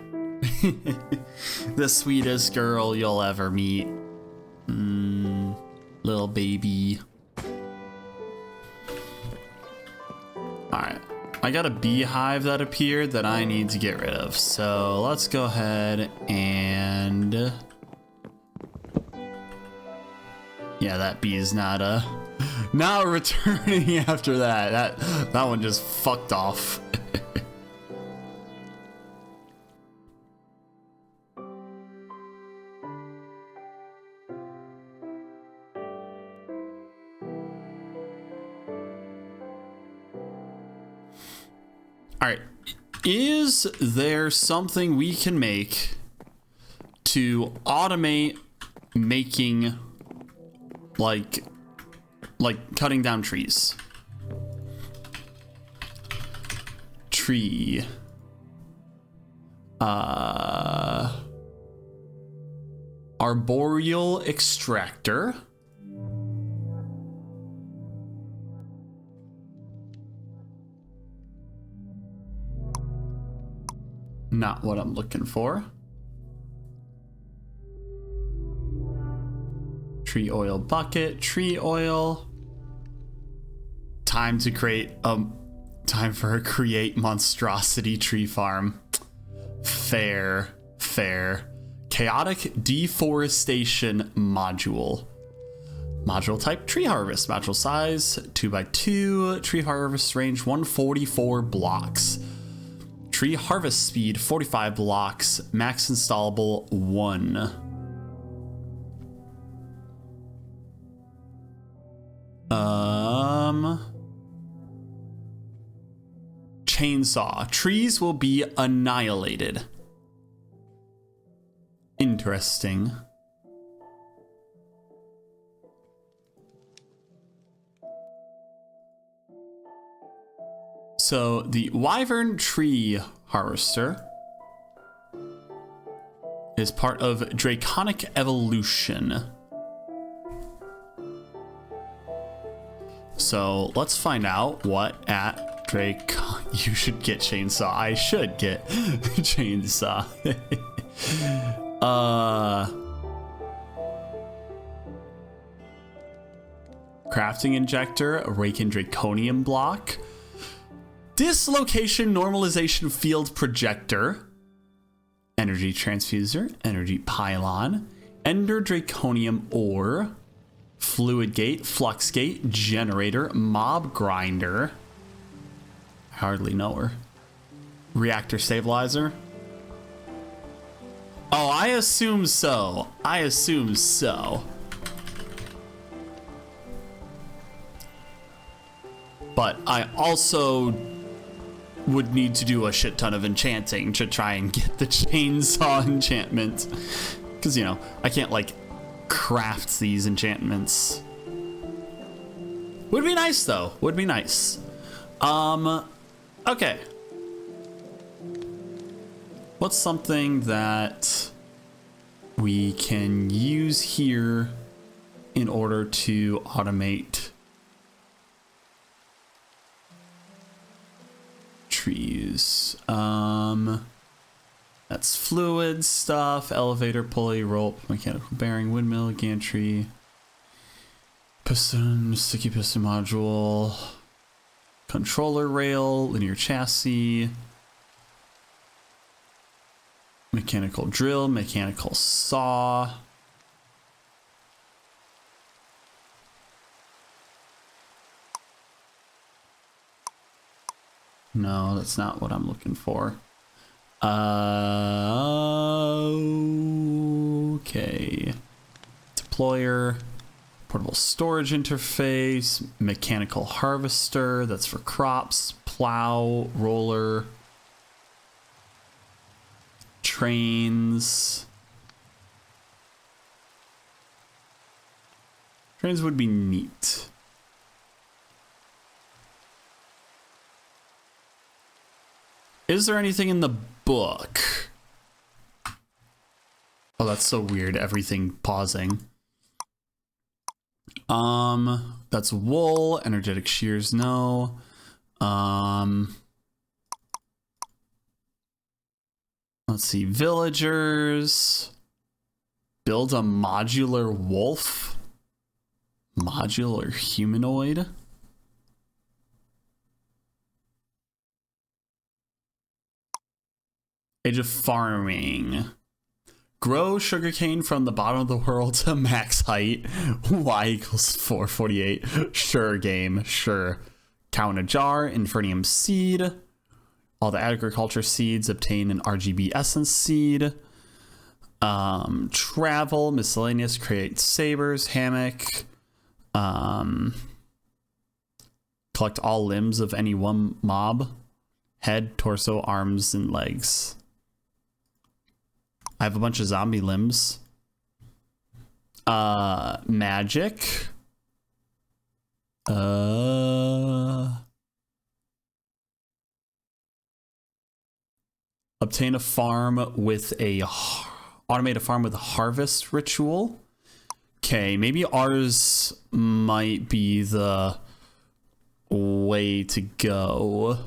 The sweetest girl you'll ever meet. Little baby. Alright. I got a beehive that appeared that I need to get rid of. So let's go ahead and... Yeah, that bee is not returning after that. That one just fucked off. All right, is there something we can make to automate making like cutting down trees? Tree. Arboreal extractor. Not what I'm looking for. Tree oil bucket, tree oil. Time to create time for a create monstrosity tree farm. Fair. Chaotic deforestation module. Module type tree harvest. Module size 2x2. Tree harvest range 144 blocks. Tree harvest speed 45 blocks, max installable 1. Chainsaw. Trees will be annihilated. Interesting. So the Wyvern Tree Harvester is part of Draconic Evolution. So let's find out what at Dracon. You should get Chainsaw. I should get Chainsaw. Crafting Injector, Awakened Draconium Block. Dislocation normalization field projector, energy transfuser, energy pylon, ender draconium ore, fluid gate, flux gate, generator, mob grinder. I hardly know her. Reactor stabilizer. Oh, I assume so. I assume so. But I also would need to do a shit ton of enchanting to try and get the chainsaw enchantment. Because, you know, I can't, like, craft these enchantments. Would be nice, though. Would be nice. Okay. What's something that we can use here in order to automate trees? That's fluid stuff, elevator, pulley, rope, mechanical bearing, windmill, gantry, piston, sticky piston module, controller rail, linear chassis, mechanical drill, mechanical saw. No, that's not what I'm looking for. Okay. Deployer, portable storage interface, mechanical harvester, that's for crops, plow, roller, trains. Trains would be neat. Is there anything in the book? Oh, that's so weird. Everything pausing. That's wool, energetic shears, no. Let's see, villagers. Build a modular wolf. Modular humanoid. Age of farming. Grow sugarcane from the bottom of the world to max height. Y equals 448. Sure, game. Sure. Cow in a jar. Infernium seed. All the agriculture seeds obtain an RGB essence seed. Travel. Miscellaneous. Create sabers. Hammock. Collect all limbs of any one mob. Head, torso, arms, and legs. I have a bunch of zombie limbs. Magic. Obtain a farm with a automate a farm with a harvest ritual. Okay, maybe ours might be the way to go.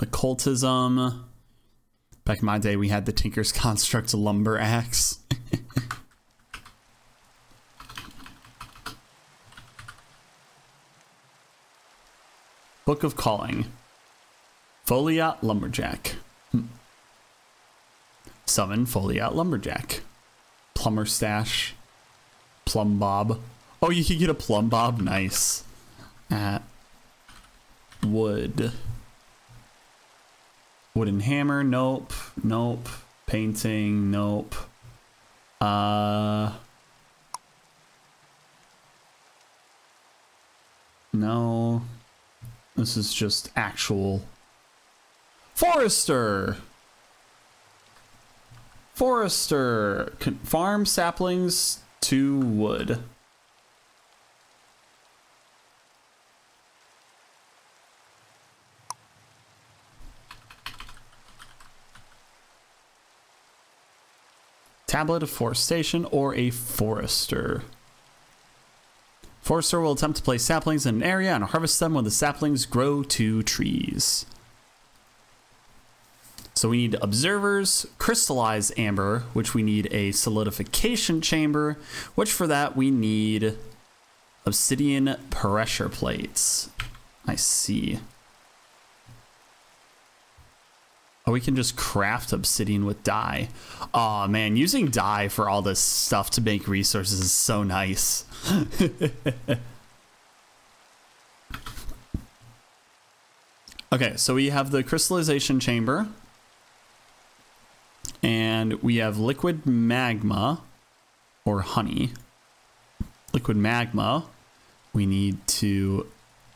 Occultism. Back in my day, we had the Tinker's Construct lumber axe. Book of Calling. Foliat Lumberjack. Summon Foliat Lumberjack. Plumber Stash. Plumb Bob. Oh, you can get a Plumb Bob? Nice. At wood. Wooden hammer, nope. Nope. Painting, nope. No. This is just actual. Forester! Forester! Farm saplings to wood. Tablet of forestation or a forester. Forester will attempt to place saplings in an area and harvest them when the saplings grow to trees. So we need observers, crystallized amber, which we need a solidification chamber, which for that we need Obsidian pressure plates. I see. Oh, we can just craft obsidian with dye. Oh man, using dye for all this stuff to make resources is so nice. Okay, so we have the crystallization chamber. And we have liquid magma or honey. Liquid magma. We need to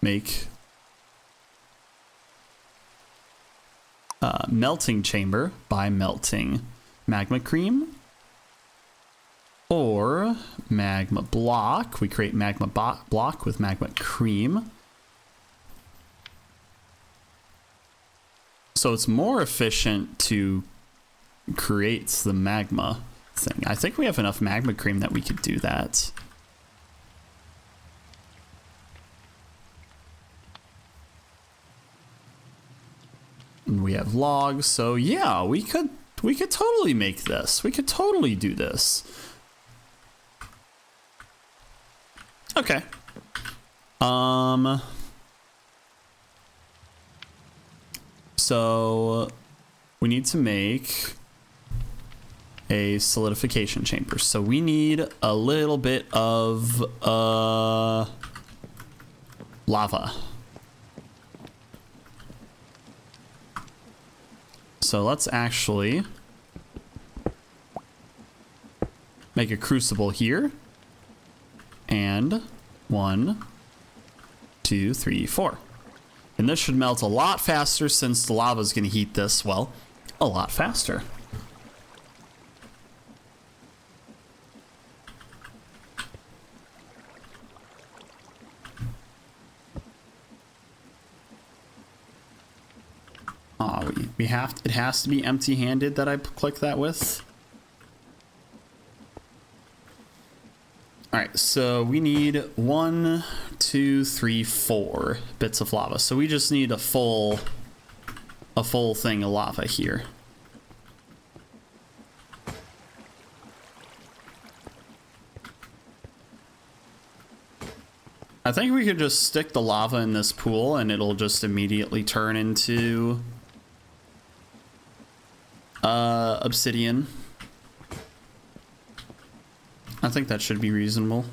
make melting chamber by melting magma cream or magma block. We create magma block with magma cream. So it's more efficient to create the magma thing. I think we have enough magma cream that we could do that. And we have logs, so yeah, we could totally make this. We could totally do this. Okay. So we need to make a solidification chamber. So we need a little bit of lava. So let's actually make a crucible here. And 1, 2, 3, 4. And this should melt a lot faster since the lava is going to heat this, well, a lot faster. We have, it has to be empty-handed that I click that with. All right, so we need 1, 2, 3, 4 bits of lava. So we just need a full thing of lava here. I think we could just stick the lava in this pool and it'll just immediately turn into obsidian. I think that should be reasonable.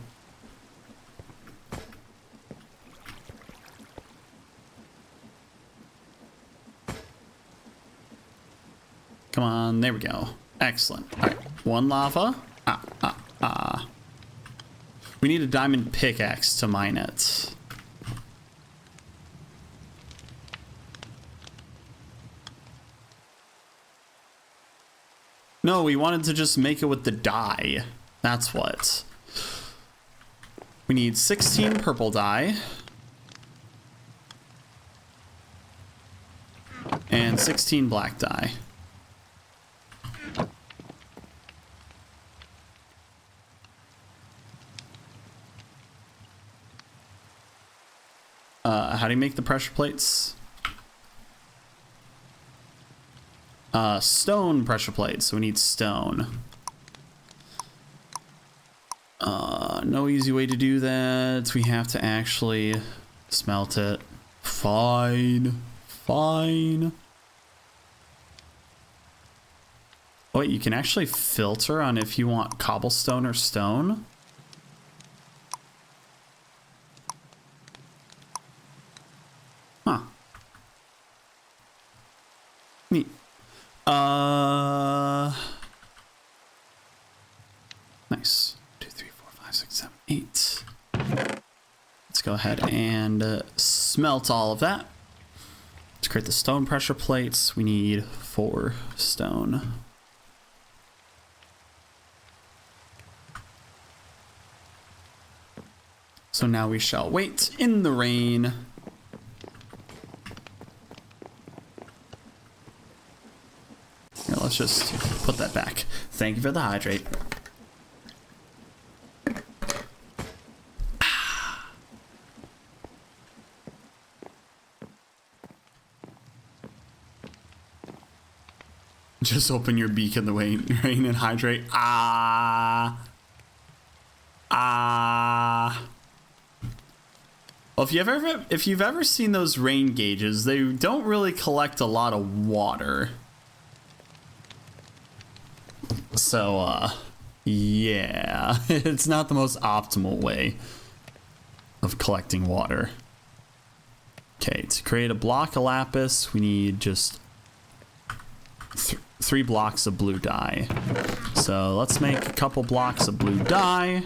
Come on, there we go. Excellent. All right, 1 lava. We need a diamond pickaxe to mine it. No, we wanted to just make it with the dye. That's what. We need 16 purple dye. And 16 black dye. How do you make the pressure plates? Stone pressure plates, so we need stone. No easy way to do that. We have to actually smelt it. Fine. Oh, wait, you can actually filter on if you want cobblestone or stone. Huh. Neat. Nice. 2, 3, 4, 5, 6, 7, 8. Let's go ahead and smelt all of that. To create the stone pressure plates, we need 4 stone. So now we shall wait in the rain. Here, let's just put that back. Thank you for the hydrate. Just open your beak in the rain and hydrate. Well, if you've ever seen those rain gauges, they don't really collect a lot of water. So, yeah, it's not the most optimal way of collecting water. Okay, to create a block of lapis, we need just 3 blocks of blue dye. So let's make a couple blocks of blue dye.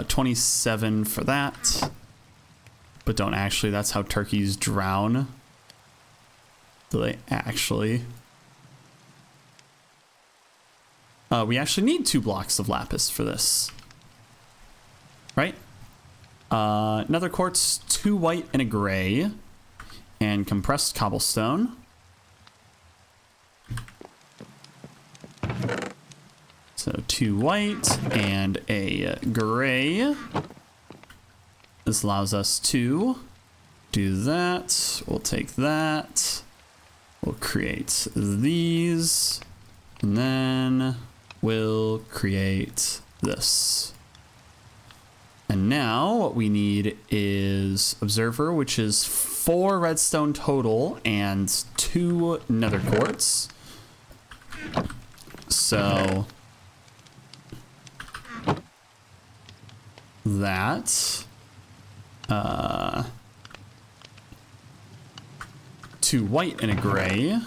27 for that. But don't actually, that's how turkeys drown. Do they actually? We actually need 2 blocks of lapis for this. Right? Nether quartz, 2 white and a gray. And compressed cobblestone. So 2 white and a gray. This allows us to do that. We'll take that. We'll create these. And then we'll create this. And now what we need is observer, which is 4 redstone total and 2 nether quartz. So that 2 white and a gray.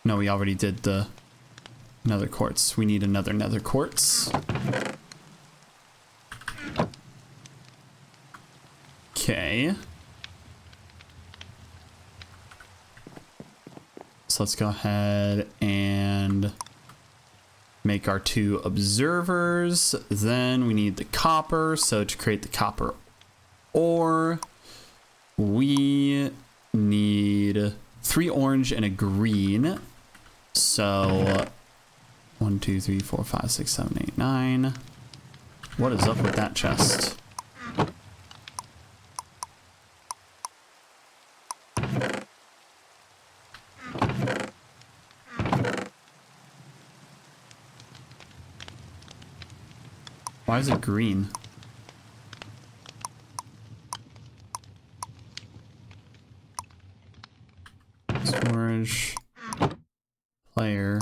No, we already did the nether quartz. We need another nether quartz. Okay. So let's go ahead and make our 2 observers. Then we need the copper. So to create the copper ore, we need 3 orange and a green. So 1, 2, 3, 4, 5, 6, 7, 8, 9. What is up with that chest? Why is it green? Storage. Player.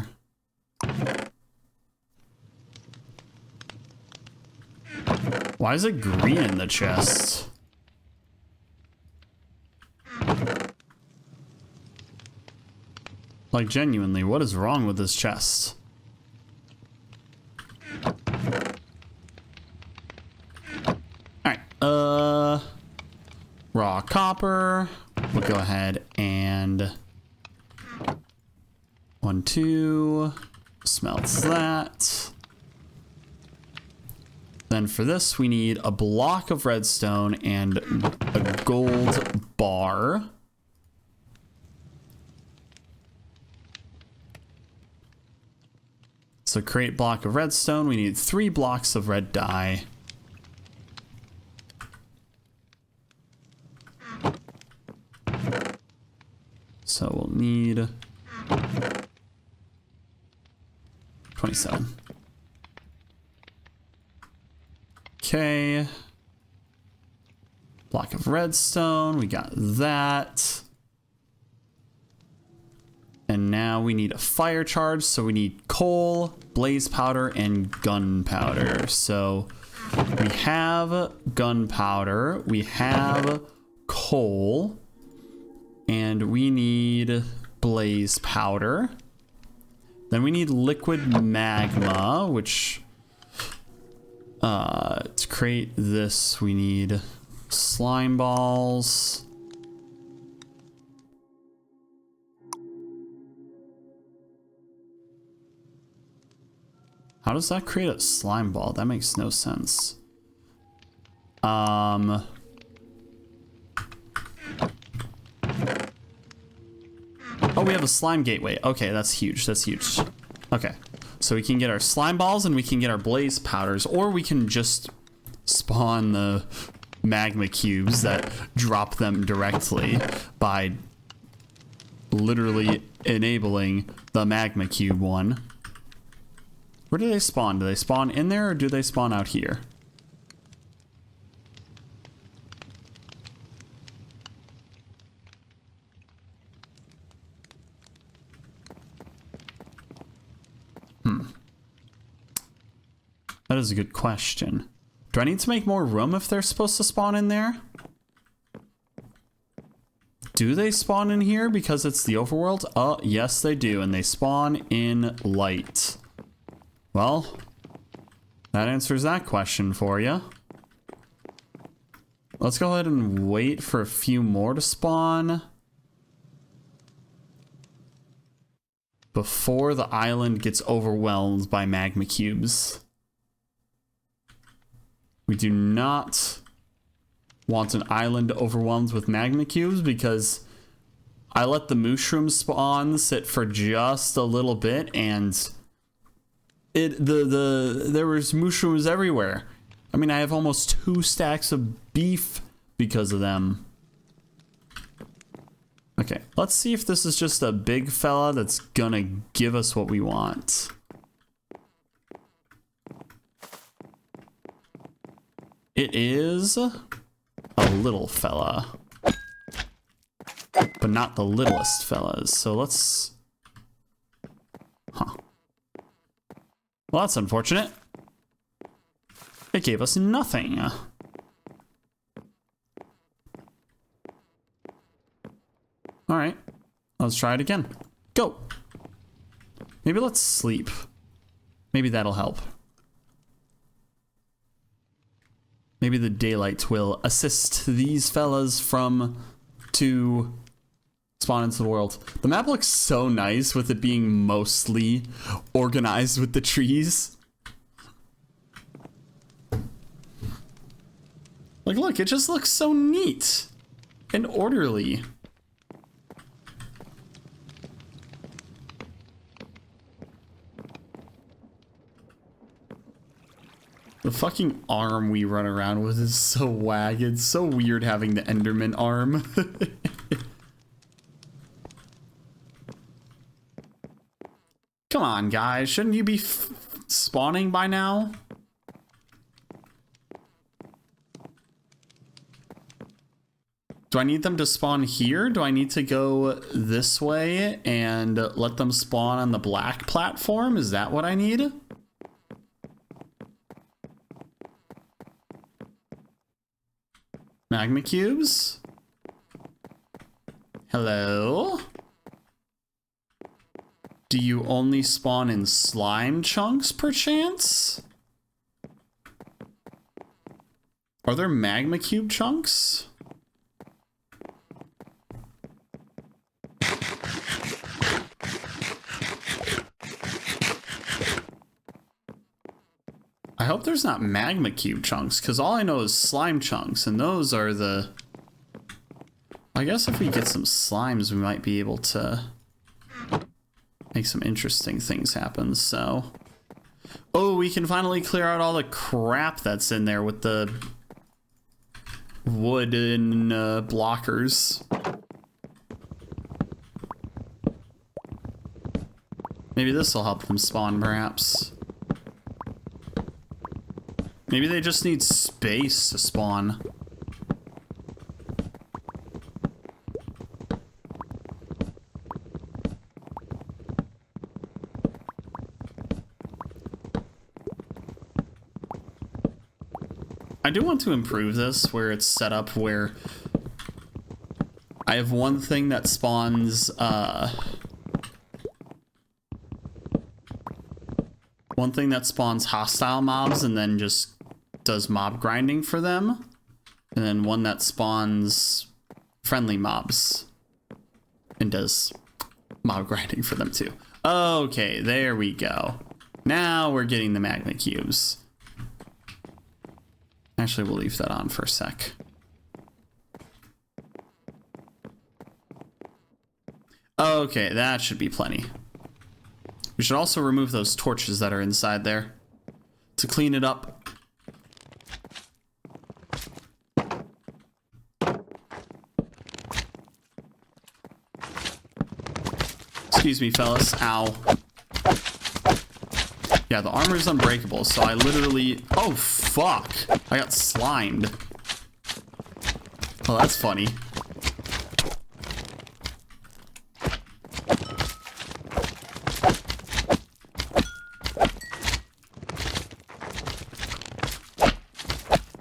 Why is it green in the chest? Like, genuinely, what is wrong with this chest? Raw copper. We'll go ahead and 1, 2 smelts that. Then for this, we need a block of redstone and a gold bar. So create block of redstone. We need 3 blocks of red dye. So we'll need 27. Okay. Block of redstone. We got that. And now we need a fire charge. So we need coal, blaze powder, and gunpowder. So we have gunpowder. We have coal. And we need blaze powder. Then we need liquid magma, which to create this we need slime balls. How does that create a slime ball? That makes no sense. Oh, we have a slime gateway. Okay, that's huge. That's huge. Okay. So we can get our slime balls and we can get our blaze powders, or we can just spawn the magma cubes that drop them directly by literally enabling the magma cube one. Where do they spawn? Do they spawn in there or do they spawn out here? That is a good question. Do I need to make more room if they're supposed to spawn in there? Do they spawn in here because it's the overworld? Oh, yes they do, and they spawn in light. Well, that answers that question for you. Let's go ahead and wait for a few more to spawn before the island gets overwhelmed by magma cubes. We do not want an island overwhelmed with magma cubes because I let the mushroom spawn sit for just a little bit and there was mushrooms everywhere. I mean, I have almost 2 stacks of beef because of them. Okay, let's see if this is just a big fella that's gonna give us what we want. It is a little fella, but not the littlest fellas. So let's, well, that's unfortunate. It gave us nothing. All right, let's try it again. Go. Maybe let's sleep. Maybe that'll help. Maybe the daylight will assist these fellas to spawn into the world. The map looks so nice with it being mostly organized with the trees. Like, look, it just looks so neat and orderly. The fucking arm we run around with is so wag. It's so weird having the Enderman arm. Come on, guys. Shouldn't you be spawning by now? Do I need them to spawn here? Do I need to go this way and let them spawn on the black platform? Is that what I need? Magma cubes? Hello? Do you only spawn in slime chunks, perchance? Are there magma cube chunks? I hope there's not magma cube chunks, because all I know is slime chunks, and those are the... I guess if we get some slimes, we might be able to make some interesting things happen, so... Oh, we can finally clear out all the crap that's in there with the wooden blockers. Maybe this will help them spawn, perhaps. Maybe they just need space to spawn. I do want to improve this where it's set up where I have one thing that spawns hostile mobs and then just does mob grinding for them, and then one that spawns friendly mobs and does mob grinding for them too. Okay, there we go. Now we're getting the magma cubes. Actually, we'll leave that on for a sec. Okay, that should be plenty. We should also remove those torches that are inside there to clean it up. Excuse me, fellas. Ow. Yeah, the armor is unbreakable, so I literally... Oh, fuck. I got slimed. Well, that's funny.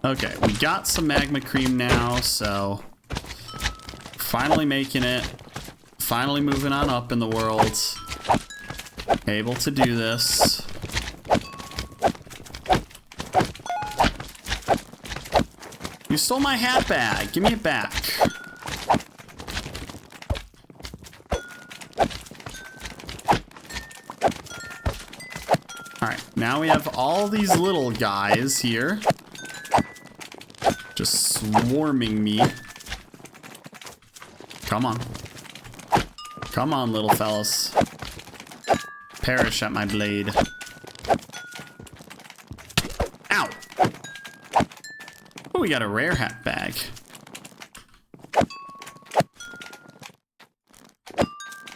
Okay, we got some magma cream now, so finally making it. Finally moving on up in the world. Able to do this. You stole my hat bag. Give me it back. Alright, now we have all these little guys here. Just swarming me. Come on. Come on, little fellas. Perish at my blade. Ow! Oh, we got a rare hat bag.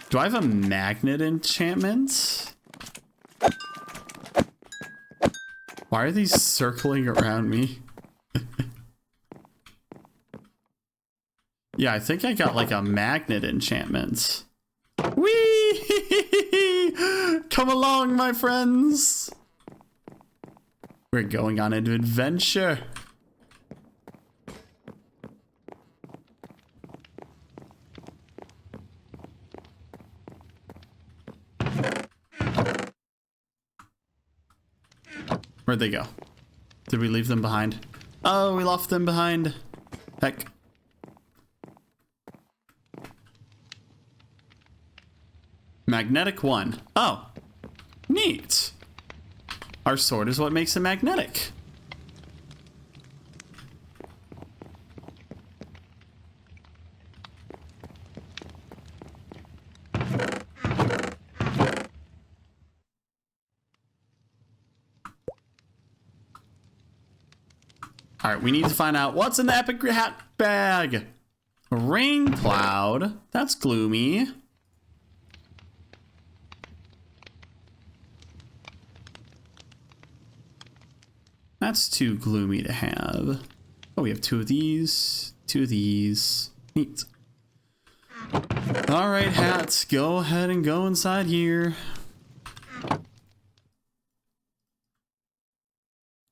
Do I have a magnet enchantment? Why are these circling around me? Yeah, I think I got like a magnet enchantment. Whee! Come along, my friends. We're going on an adventure. Where'd they go? Did we leave them behind? Oh, we left them behind. Heck. Magnetic 1. Oh, neat. Our sword is what makes it magnetic. All right, we need to find out what's in the epic hat bag. Rain cloud. That's gloomy. That's too gloomy to have. Oh, we have 2 of these. 2 of these. Neat. All right, hats. Go ahead and go inside here. All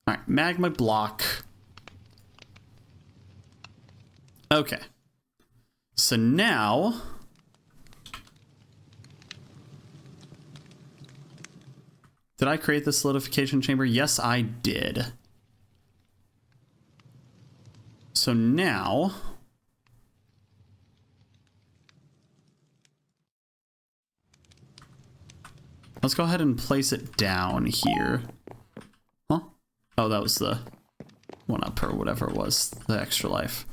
right, magma block. Okay. So now... Did I create the solidification chamber? Yes, I did. So now... Let's go ahead and place it down here. Huh? Oh, that was the 1-up or whatever it was. The extra life.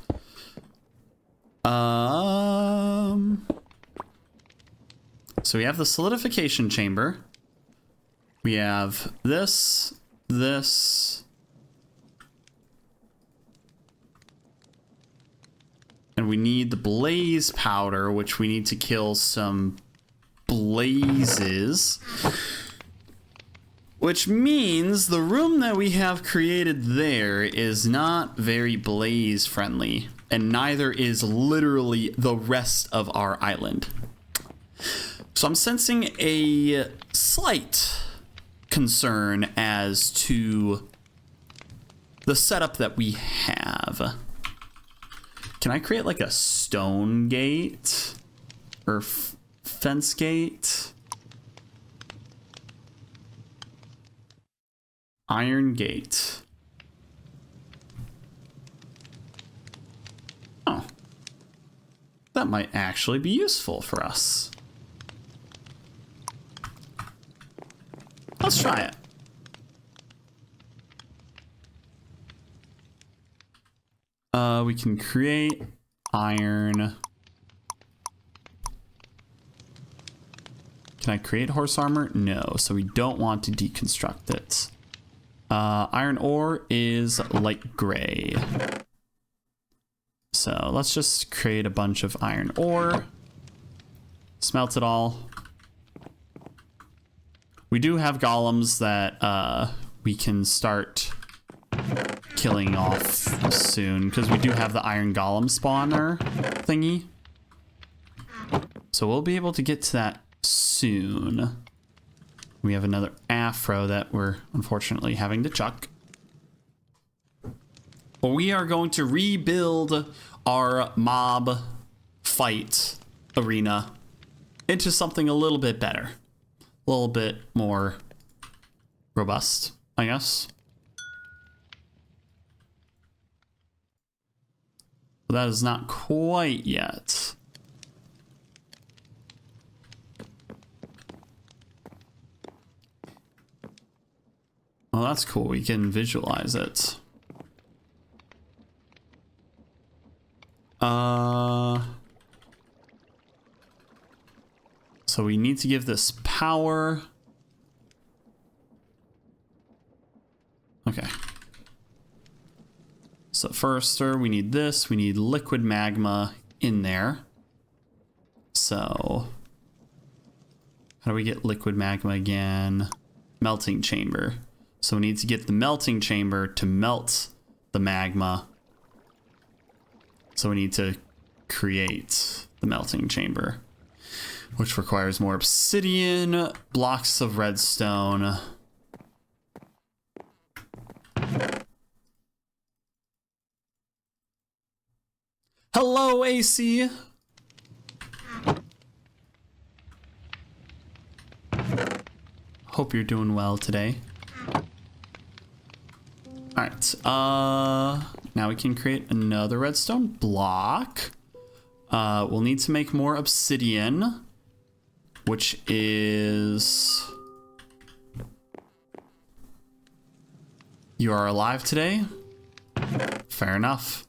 So we have the solidification chamber. We have this, this, and we need the blaze powder, which we need to kill some blazes. Which means the room that we have created there is not very blaze friendly, and neither is literally the rest of our island. So I'm sensing a slight concern as to the setup that we have. Can I create like a stone gate or fence gate? Iron gate. Oh, that might actually be useful for us. Let's try it. We can create iron. Can I create horse armor? No, so we don't want to deconstruct it. Iron ore is light gray. So let's just create a bunch of iron ore. Smelt it all. We do have golems that we can start killing off soon, because we do have the iron golem spawner thingy. So we'll be able to get to that soon. We have another afro that we're unfortunately having to chuck. we are going to rebuild our mob fight arena into something a little bit better, a little bit more robust, I guess. But that is not quite yet. Oh, that's cool. We can visualize it. So we need to give this power. Okay. So first, we need this. We need liquid magma in there. So how do we get liquid magma again? Melting chamber. So we need to get the melting chamber to melt the magma. So we need to create the melting chamber, which requires more obsidian, blocks of redstone. Hello, AC. Hope you're doing well today. All right, now we can create another redstone block. We'll need to make more obsidian, which is... You are alive today? Fair enough.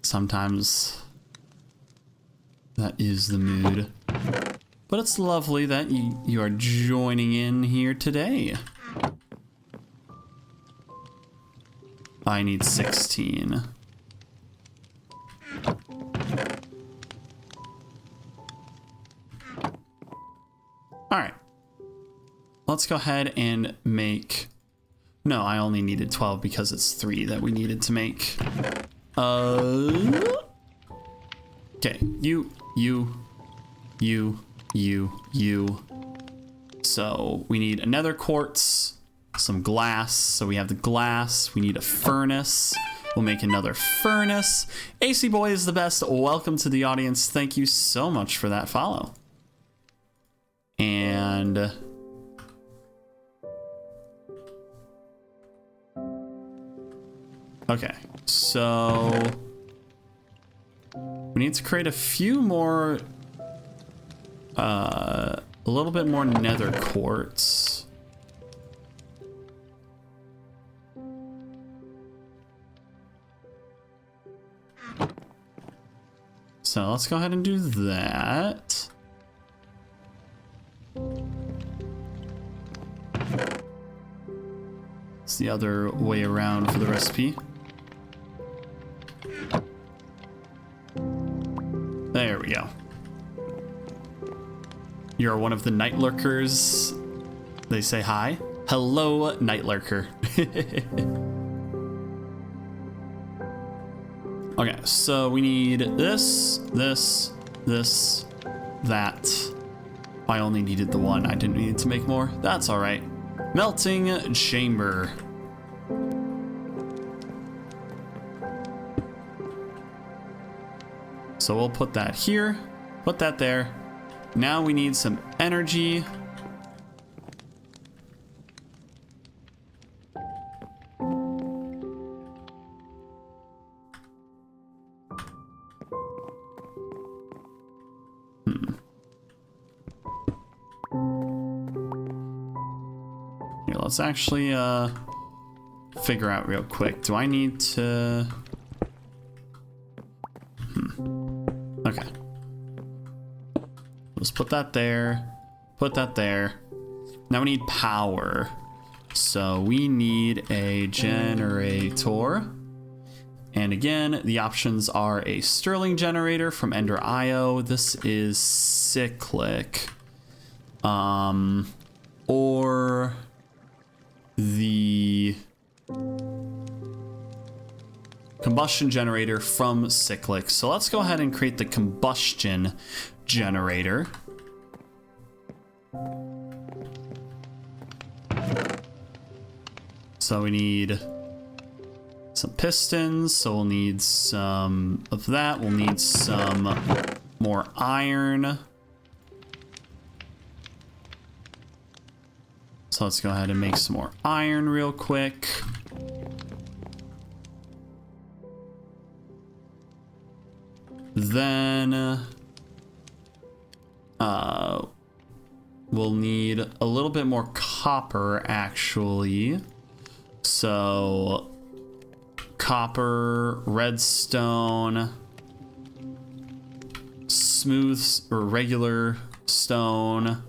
Sometimes that is the mood. But it's lovely that you are joining in here today. I need 16. Alright. Let's go ahead and make... No, I only needed 12 because it's 3 that we needed to make. Okay, you. So we need another quartz, some glass. So we have the glass. We need a furnace. We'll make another furnace. AC Boy is the best. Welcome to the audience. Thank you so much for that follow. And okay, so we need to create a few more, a little bit more nether quartz. So let's go ahead and do that. It's the other way around for the recipe. There we go. You're one of the night lurkers. They say hi. Hello, night lurker. Okay, so we need this, that. I only needed the one. I didn't need to make more. That's all right. Melting chamber. So we'll put that here, put that there. Now we need some energy. Here, let's actually figure out real quick. Do I need to... Okay. Let's put that there. Put that there. Now we need power. So we need a generator. And again, the options are a Stirling generator from Ender IO. This is cyclic. Or the combustion generator from cyclic. So let's go ahead and create the combustion generator. So we need some pistons, so we'll need some of that. We'll need some more iron. So let's go ahead and make some more iron real quick. Then we'll need a little bit more copper, actually. So copper, redstone, smooth or regular stone.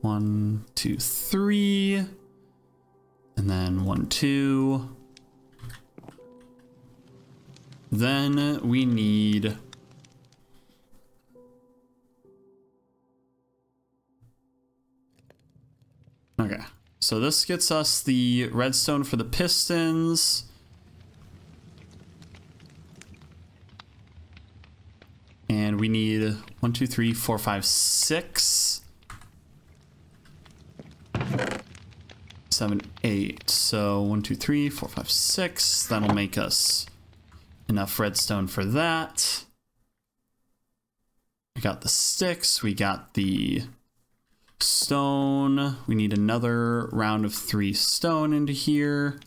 1, 2, 3, and then 1, 2. Then we need okay, so this gets us the redstone for the pistons. And we need 1, 2, 3, 4, 5, 6, 7, 8. So 1, 2, 3, 4, 5, 6. That'll make us enough redstone for that. We got the sticks. We got the stone. We need another round of 3 stone into here.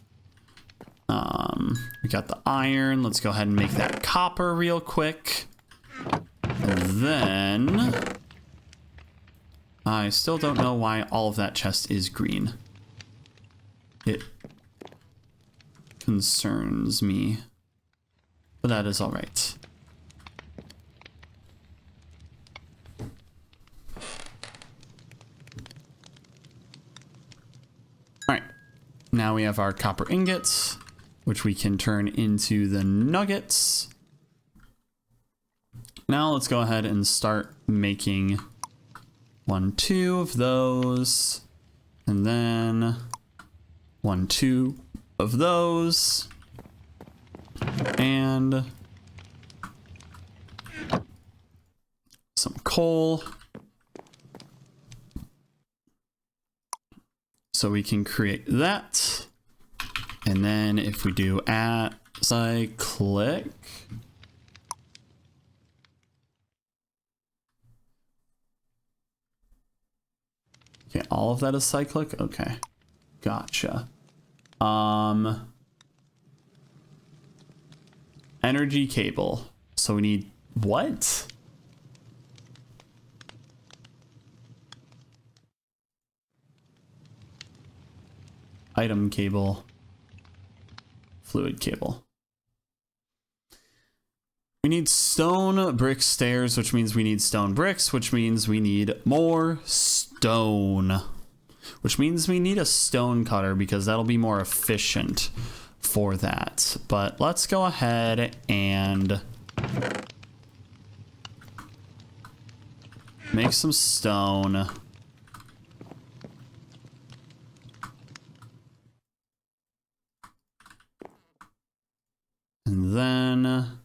We got the iron. Let's go ahead and make that copper real quick. And then I still don't know why all of that chest is green. It concerns me, but that is all right. All right, now we have our copper ingots, which we can turn into the nuggets. Now let's go ahead and start making 1, 2 of those, and then 1, 2 of those, and some coal. So we can create that. And then if we do at cyclic, okay, all of that is cyclic. Okay, gotcha. Energy cable. So we need what? Item cable. Fluid cable. We need stone brick stairs, which means we need stone bricks, which means we need more stone. Which means we need a stone cutter because that'll be more efficient for that. But let's go ahead and make some stone. And then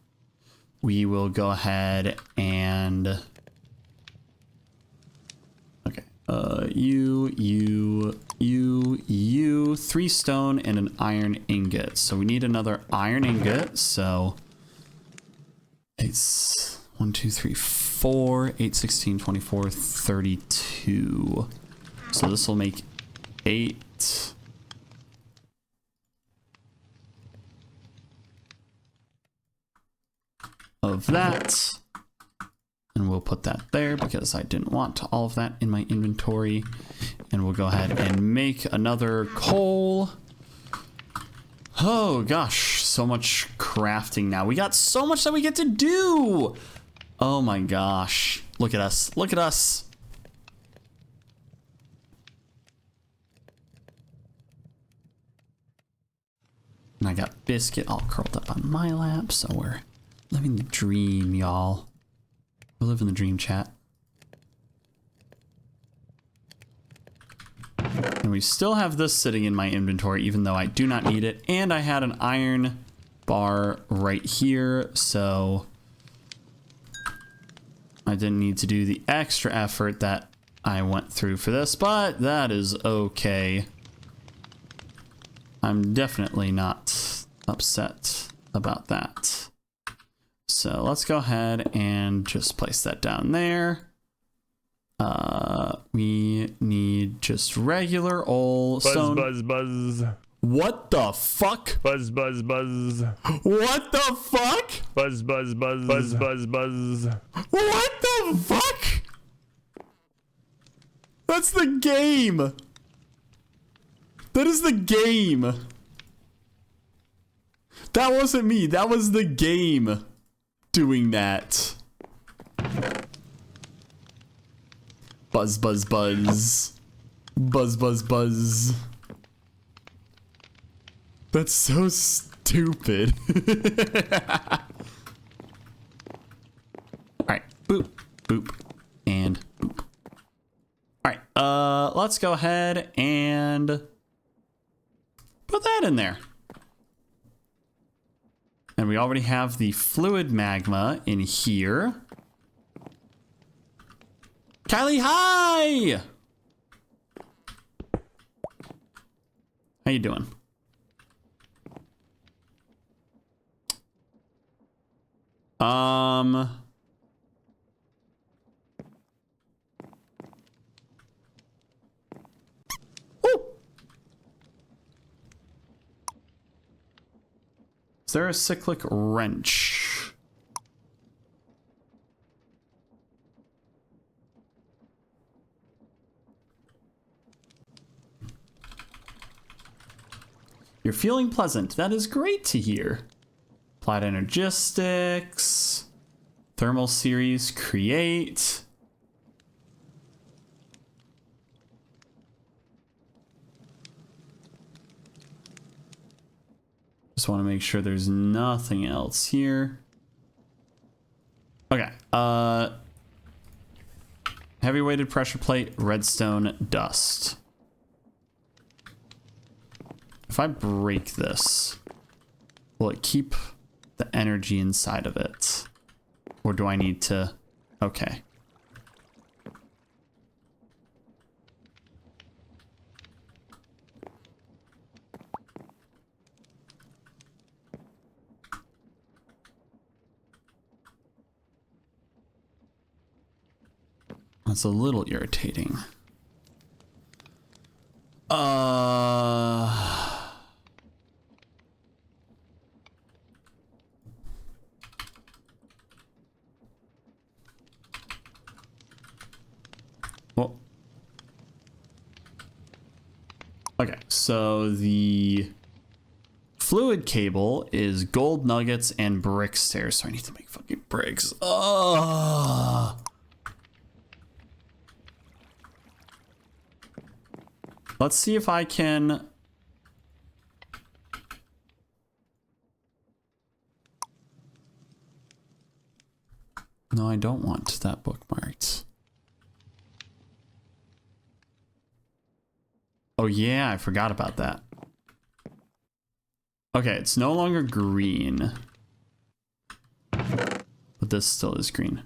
we will go ahead and you 3 stone and an iron ingot. So we need another iron ingot. So it's 1, 2, 3, 4, 8, 16, 24, 32. So this will make 8. Of that. And we'll put that there because I didn't want all of that in my inventory. And we'll go ahead and make another coal. Oh gosh, so much crafting now. We got so much that we get to do. Oh my gosh. Look at us. Look at us. And I got Biscuit all curled up on my lap, so we're living the dream, y'all. We're living the dream, chat. And we still have this sitting in my inventory, even though I do not need it. And I had an iron bar right here, so I didn't need to do the extra effort that I went through for this, but that is okay. I'm definitely not upset about that. So let's go ahead and just place that down there. We need just regular old stone. Buzz, buzz. What the fuck? Buzz, buzz, buzz. What the fuck? Buzz, buzz, buzz. Buzz, buzz, buzz. What the fuck? That's the game. That is the game. That wasn't me. That was the game doing that. Buzz, buzz, buzz. Buzz, buzz, buzz. That's so stupid. Alright, boop, boop, and boop. Alright, let's go ahead and put that in there. And we already have the fluid magma in here. Kylie, hi! How you doing? Ooh. Is there a cyclic wrench? You're feeling pleasant. That is great to hear. Applied Energistics. Thermal Series Create. Just want to make sure there's nothing else here. Okay. Heavy weighted pressure plate, redstone, dust. If I break this, will it keep the energy inside of it? Or do I need to... Okay. That's a little irritating. Well. Okay, so the fluid cable is gold nuggets and brick stairs, so I need to make fucking bricks. Let's see if I can... No, I don't want that bookmarked. Oh yeah, I forgot about that. Okay, it's no longer green. But this still is green.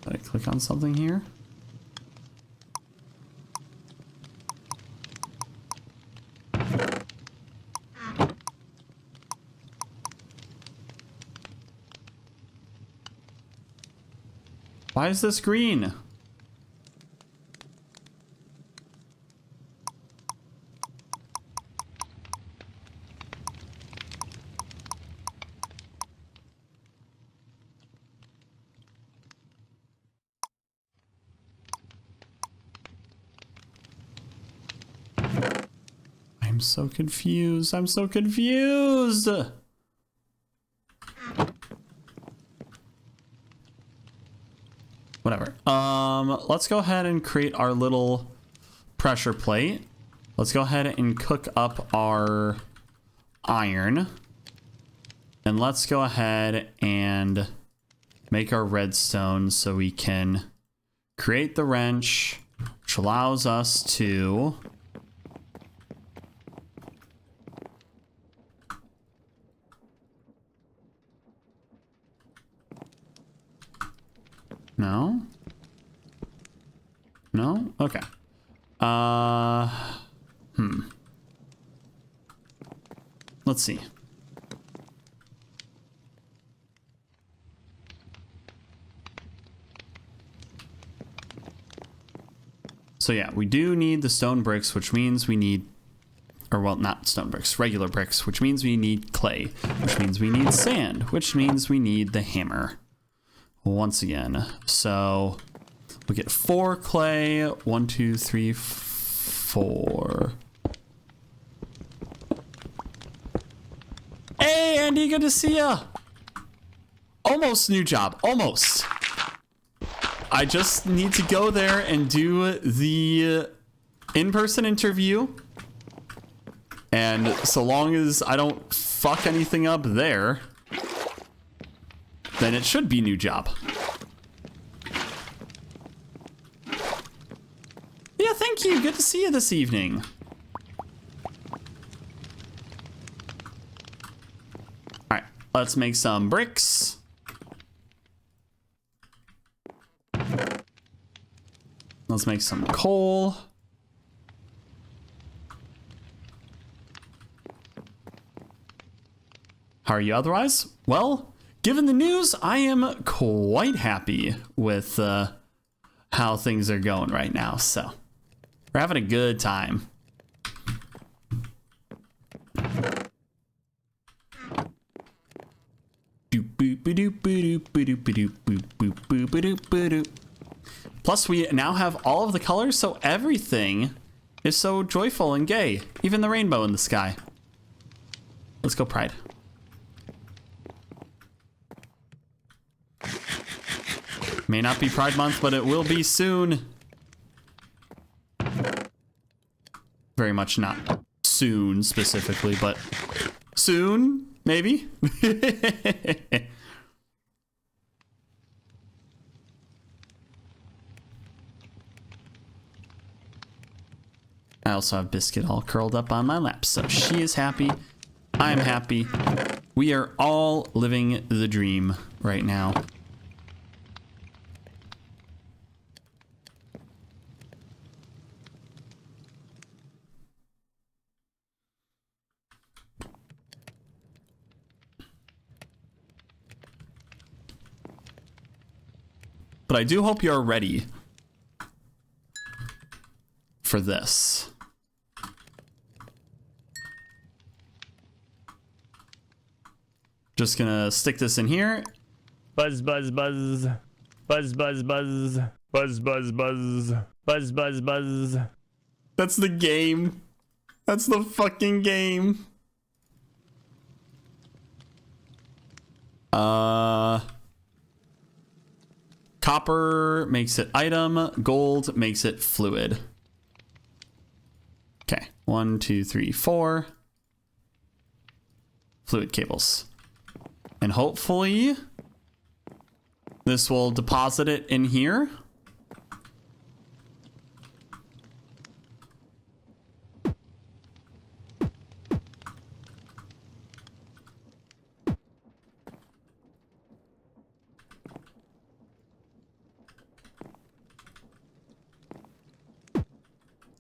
Did I click on something here? Why is this green? I'm so confused. I'm so confused. Whatever. Let's go ahead and create our little pressure plate. Let's go ahead and cook up our iron. And let's go ahead and make our redstone so we can create the wrench, which allows us to no? No? Okay. Let's see. So yeah, we do need the stone bricks, which means we need, or well, not stone bricks, regular bricks, which means we need clay, which means we need sand, which means we need the hammer. Once again, so we get 4 clay, 1, 2, 3, 4. Hey, Andy, good to see ya. Almost new job, almost. I just need to go there and do the in-person interview. And so long as I don't fuck anything up there, then it should be new job. Yeah, thank you. Good to see you this evening. All right, let's make some bricks. Let's make some coal. How are you otherwise? Well, given the news, I am quite happy with how things are going right now. So we're having a good time. Plus, we now have all of the colors, so everything is so joyful and gay. Even the rainbow in the sky. Let's go, Pride. May not be Pride Month, but it will be soon. Very much not soon specifically, but soon, maybe? I also have Biscuit all curled up on my lap, so she is happy. I'm happy. We are all living the dream right now. But I do hope you're ready for this. Just gonna stick this in here. Buzz, buzz, buzz. Buzz, buzz, buzz. Buzz, buzz, buzz. Buzz, buzz, buzz. That's the game. That's the fucking game. Copper makes it item. Gold makes it fluid. Okay. 1, 2, 3, 4. Fluid cables. And hopefully this will deposit it in here.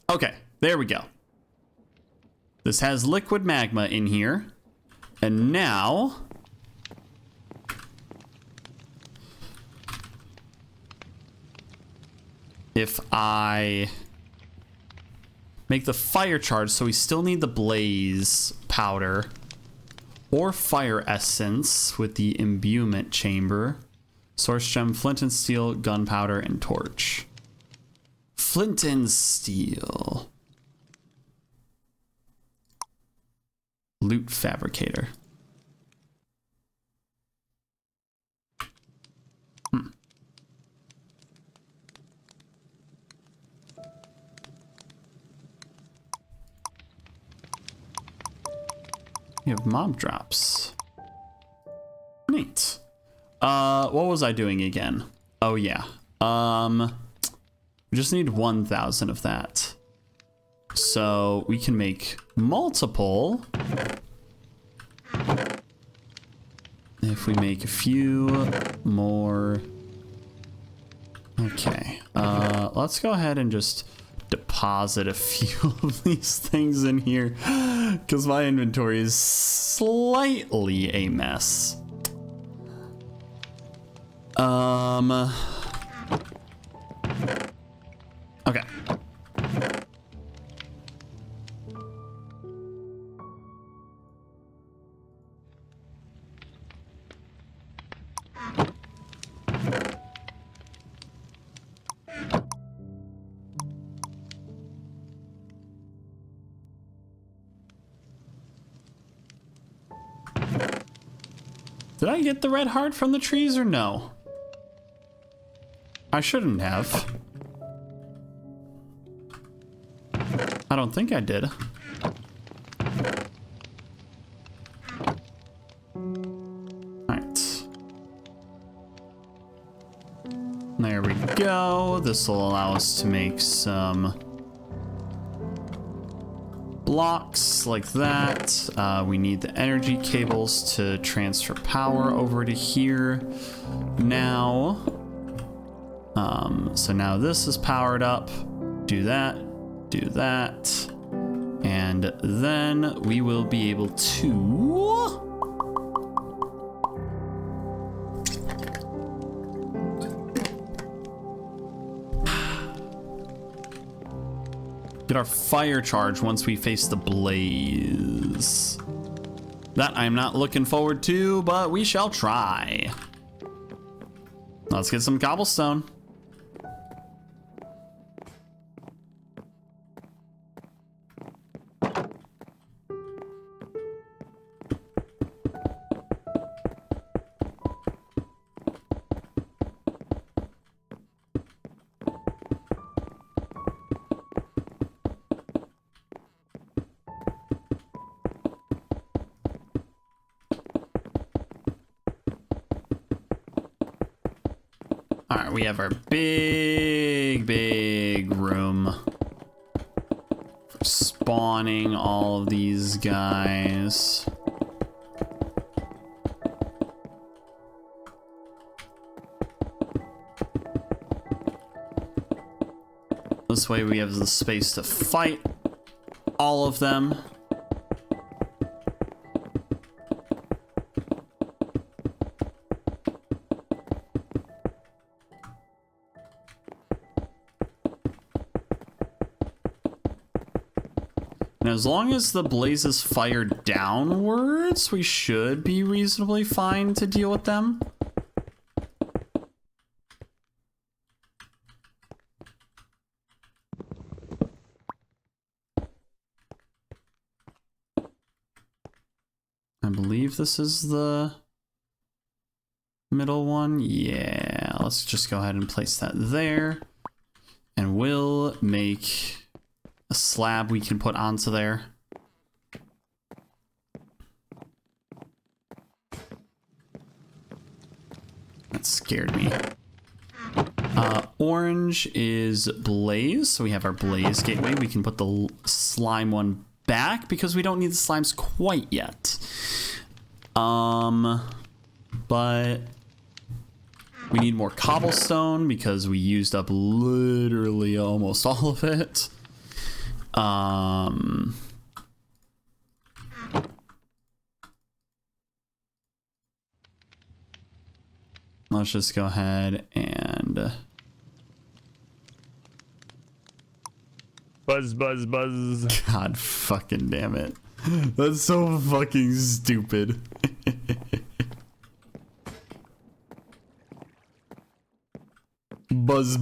Okay, there we go. This has liquid magma in here. And now if I make the fire charge, so we still need the blaze powder or fire essence with the imbuement chamber, source gem, flint and steel, gunpowder, and torch. Flint and steel. Loot fabricator. You have mob drops. Neat. What was I doing again? Oh yeah. We just need 1,000 of that. So we can make multiple. If we make a few more. Okay. Let's go ahead and just deposit a few of these things in here because my inventory is slightly a mess. Okay. Did I get the red heart from the trees or no? I shouldn't have. I don't think I did. Alright. There we go. This will allow us to make some blocks like that. We need the energy cables to transfer power over to here now. So now this is powered up. Do that, and then we will be able to get our fire charge once we face the blaze. That I'm not looking forward to, but we shall try. Let's get some cobblestone. All right, we have our big room for spawning all of these guys. This way we have the space to fight all of them. And as long as the blazes fire downwards, we should be reasonably fine to deal with them. I believe this is the middle one. Yeah, let's just go ahead and place that there. And we'll make a slab we can put onto there. That scared me. Orange is blaze, so we have our blaze gateway. We can put the slime one back because we don't need the slimes quite yet. But we need more cobblestone because we used up literally almost all of it. Let's just go ahead and buzz. God fucking damn it. That's so fucking stupid. Buzz.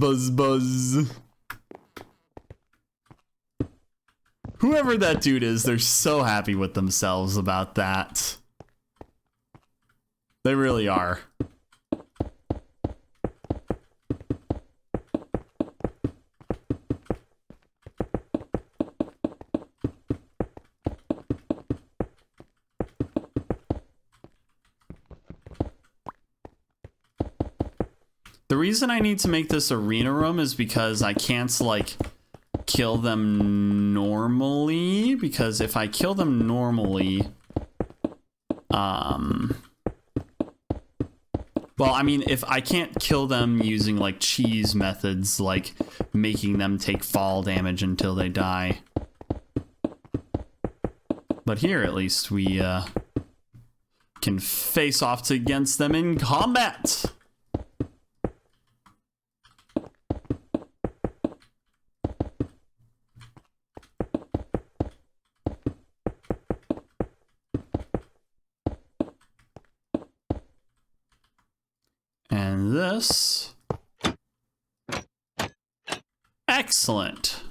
Whoever that dude is, they're so happy with themselves about that. They really are. The reason I need to make this arena room is because I can't, like, kill them normally. Because if I kill them normally... Well, I mean, if I can't kill them using, like, cheese methods, like making them take fall damage until they die. But here, at least, we can face off against them in combat. And this. Excellent.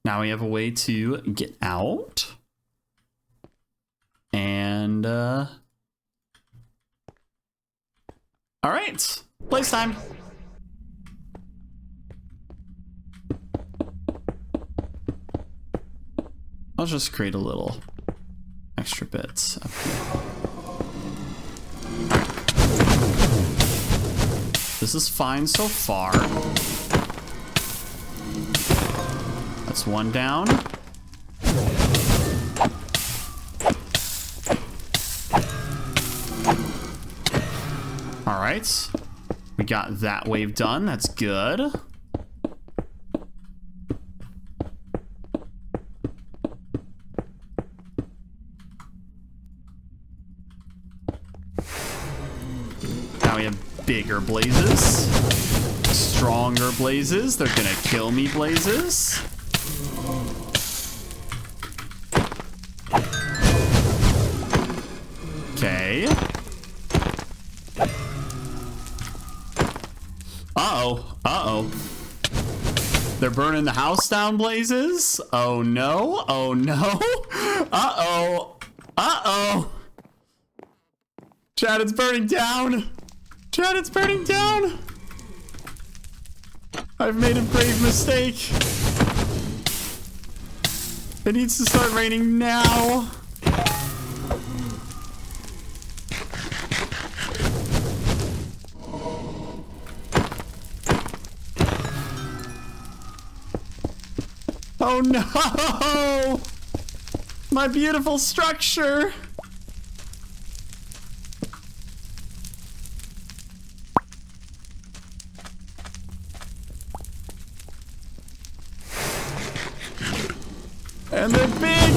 Now we have a way to get out. And, all right, place time. I'll just create a little extra bits up here. This is fine so far. That's one down. All right, we got that wave done. That's good. Now we have bigger blazes, stronger blazes. They're gonna kill me, blazes. Okay. Uh-oh. They're burning the house down, blazes. Oh no. Oh no. Uh-oh. Uh-oh. Chad, it's burning down. Chad, it's burning down. I've made a grave mistake. It needs to start raining now. Oh no! My beautiful structure! And they're big!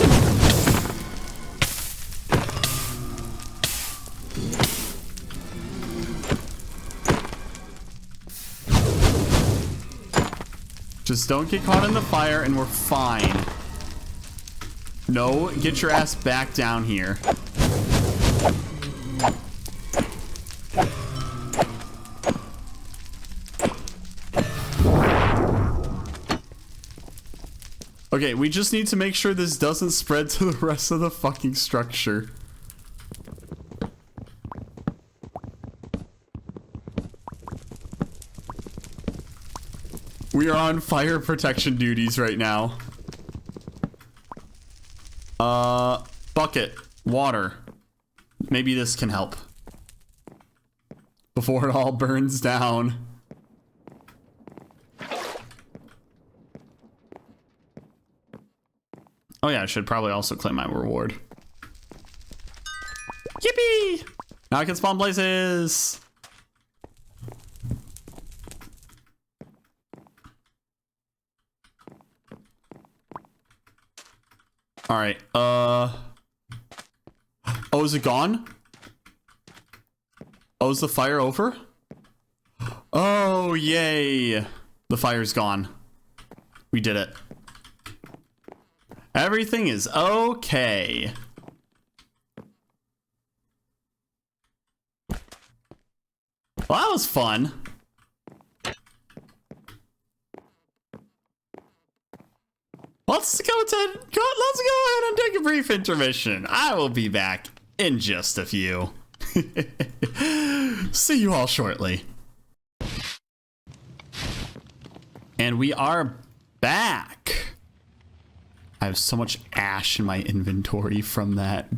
Just don't get caught in the fire and we're fine. No, get your ass back down here. Okay, we just need to make sure this doesn't spread to the rest of the fucking structure. We are on fire protection duties right now. Bucket, water. Maybe this can help. Before it all burns down. Oh yeah, I should probably also claim my reward. Yippee! Now I can spawn blazes! Alright, oh, is it gone? Oh, is the fire over? Oh, yay! The fire's gone. We did it. Everything is okay. Well, that was fun. Let's go ahead and take a brief intermission. I will be back in just a few. See you all shortly. And we are back. I have so much ash in my inventory from that.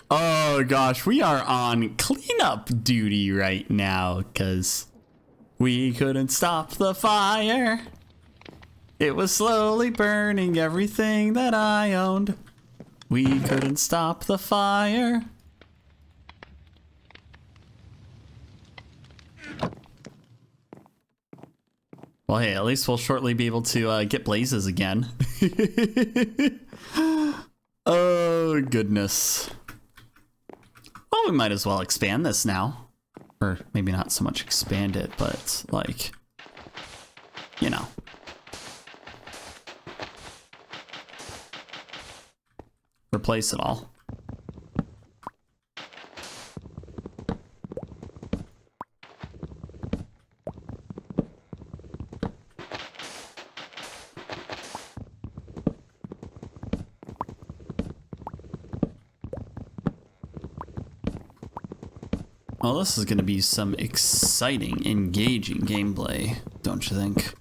Oh gosh, we are on cleanup duty right now because We couldn't stop the fire. It was slowly burning everything that I owned. We couldn't stop the fire. Well, hey, at least we'll shortly be able to get blazes again. Oh, goodness. Well, we might as well expand this now. Or maybe not so much expand it, but like, you know. Replace it all. Well, this is going to be some exciting, engaging gameplay, don't you think?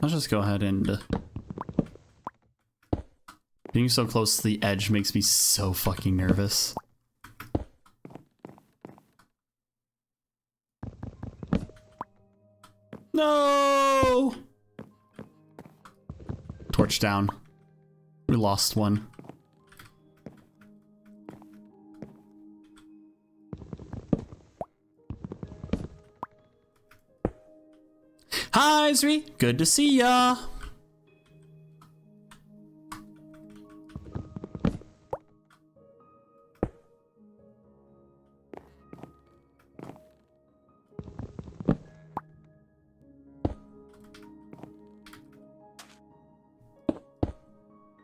Let's just go ahead and... Being so close to the edge makes me so fucking nervous. No! Torch down. We lost one. Hi, Zri. Good to see ya.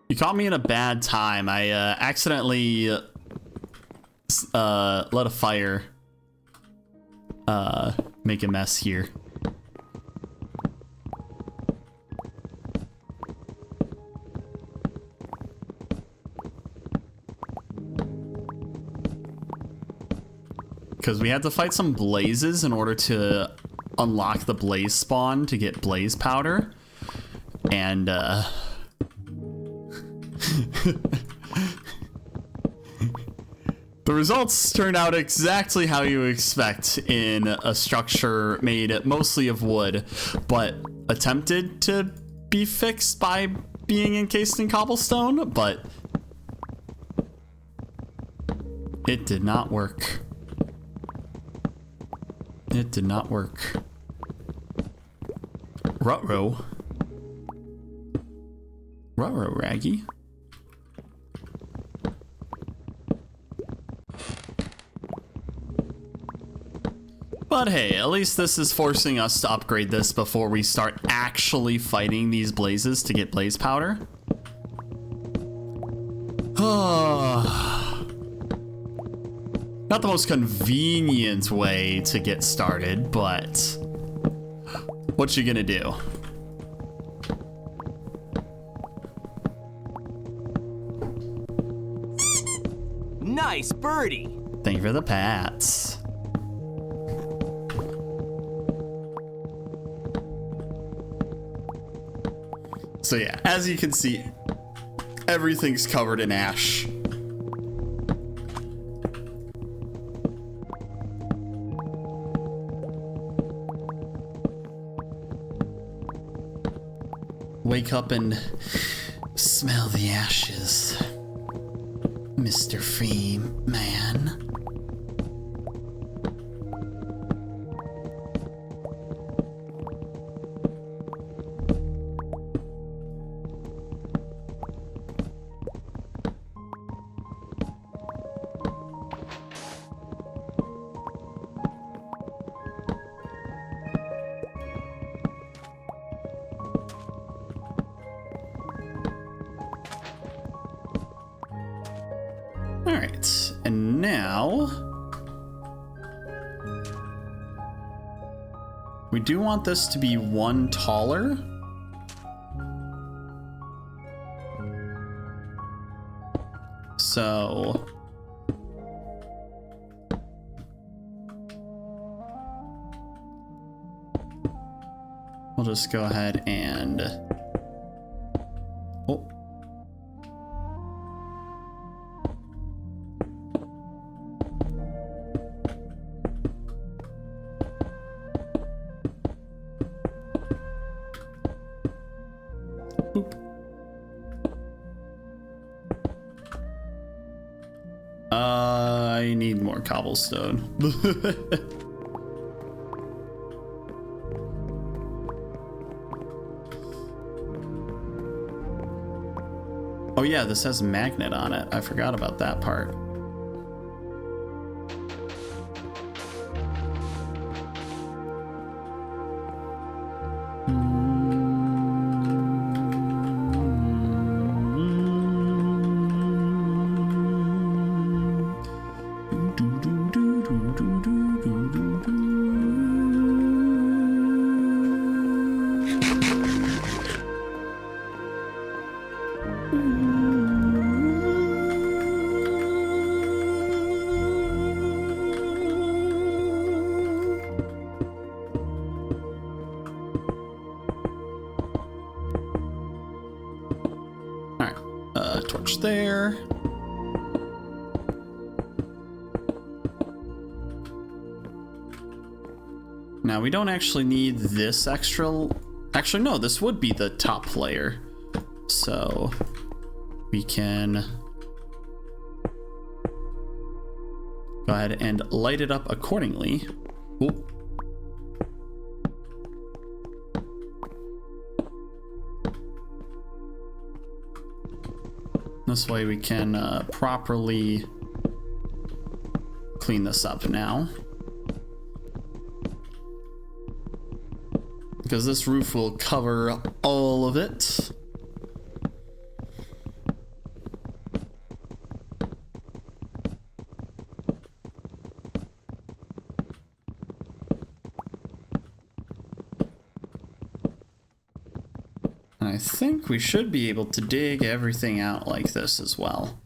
You caught me in a bad time. I accidentally let a fire make a mess here. Because we had to fight some blazes in order to unlock the blaze spawn to get blaze powder. And the results turned out exactly how you expect in a structure made mostly of wood, but attempted to be fixed by being encased in cobblestone, but it did not work. It did not work. Ruh-roh. Ruh-roh, Raggy. But hey, at least this is forcing us to upgrade this before we start actually fighting these blazes to get blaze powder. Not the most convenient way to get started, but what you gonna do? Nice birdie. Thank you for the pats. So yeah, as you can see, everything's covered in ash. Wake up and smell the ashes, Mr. Freeman. Alright, and now we do want this to be one taller. So we'll just go ahead and... Oh. Boop. I need more cobblestone. Oh yeah, this has magnet on it. I forgot about that part. Torch there. Now we don't actually need this extra. Actually, no, this would be the top layer. So we can go ahead and light it up accordingly. Ooh. This way we can properly clean this up now. Because this roof will cover all of it. I think we should be able to dig everything out like this as well.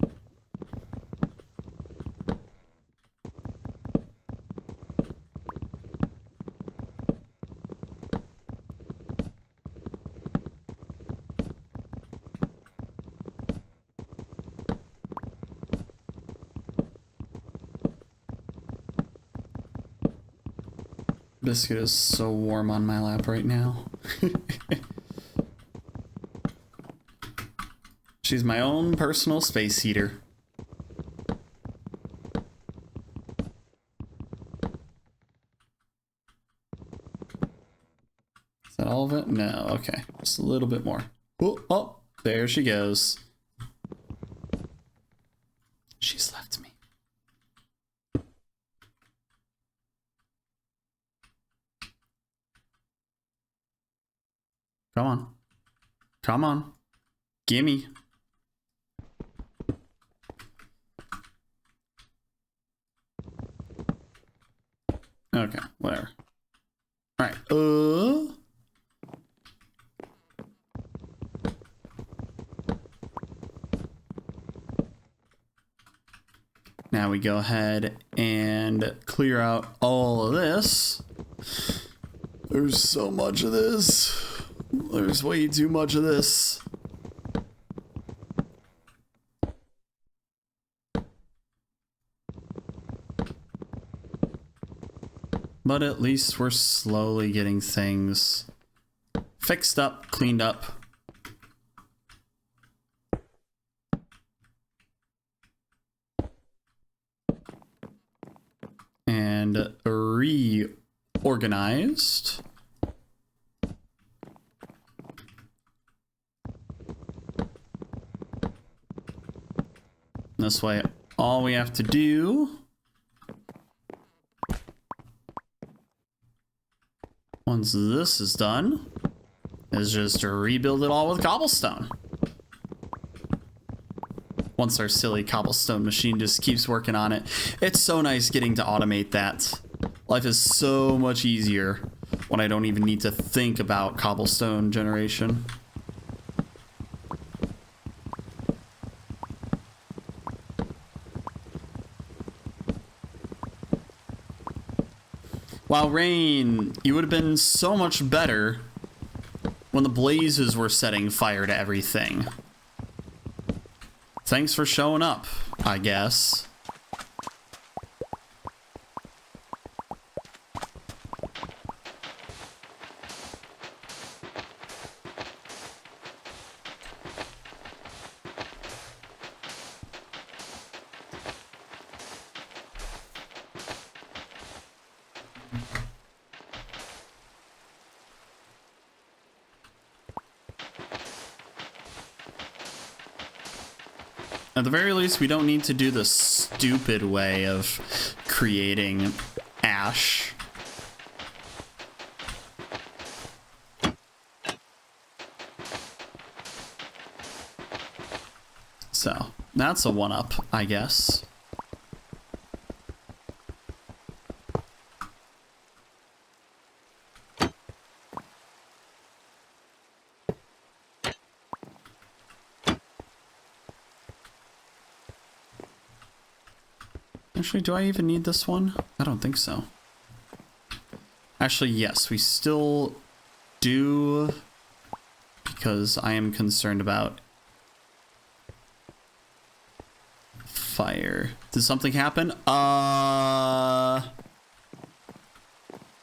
Biscuit is so warm on my lap right now. She's my own personal space heater. Is that all of it? No, okay. Just a little bit more. Oh, there she goes. She's left me. Come on. Come on. Gimme. Okay, whatever. All right. Now we go ahead and clear out all of this. There's so much of this. There's way too much of this. But at least we're slowly getting things fixed up, cleaned up. And reorganized. This way, all we have to do once this is done is just to rebuild it all with cobblestone. Once our silly cobblestone machine just keeps working on it. It's so nice getting to automate that. Life is so much easier when I don't even need to think about cobblestone generation. Wow, Rain, you would have been so much better when the blazes were setting fire to everything. Thanks for showing up, I guess. At the very least, we don't need to do the stupid way of creating ash. So, that's a one-up, I guess. Actually, do I even need this one? I don't think so. Actually, yes, we still do, because I am concerned about fire. Did something happen?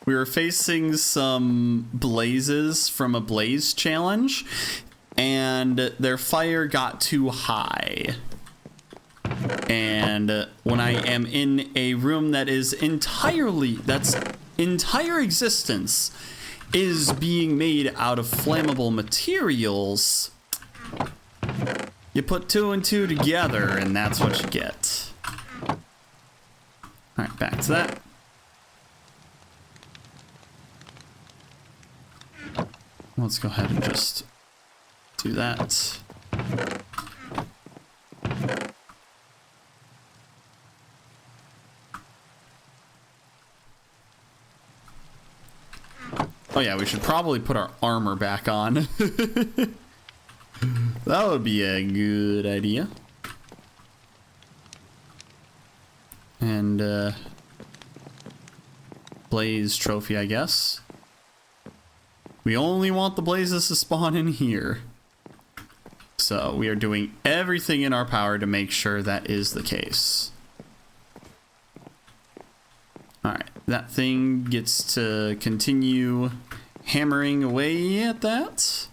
We were facing some blazes from a blaze challenge, and their fire got too high. And when I am in a room that is that's entire existence is being made out of flammable materials, you put 2 and 2 together and that's what you get. Alright, back to that. Let's go ahead and just do that. Oh yeah, we should probably put our armor back on. That would be a good idea. And, blaze trophy, I guess. We only want the blazes to spawn in here. So we are doing everything in our power to make sure that is the case. Alright, that thing gets to continue hammering away at that.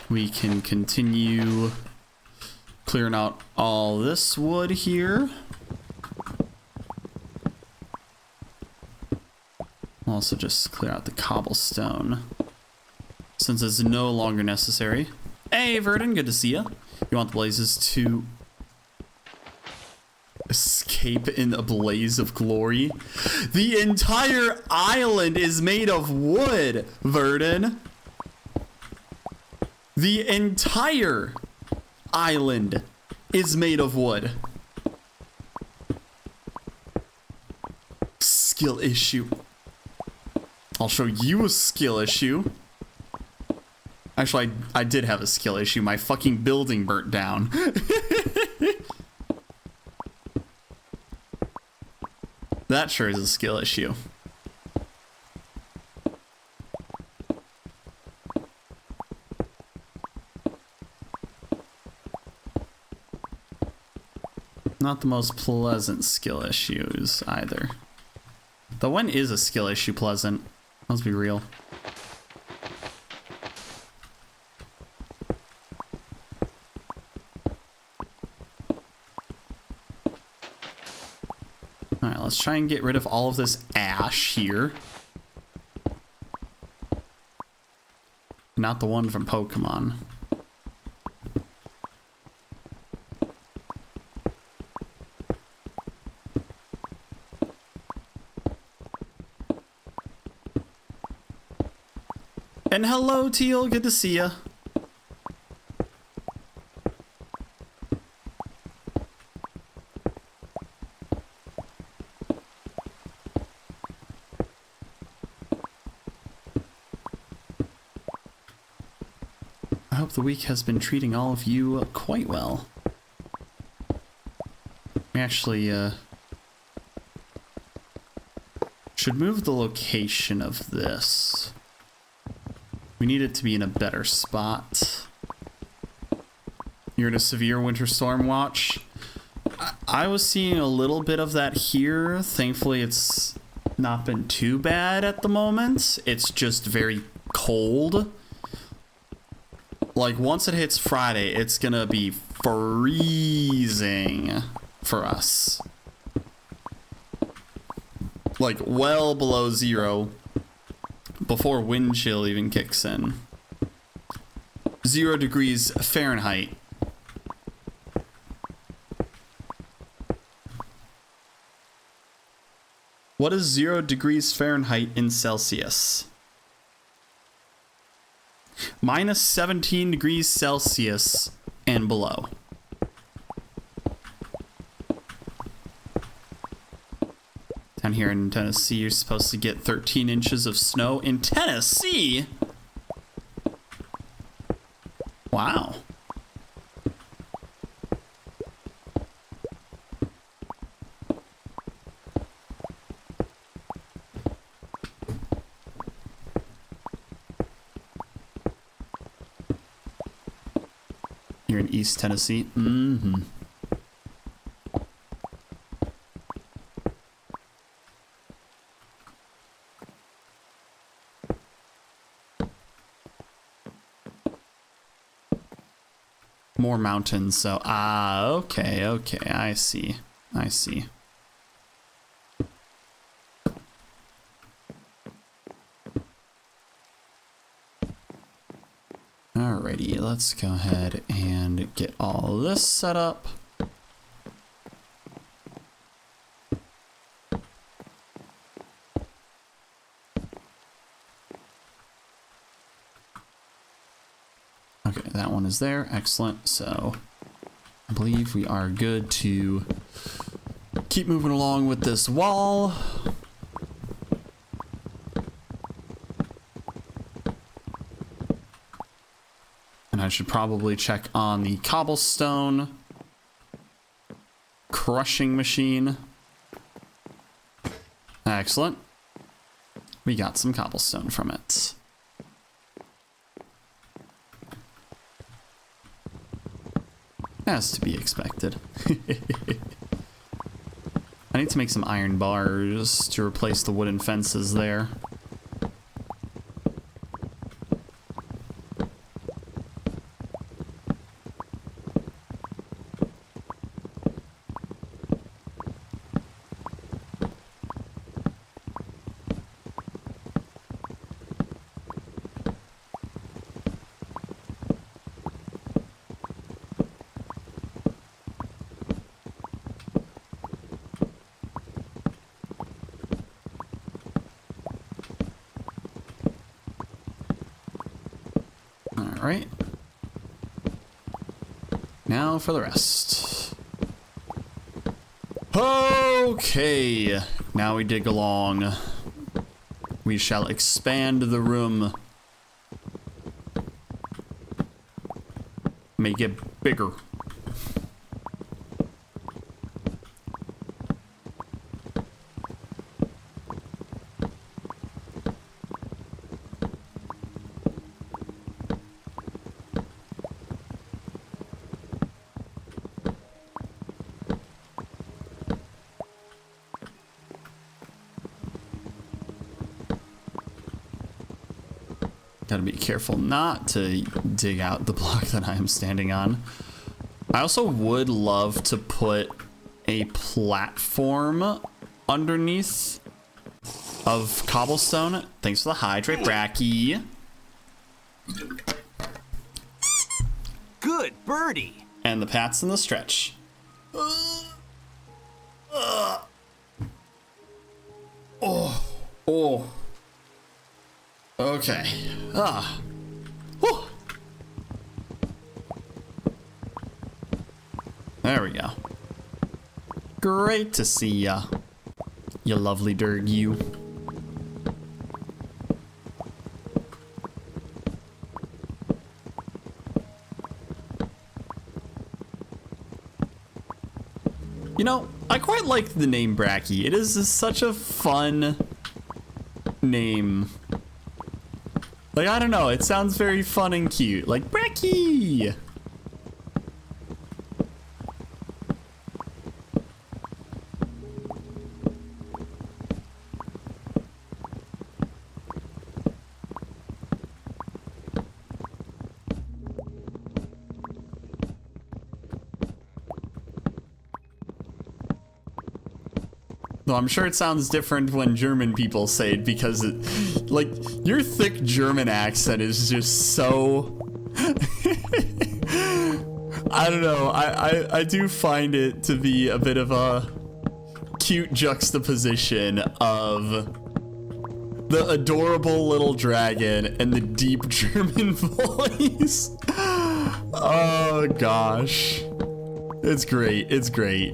We can continue clearing out all this wood here. I'll also just clear out the cobblestone, since it's no longer necessary. Hey, Verdon, good to see you. You want the blazes to escape in a blaze of glory? The entire island is made of wood, Verdon. The entire island is made of wood. Skill issue. I'll show you a skill issue. Actually, I did have a skill issue. My fucking building burnt down. That sure is a skill issue. Not the most pleasant skill issues either. Though when is a skill issue pleasant? Let's be real. Alright, let's try and get rid of all of this ash here. Not the one from Pokemon. And hello, Teal. Good to see ya. I hope the week has been treating all of you quite well. We actually should move the location of this. We need it to be in a better spot. You're in a severe winter storm watch. I was seeing a little bit of that here. Thankfully, it's not been too bad at the moment. It's just very cold. Like, once it hits Friday, it's gonna be freezing for us. Like, well below 0 before wind chill even kicks in. 0 degrees Fahrenheit. What is 0 degrees Fahrenheit in Celsius? Minus 17 degrees Celsius and below. Down here in Tennessee, you're supposed to get 13 inches of snow. In Tennessee? Wow. You're in East Tennessee? Mm-hmm. More mountains, so okay, I see. Alrighty, let's go ahead and get all this set up. Okay, that one is there. Excellent. So I believe we are good to keep moving along with this wall. And I should probably check on the cobblestone crushing machine. Excellent. We got some cobblestone from it. As to be expected. I need to make some iron bars to replace the wooden fences there. Alright. Now for the rest. Okay. Now we dig along. We shall expand the room. Make it bigger. Gotta be careful not to dig out the block that I am standing on. I also would love to put a platform underneath of cobblestone. Thanks for the hydrate, Bracky. Good birdie. And the pats and the stretch. Oh. Okay. Whew. There we go. Great to see ya. You lovely Durg, you. You know, I quite like the name Bracky. It is such a fun name. Like, I don't know, it sounds very fun and cute. Like, Brekkie! No, I'm sure it sounds different when German people say it because, like, your thick German accent is just so... I don't know. I do find it to be a bit of a cute juxtaposition of the adorable little dragon and the deep German voice. Oh, gosh. It's great. It's great.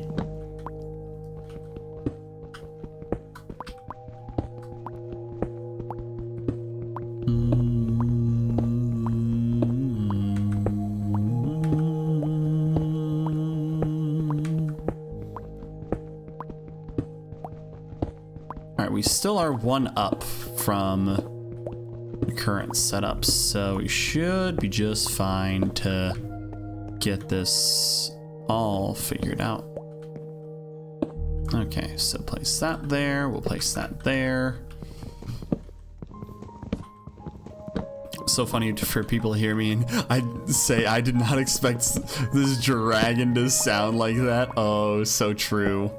We still are one up from the current setup, so we should be just fine to get this all figured out. Okay, so place that there, we'll place that there. So funny for people to hear me and I say I did not expect this dragon to sound like that. Oh, so true.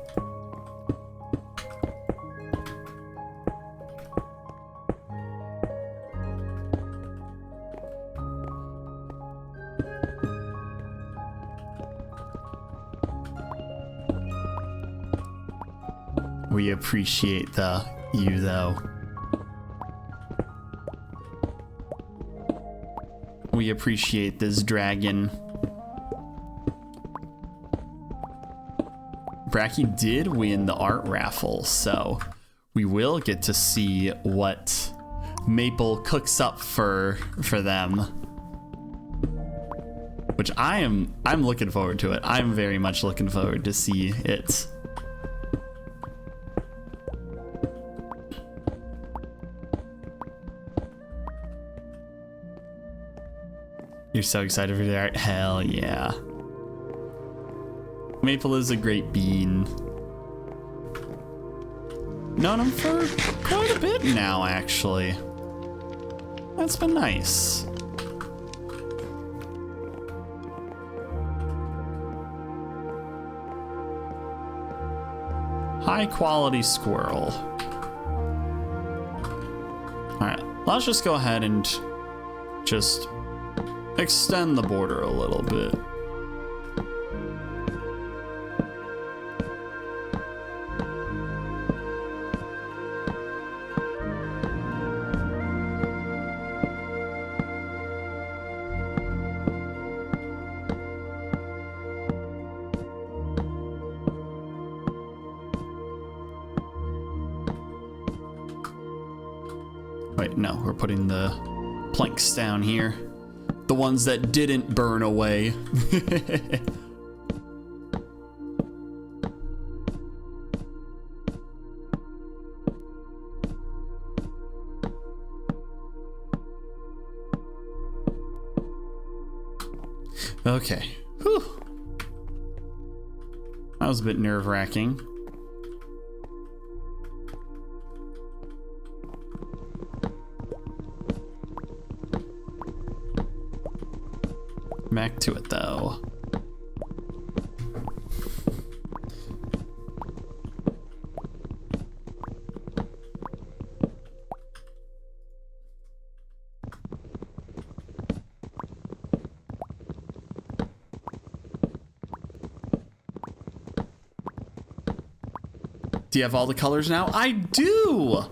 We appreciate you though. We appreciate this dragon. Brekkie did win the art raffle, so we will get to see what Maple cooks up for them. Which I'm looking forward to it. I'm very much looking forward to see it. You're so excited for the art? Hell yeah. Maple is a great bean. Known him for quite a bit now, actually. That's been nice. High quality squirrel. Alright, let's just go ahead and just extend the border a little bit. Wait, no, we're putting the planks down here. The ones that didn't burn away. Okay. Whew. That was a bit nerve-wracking. Back to it though. Do you have all the colors now? I do!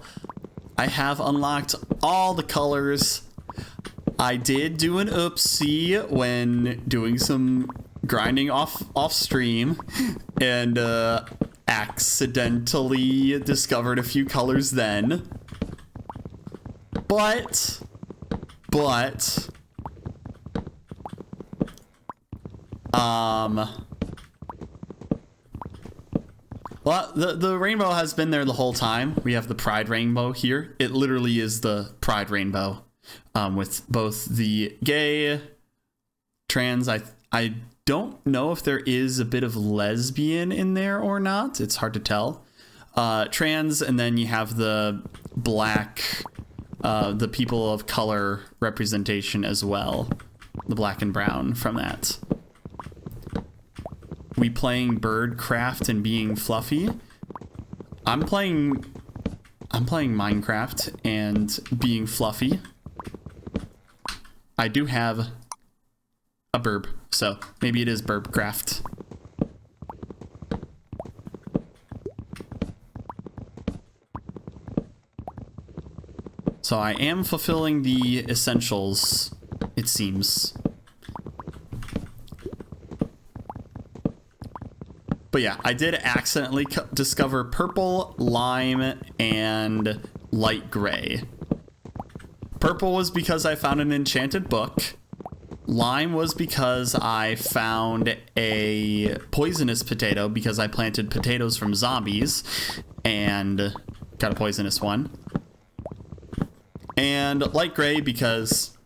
I have unlocked all the colors. I did do an oopsie when doing some grinding off stream and accidentally discovered a few colors then. But well, the rainbow has been there the whole time. We have the Pride rainbow here. It literally is the Pride rainbow. with both the gay, trans. I don't know if there is a bit of lesbian in there or not. It's hard to tell. Trans, and then you have the black, the people of color representation as well. The black and brown from that. We playing Birdcraft and being fluffy. I'm playing Minecraft and being fluffy. I do have a burb, so maybe it is Birdcraft. So I am fulfilling the essentials, it seems. But yeah, I did accidentally discover purple, lime, and light gray. Purple was because I found an enchanted book. Lime was because I found a poisonous potato because I planted potatoes from zombies and got a poisonous one. And light gray because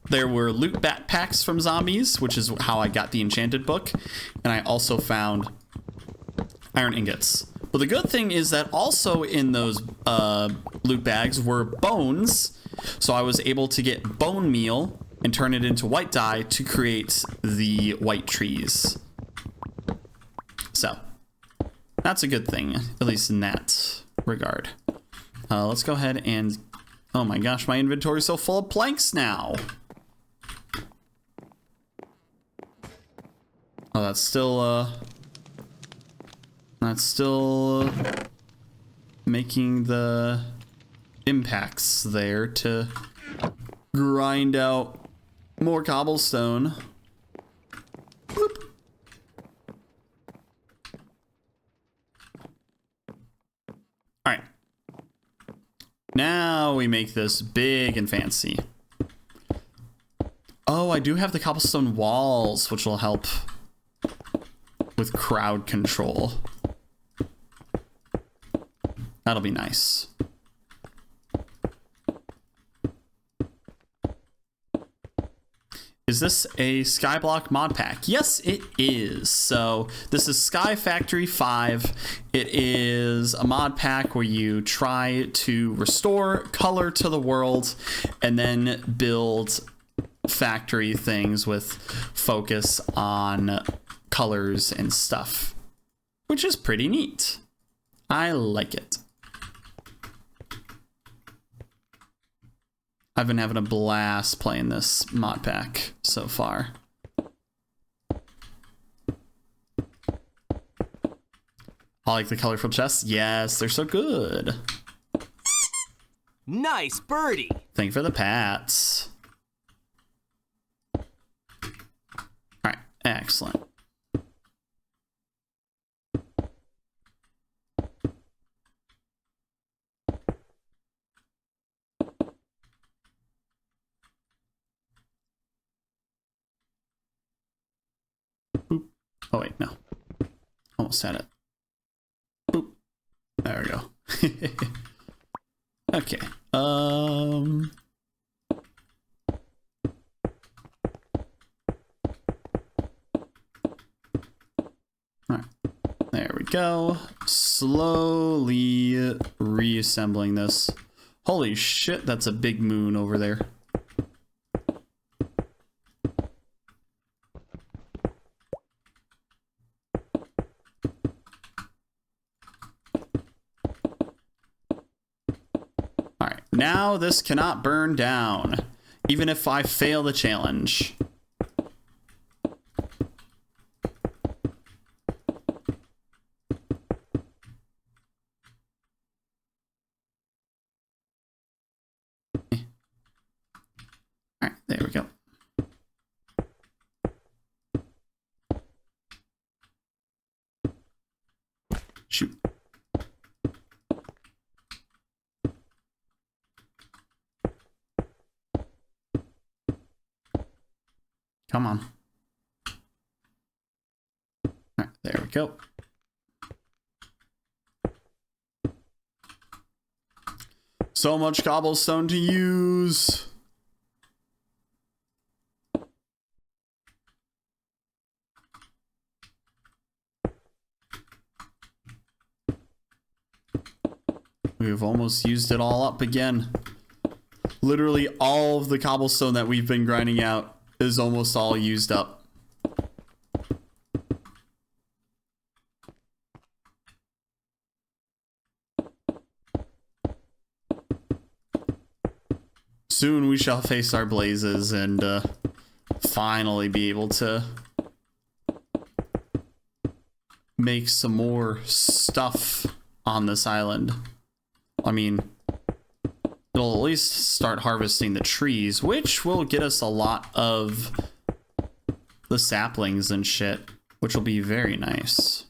there were loot backpacks from zombies, which is how I got the enchanted book. And I also found iron ingots. Well, the good thing is that also in those loot bags were bones. So I was able to get bone meal and turn it into white dye to create the white trees. So that's a good thing, at least in that regard. Let's go ahead and... Oh my gosh, my inventory is so full of planks now. Oh, that's still making the impacts there to grind out more cobblestone. Boop. All right. Now we make this big and fancy. Oh, I do have the cobblestone walls, which will help with crowd control. That'll be nice. Is this a Skyblock mod pack? Yes, it is. So this is SkyFactory 5. It is a mod pack where you try to restore color to the world and then build factory things with focus on colors and stuff, which is pretty neat. I like it. I've been having a blast playing this mod pack so far. I like the colorful chests. Yes, they're so good. Nice birdie. Thank you for the pats. All right, excellent. Boop. Oh wait, no. Almost had it. Boop. There we go. Okay. Alright. There we go. Slowly reassembling this. Holy shit, that's a big moon over there. Now this cannot burn down, even if I fail the challenge. Alright, there we go. Shoot. Come on. All right, there we go. So much cobblestone to use. We've almost used it all up again. Literally all of the cobblestone that we've been grinding out is almost all used up. Soon we shall face our blazes and finally be able to make some more stuff on this island. I mean, it'll at least start harvesting the trees, which will get us a lot of the saplings and shit, which will be very nice.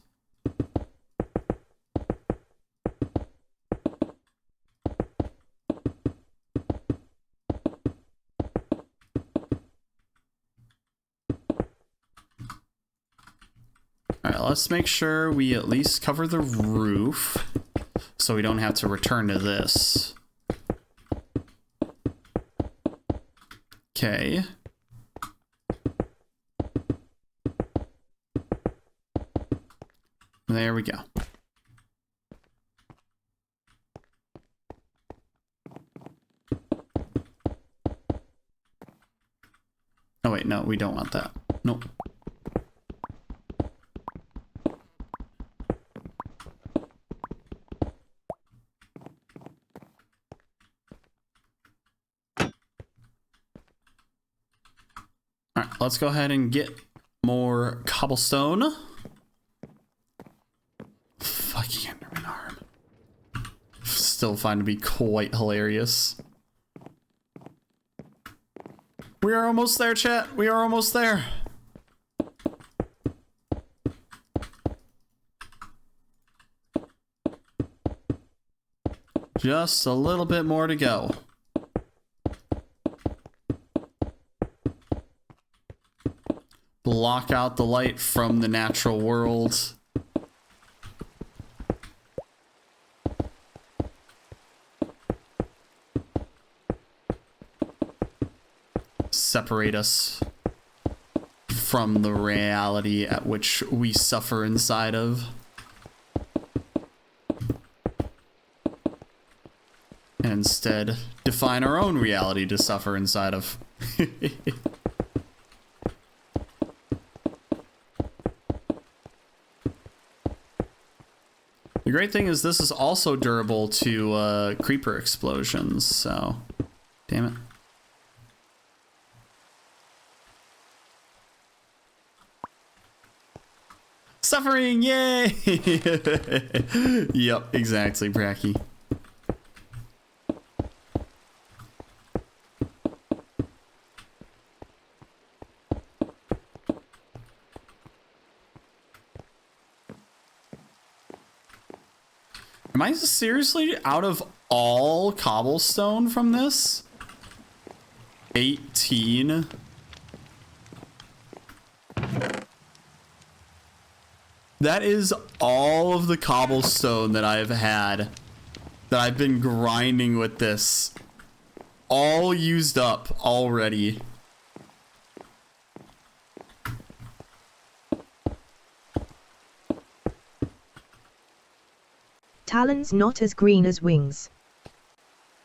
Alright, let's make sure we at least cover the roof so we don't have to return to this. Okay. There we go. Oh wait, no, we don't want that. Nope. Alright, let's go ahead and get more cobblestone. Fucking Enderman arm. Still find to be quite hilarious. We are almost there, chat. We are almost there. Just a little bit more to go. Block out the light from the natural world. Separate us from the reality at which we suffer inside of. And instead, define our own reality to suffer inside of. The great thing is this is also durable to creeper explosions, so damn it. Suffering, yay! Yep, exactly, Bracky. Am I seriously out of all cobblestone from this? 18? That is all of the cobblestone that I've had, that I've been grinding with this. All used up already. Talons not as green as wings.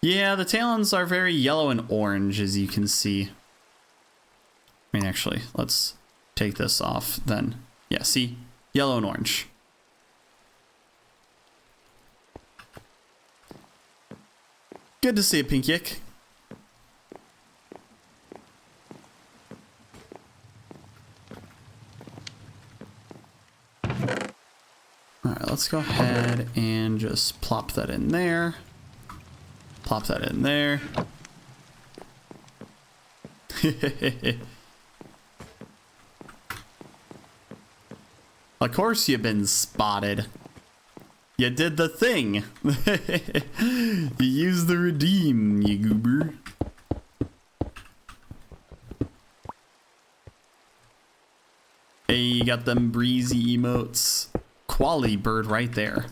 Yeah, the talons are very yellow and orange, as you can see. I mean, actually, let's take this off then. Yeah, see? Yellow and orange. Good to see you, Pink Yick. Alright, let's go ahead and just plop that in there. Plop that in there. Of course you've been spotted. You did the thing. You used the redeem, you goober. Hey, you got them breezy emotes. Quality bird right there.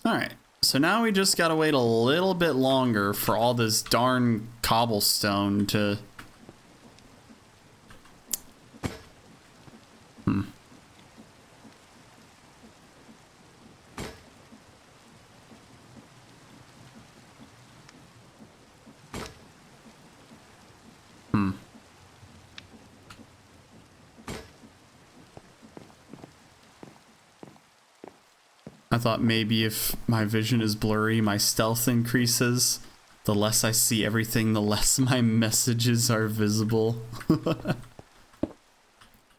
Alright, so now we just gotta wait a little bit longer for all this darn cobblestone to... I thought maybe if my vision is blurry, my stealth increases. The less I see everything, the less my messages are visible.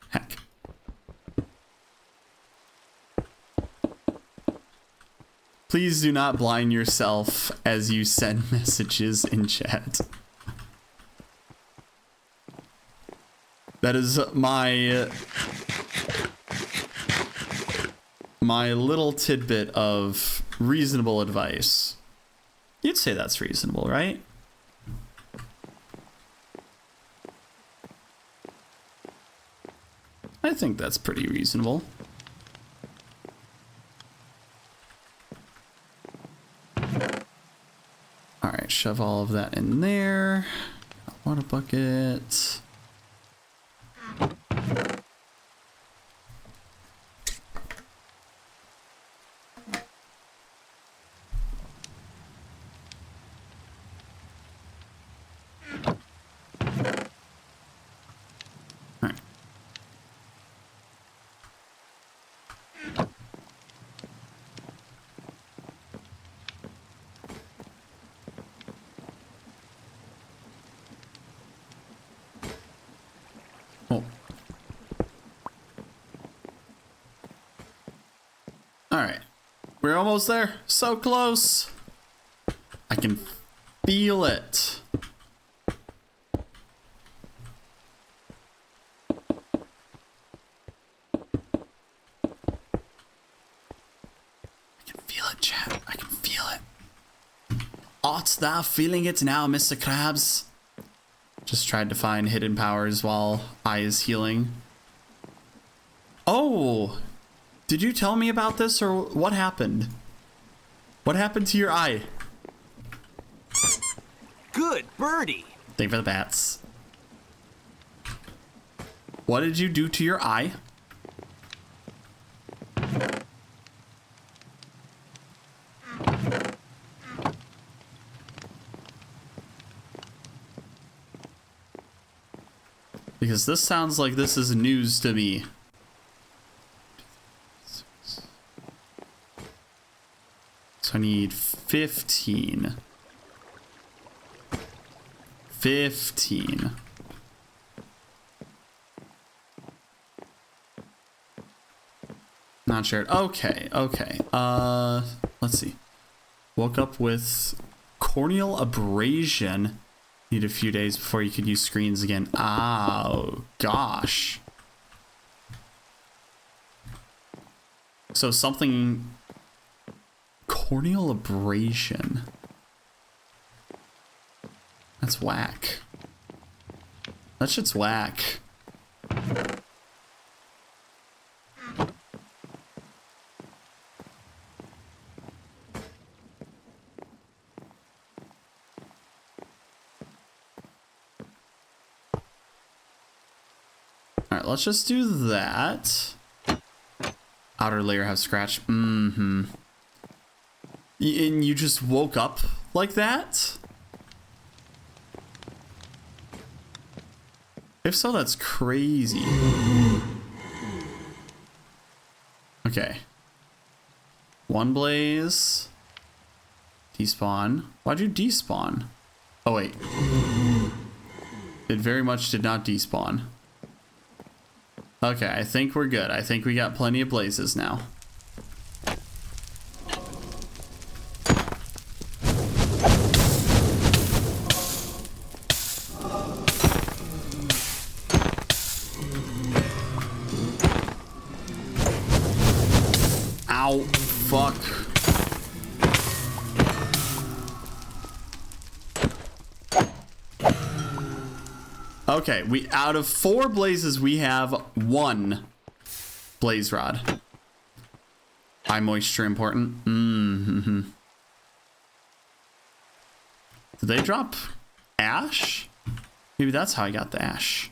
Heck. Please do not blind yourself as you send messages in chat. That is my little tidbit of reasonable advice. You'd say that's reasonable, right? I think that's pretty reasonable. All right, shove all of that in there. Water bucket. Oh. Alright. We're almost there. So close. I can feel it. I can feel it, chat. I can feel it. Art thou feeling it now, Mr. Krabs? Just tried to find hidden powers while I is healing. Oh! Did you tell me about this, or what happened? What happened to your eye? Good birdie. Thank you for the bats. What did you do to your eye? Because this sounds like this is news to me. So I need 15. 15. Not sure. Okay, okay. Let's see. Woke up with corneal abrasion. Need a few days before you could use screens again. Oh, gosh. So something... Corneal abrasion. That's whack. That shit's whack. Alright, let's just do that. Outer layer have scratch. Mm-hmm. And you just woke up like that? If so, that's crazy. Okay. One blaze. Despawn. Why'd you despawn? Oh, wait. It very much did not despawn. Okay, I think we're good. I think we got plenty of blazes now. Ow, fuck. Okay, we out of 4 blazes, we have 1 blaze rod. Eye moisture important. Did they drop ash? Maybe that's how I got the ash.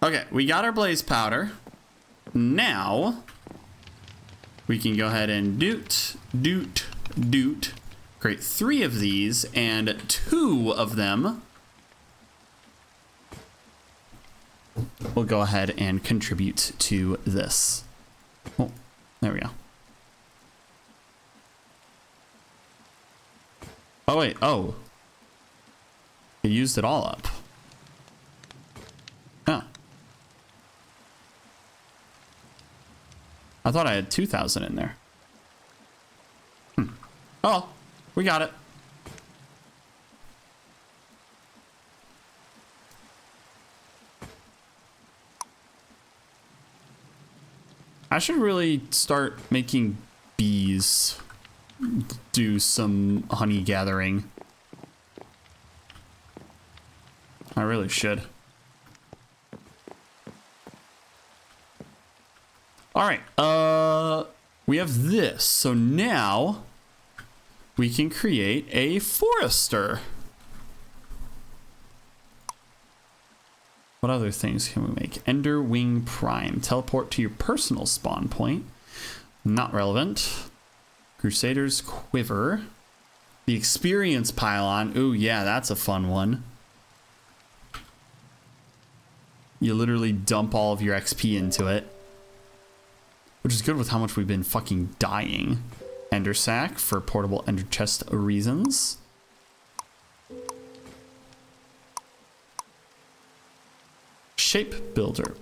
Okay, we got our blaze powder. Now we can go ahead and doot. Create 3 of these, and 2 of them will go ahead and contribute to this. Oh, there we go. Oh, wait. Oh. It used it all up. Oh. I thought I had 2,000 in there. Oh, we got it. I should really start making bees do some honey gathering. I really should. All right, we have this. So now we can create a forester. What other things can we make? Ender Wing Prime. Teleport to your personal spawn point. Not relevant. Crusader's Quiver. The Experience Pylon. Ooh, yeah, that's a fun one. You literally dump all of your XP into it. Which is good with how much we've been fucking dying. Ender Sack for portable ender chest reasons. Shape Builder.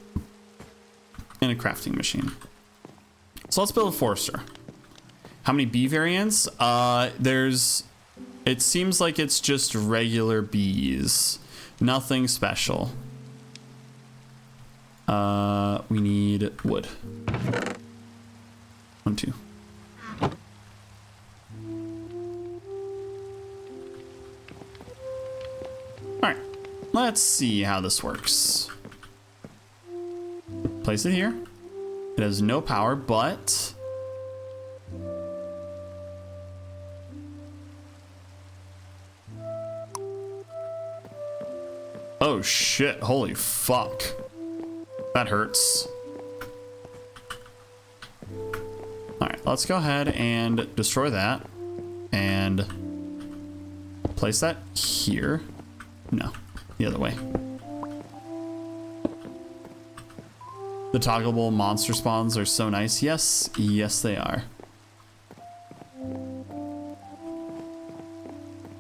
And a crafting machine. So let's build a forester. How many bee variants? It seems like it's just regular bees. Nothing special. We need wood. 1, 2. Alright, let's see how this works. Place it here. It has no power, but oh shit, holy fuck. That hurts. Alright, let's go ahead and destroy that. And place that here. No, the other way. The toggleable monster spawns are so nice. Yes, yes they are.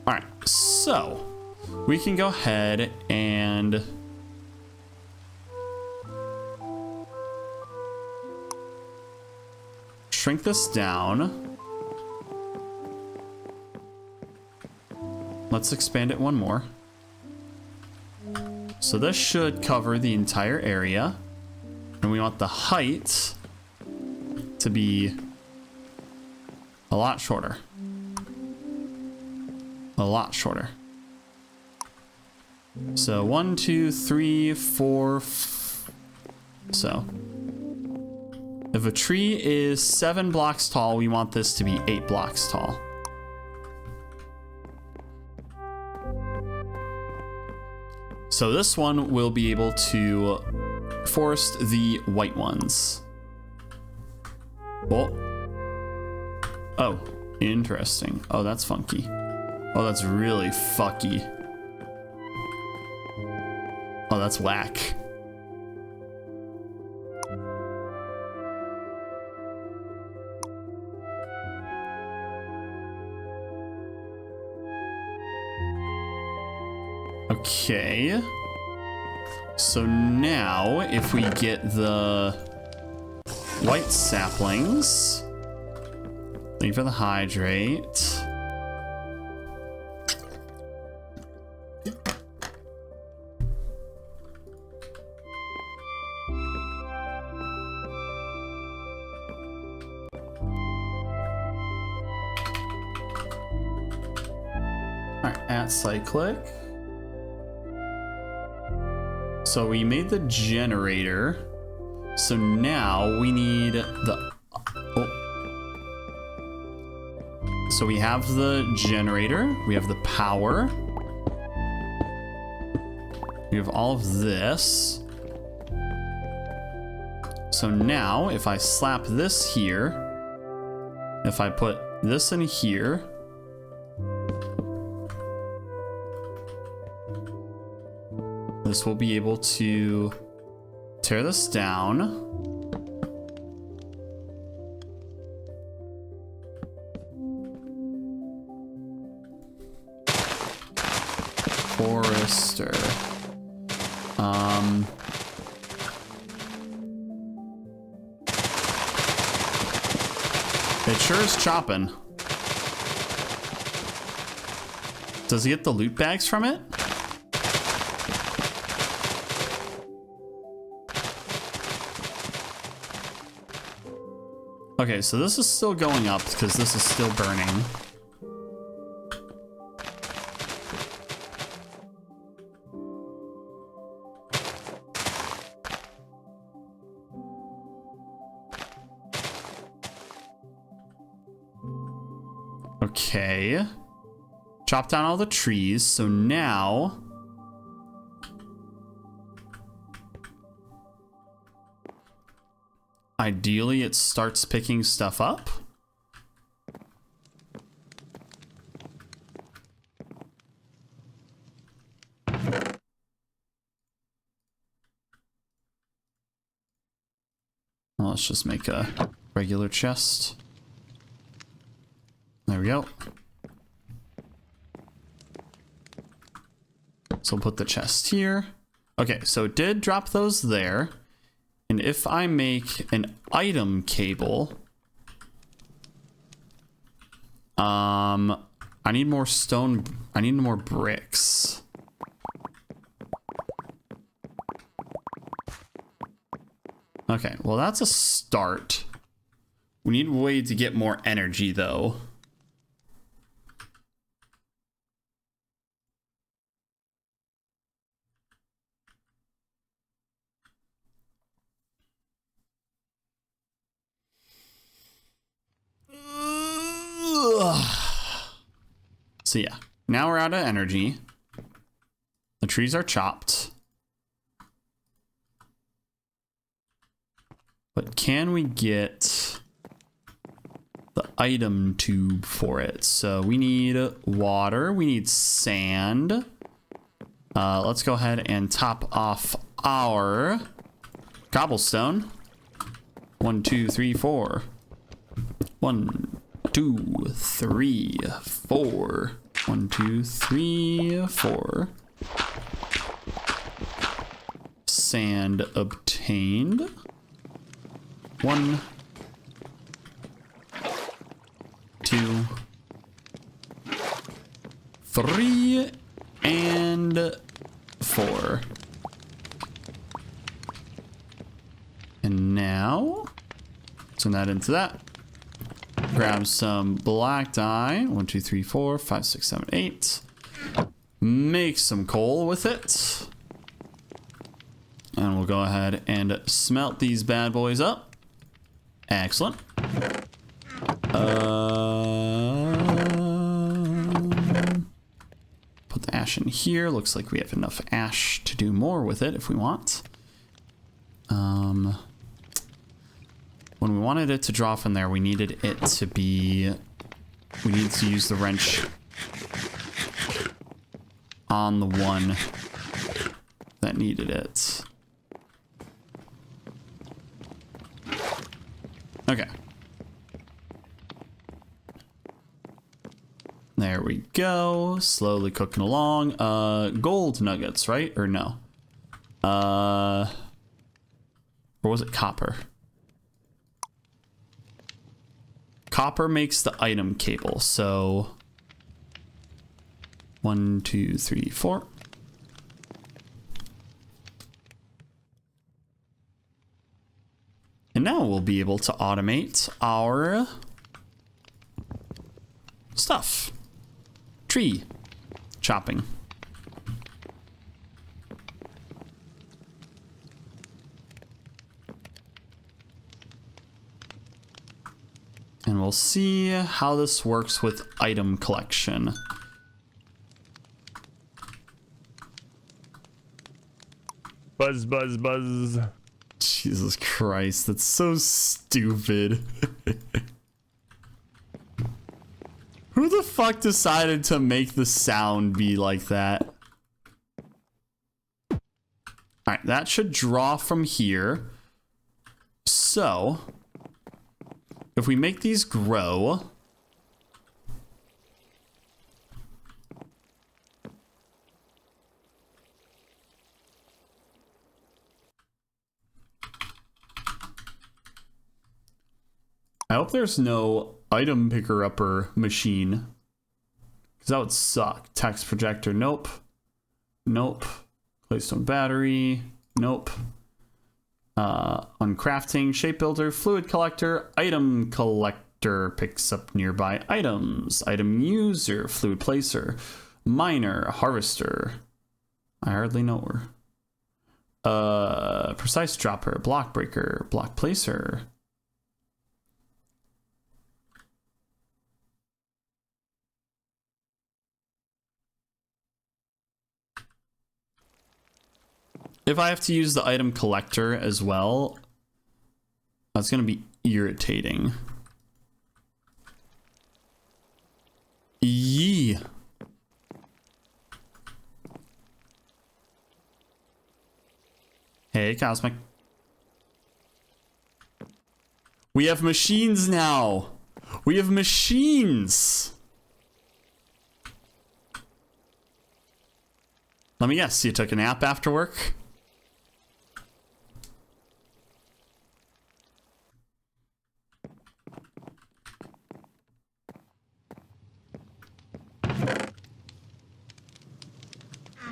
Alright, so we can go ahead and shrink this down. Let's expand it one more. So this should cover the entire area. And we want the height to be a lot shorter. A lot shorter. So 1, 2, 3, 4. So if a tree is 7 blocks tall, we want this to be 8 blocks tall. So this one will be able to forest the white ones. Oh, interesting. Oh, that's funky. Oh, that's really fucky. Oh, that's whack. Okay. So now, if we get the white saplings, thank you for the hydrate. All right, at cyclic. So we made the generator. So now we need the... Oh. So we have the generator, we have the power, we have all of this. So now if I slap this here, if I put this in here, this will be able to tear this down. Forester. It sure is chopping. Does he get the loot bags from it? Okay, so this is still going up because this is still burning. Okay. Chop down all the trees, so now ideally it starts picking stuff up. Well, let's just make a regular chest. There we go. So we'll put the chest here. Okay, so it did drop those there. And if I make an item cable, I need more stone. I need more bricks. Okay, well that's a start. We need a way to get more energy though. So yeah, now we're out of energy. The trees are chopped. But can we get the item tube for it? So we need water, we need sand. Let's go ahead and top off our cobblestone. 1, 2, 3, 4. 1, 2, 3, 4. 1, 2, 3, 4. Sand obtained. 1, 2, 3, and 4. And now, turn that into that. Grab some black dye. 1, 2, 3, 4, 5, 6, 7, 8. Make some coal with it. And we'll go ahead and smelt these bad boys up. Excellent. Put the ash in here. Looks like we have enough ash to do more with it if we want. When we wanted it to draw from there, we needed it to be... We needed to use the wrench on the one that needed it. Okay. There we go. Slowly cooking along. Gold nuggets, right? Or no? Or was it copper? Copper makes the item cable, so 1, 2, 3, 4. And now we'll be able to automate our stuff. Tree chopping. And we'll see how this works with item collection. Buzz, buzz, buzz. Jesus Christ, that's so stupid. Who the fuck decided to make the sound be like that? Alright, that should draw from here. So, if we make these grow, I hope there's no item picker upper machine, because that would suck. Text projector, nope. Nope. Claystone battery, nope. Uncrafting, shape builder, fluid collector, item collector picks up nearby items, item user, fluid placer, miner, harvester. I hardly know her. Precise dropper, block breaker, block placer. If I have to use the item collector as well, that's going to be irritating. Yee. Hey, Cosmic. We have machines now. We have machines. Let me guess, you took a nap after work?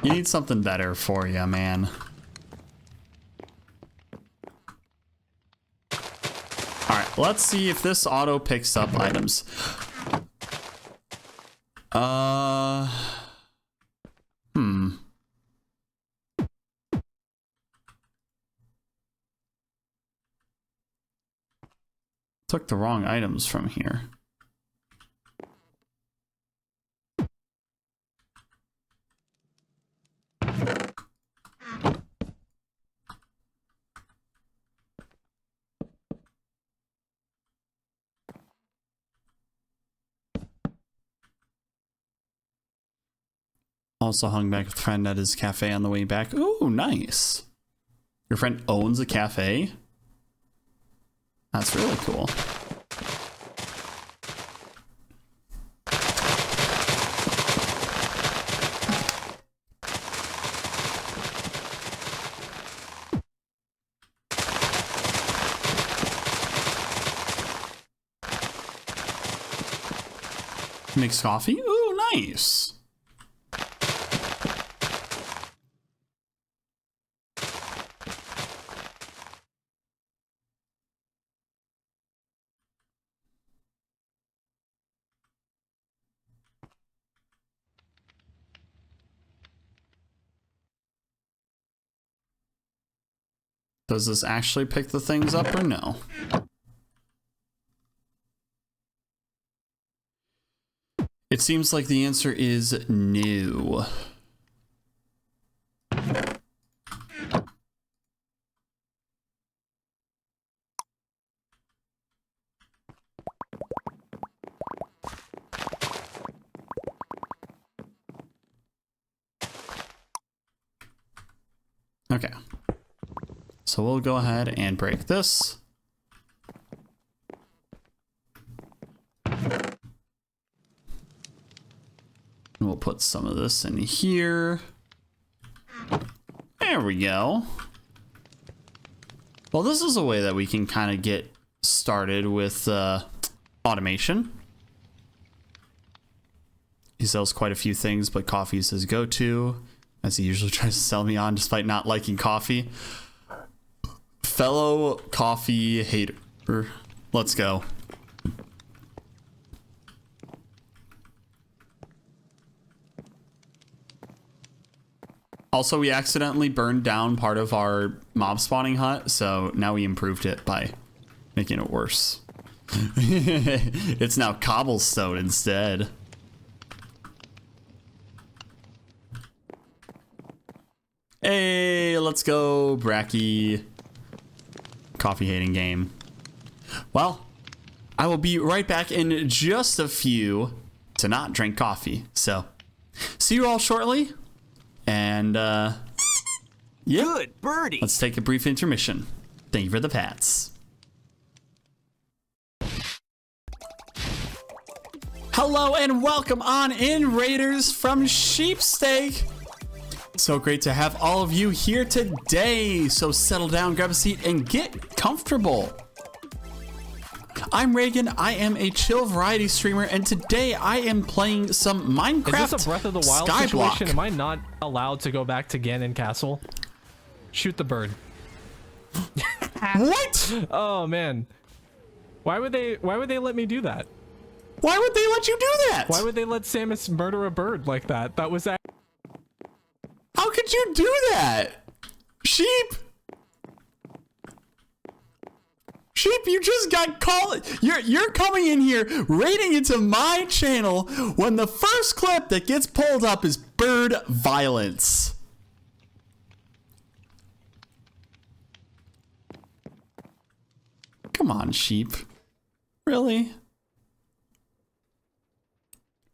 You need something better for you, man. Alright, let's see if this auto picks up items. Took the wrong items from here. Also hung back with a friend at his cafe on the way back. Ooh, nice. Your friend owns a cafe? That's really cool. Makes coffee? Ooh, nice. Does this actually pick the things up or no? It seems like the answer is no. Okay. So we'll go ahead and break this. And we'll put some of this in here. There we go. Well, this is a way that we can kind of get started with automation. He sells quite a few things, but coffee is his go-to, as he usually tries to sell me on despite not liking coffee. Fellow coffee hater. Let's go. Also, we accidentally burned down part of our mob spawning hut, so now we improved it by making it worse. It's now cobblestone instead. Hey, let's go, Bracky. Coffee hating game. Well, I will be right back in just a few to not drink coffee. So, see you all shortly. And, yeah. Good birdie. Let's take a brief intermission. Thank you for the pats. Hello and welcome on in, Raiders from Sheepsteak. So great to have all of you here today. So settle down, grab a seat, and get comfortable. I'm Reagan. I am a chill variety streamer, and today I am playing some Minecraft. Is this a Breath of the Wild Skyblock. situation? Am I not allowed to go back to Ganon Castle? Shoot the bird. What? Oh man. Why would they let me do that? Why would they let you do that? Why would they let Samus murder a bird like that? That was How could you do that? Sheep! Sheep, you just got called. You're coming in here raiding into my channel when the first clip that gets pulled up is bird violence. Come on, sheep. Really?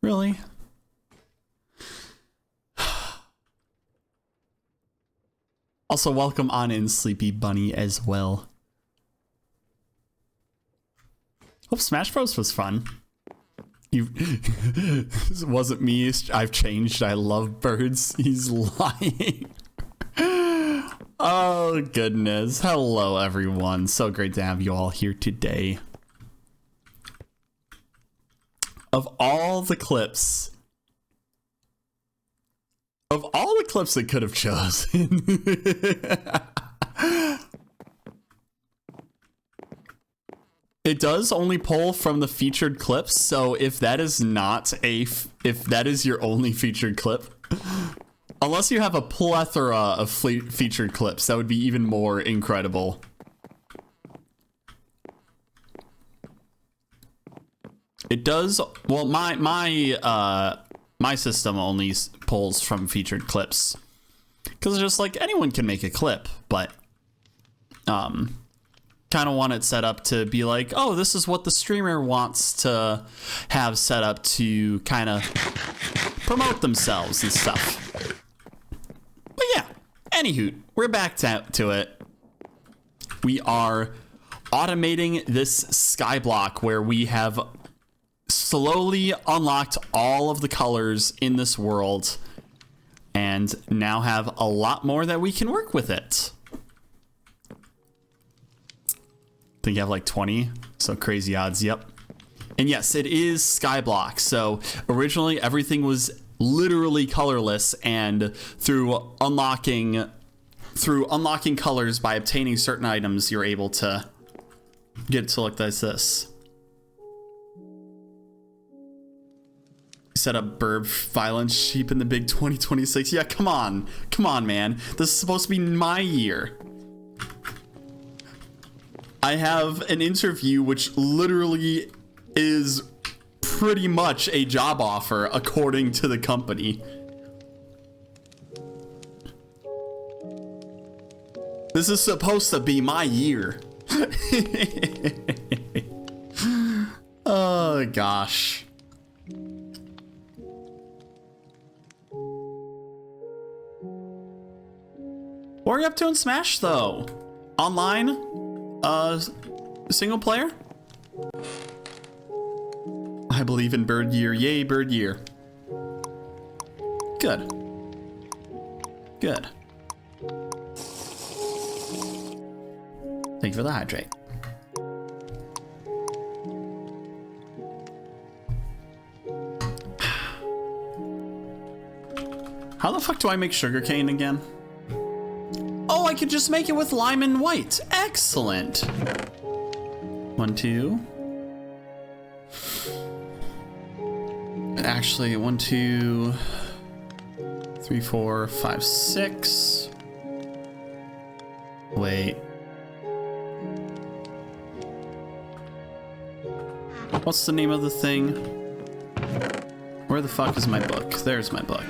Really? Also, welcome on in, Sleepy Bunny, as well. Hope Smash Bros was fun. This wasn't me. I've changed. I love birds. He's lying. Oh, goodness. Hello, everyone. So great to have you all here today. Of all the clips I could have chosen, it does only pull from the featured clips. So if that is your only featured clip, unless you have a plethora of featured clips, that would be even more incredible. It does. Well, my system only pulls from featured clips because it's just like anyone can make a clip, but kind of want it set up to be like, oh, this is what the streamer wants to have set up to kind of promote themselves and stuff. But yeah, anywho, we're back to it. We are automating this skyblock where we have slowly unlocked all of the colors in this world and now have a lot more that we can work with it. I think you have like 20, so crazy odds. Yep. And yes, it is skyblock. So originally everything was literally colorless, and through unlocking colors by obtaining certain items, you're able to get it to look like this. Set up burb violence sheep in the big 2026. Yeah, come on, man. This is supposed to be my year. I have an interview which literally is pretty much a job offer according to the company. This is supposed to be my year. Oh gosh. What are you up to in Smash, though? Online? Single player? I believe in bird year. Yay, bird year. Good. Good. Thank you for the hydrate. How the fuck do I make sugarcane again? Oh, I could just make it with lime and white. Excellent. 1, 2. Actually, 1, 2, 3, 4, 5, 6. Wait. What's the name of the thing? Where the fuck is my book? There's my book.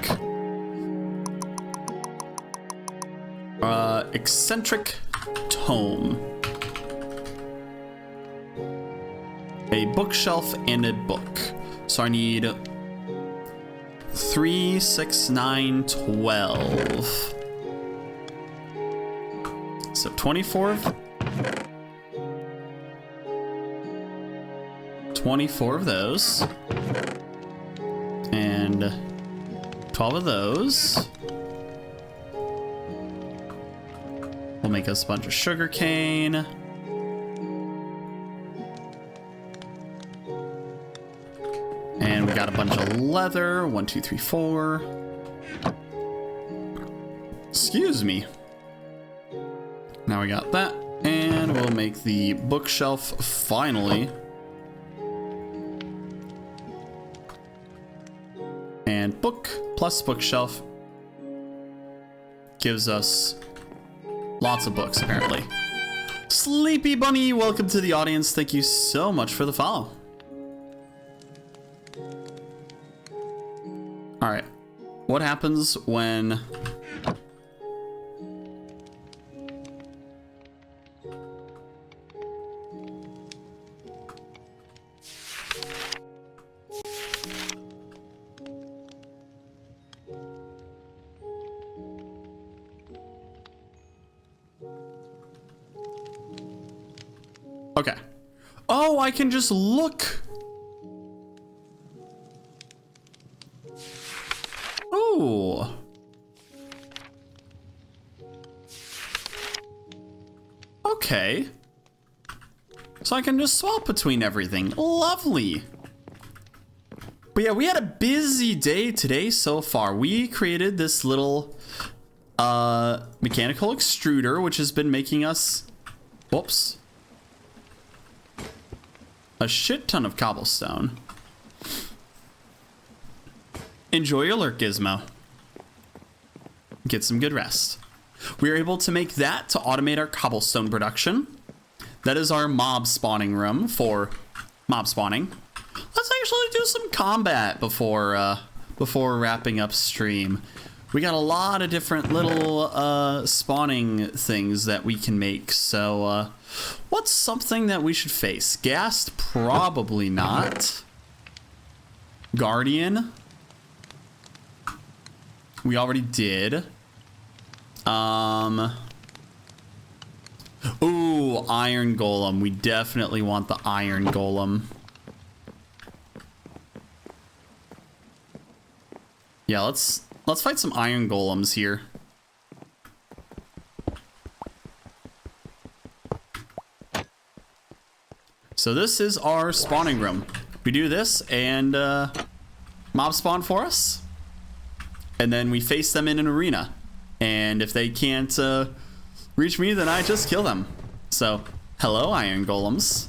Eccentric tome. A bookshelf and a book. So I need 3, 6, 9, 12. So 24 of those. And 12 of those. We'll make us a bunch of sugar cane. And we got a bunch of leather. 1, 2, 3, 4. Excuse me. Now we got that. And we'll make the bookshelf finally. And book plus bookshelf gives us lots of books, apparently. Sleepy Bunny, welcome to the audience. Thank you so much for the follow. All right. What happens when... Okay. Oh, I can just look. Oh. Okay. So I can just swap between everything. Lovely. But yeah, we had a busy day today so far. We created this little mechanical extruder, which has been making us... Whoops. A shit ton of cobblestone. Enjoy your lurk, Gizmo. Get some good rest. We are able to make that to automate our cobblestone production. That is our mob spawning room for mob spawning. Let's actually do some combat before wrapping up stream. We got a lot of different little spawning things that we can make. So what's something that we should face? Ghast? Probably not. Guardian? We already did. Ooh, Iron Golem. We definitely want the Iron Golem. Yeah, let's fight some Iron Golems here. So this is our spawning room. We do this and mob spawn for us. And then we face them in an arena. And if they can't reach me, then I just kill them. So, hello, Iron Golems.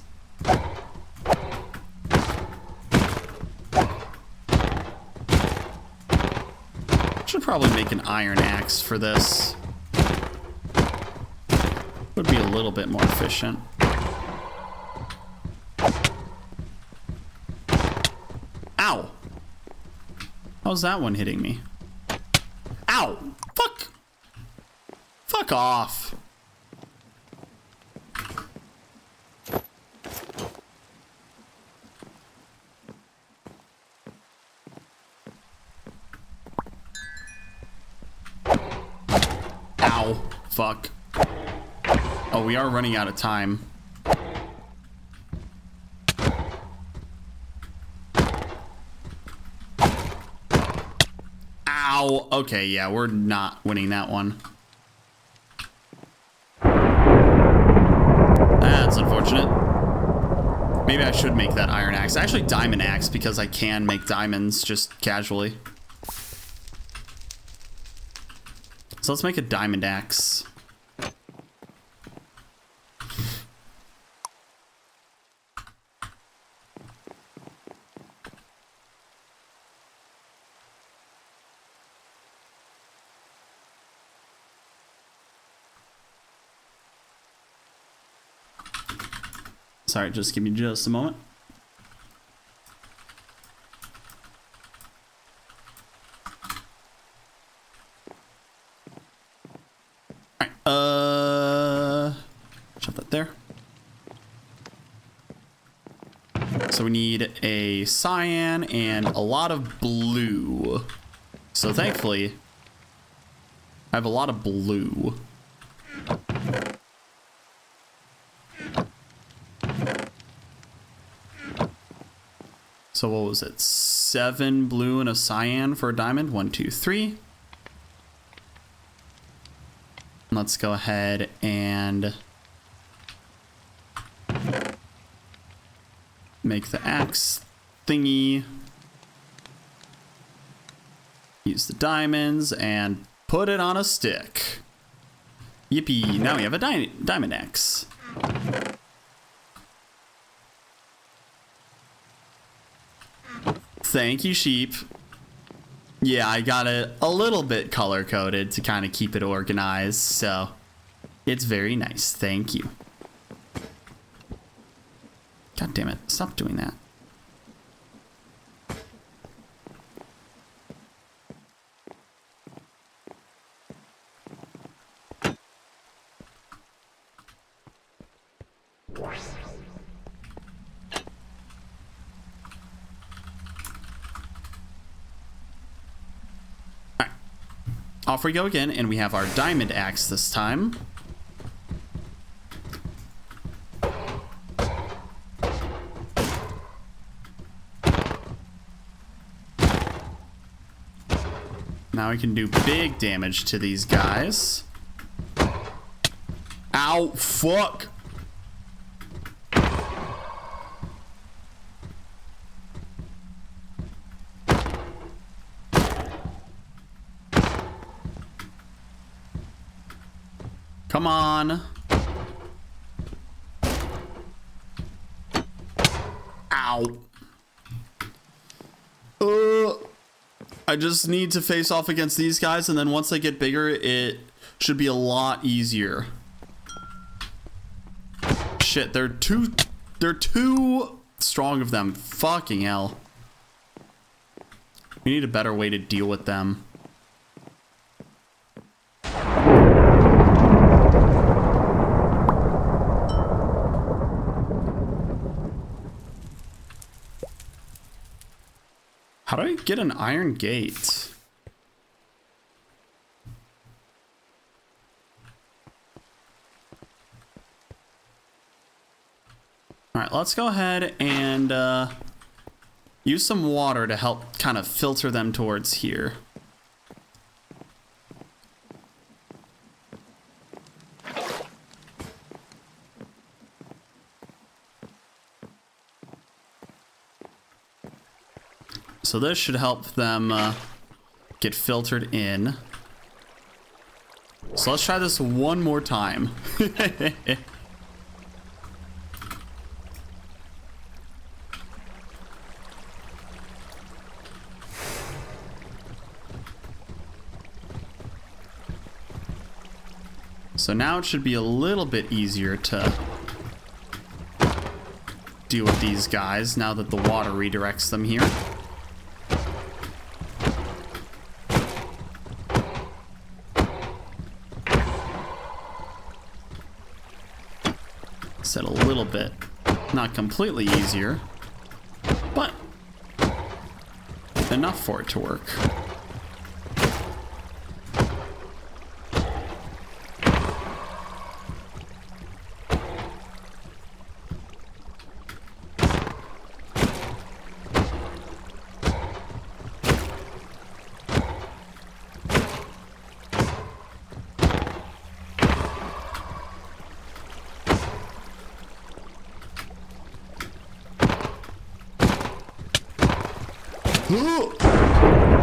Should probably make an iron axe for this. Would be a little bit more efficient. Ow! How's that one hitting me? Ow! Fuck! Fuck off! Ow. Fuck. Oh, we are running out of time. Ow. Okay, yeah, we're not winning that one. That's unfortunate. Maybe I should make that iron axe. Actually, diamond axe, because I can make diamonds just casually. So let's make a diamond axe. Sorry, just give me just a moment. So we need a cyan and a lot of blue. So thankfully, I have a lot of blue. So what was it? 7 blue and a cyan for a diamond. 1, 2, 3. Let's go ahead and make the axe thingy. Use the diamonds and put it on a stick. Yippee, now we have a diamond axe. Thank you, sheep. Yeah, I got it a little bit color-coded to kind of keep it organized, so it's very nice. Thank you. God damn it, stop doing that. Off we go again, and we have our diamond axe this time. Now we can do big damage to these guys. Ow, fuck! Come on. Ow. I just need to face off against these guys, and then once they get bigger, it should be a lot easier. Shit, they're too strong of them. Fucking hell. We need a better way to deal with them. How do I get an iron gate? All right, let's go ahead and use some water to help kind of filter them towards here. So this should help them get filtered in. So let's try this one more time. So now it should be a little bit easier to deal with these guys now that the water redirects them here. Said a little bit, not completely easier, but enough for it to work.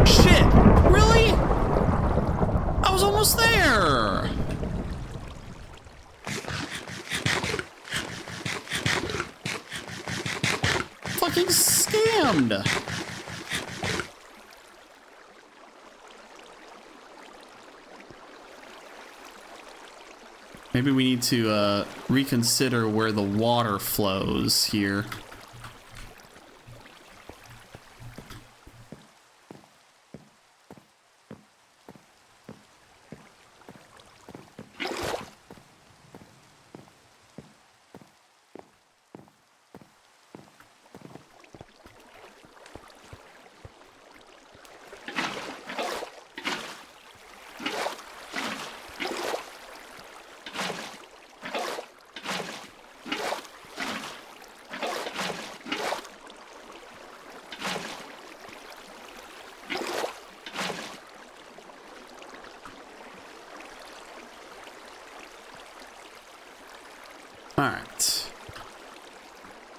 Shit! Really? I was almost there! Fucking scammed! Maybe we need to reconsider where the water flows here.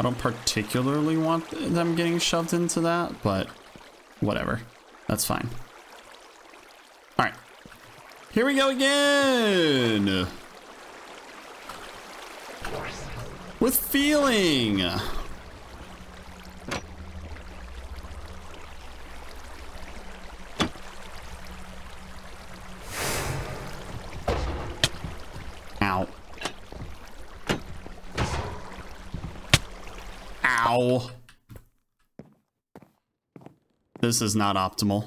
I don't particularly want them getting shoved into that, but whatever. That's fine. All right. Here we go again. With feeling. Ow. Ow. This is not optimal.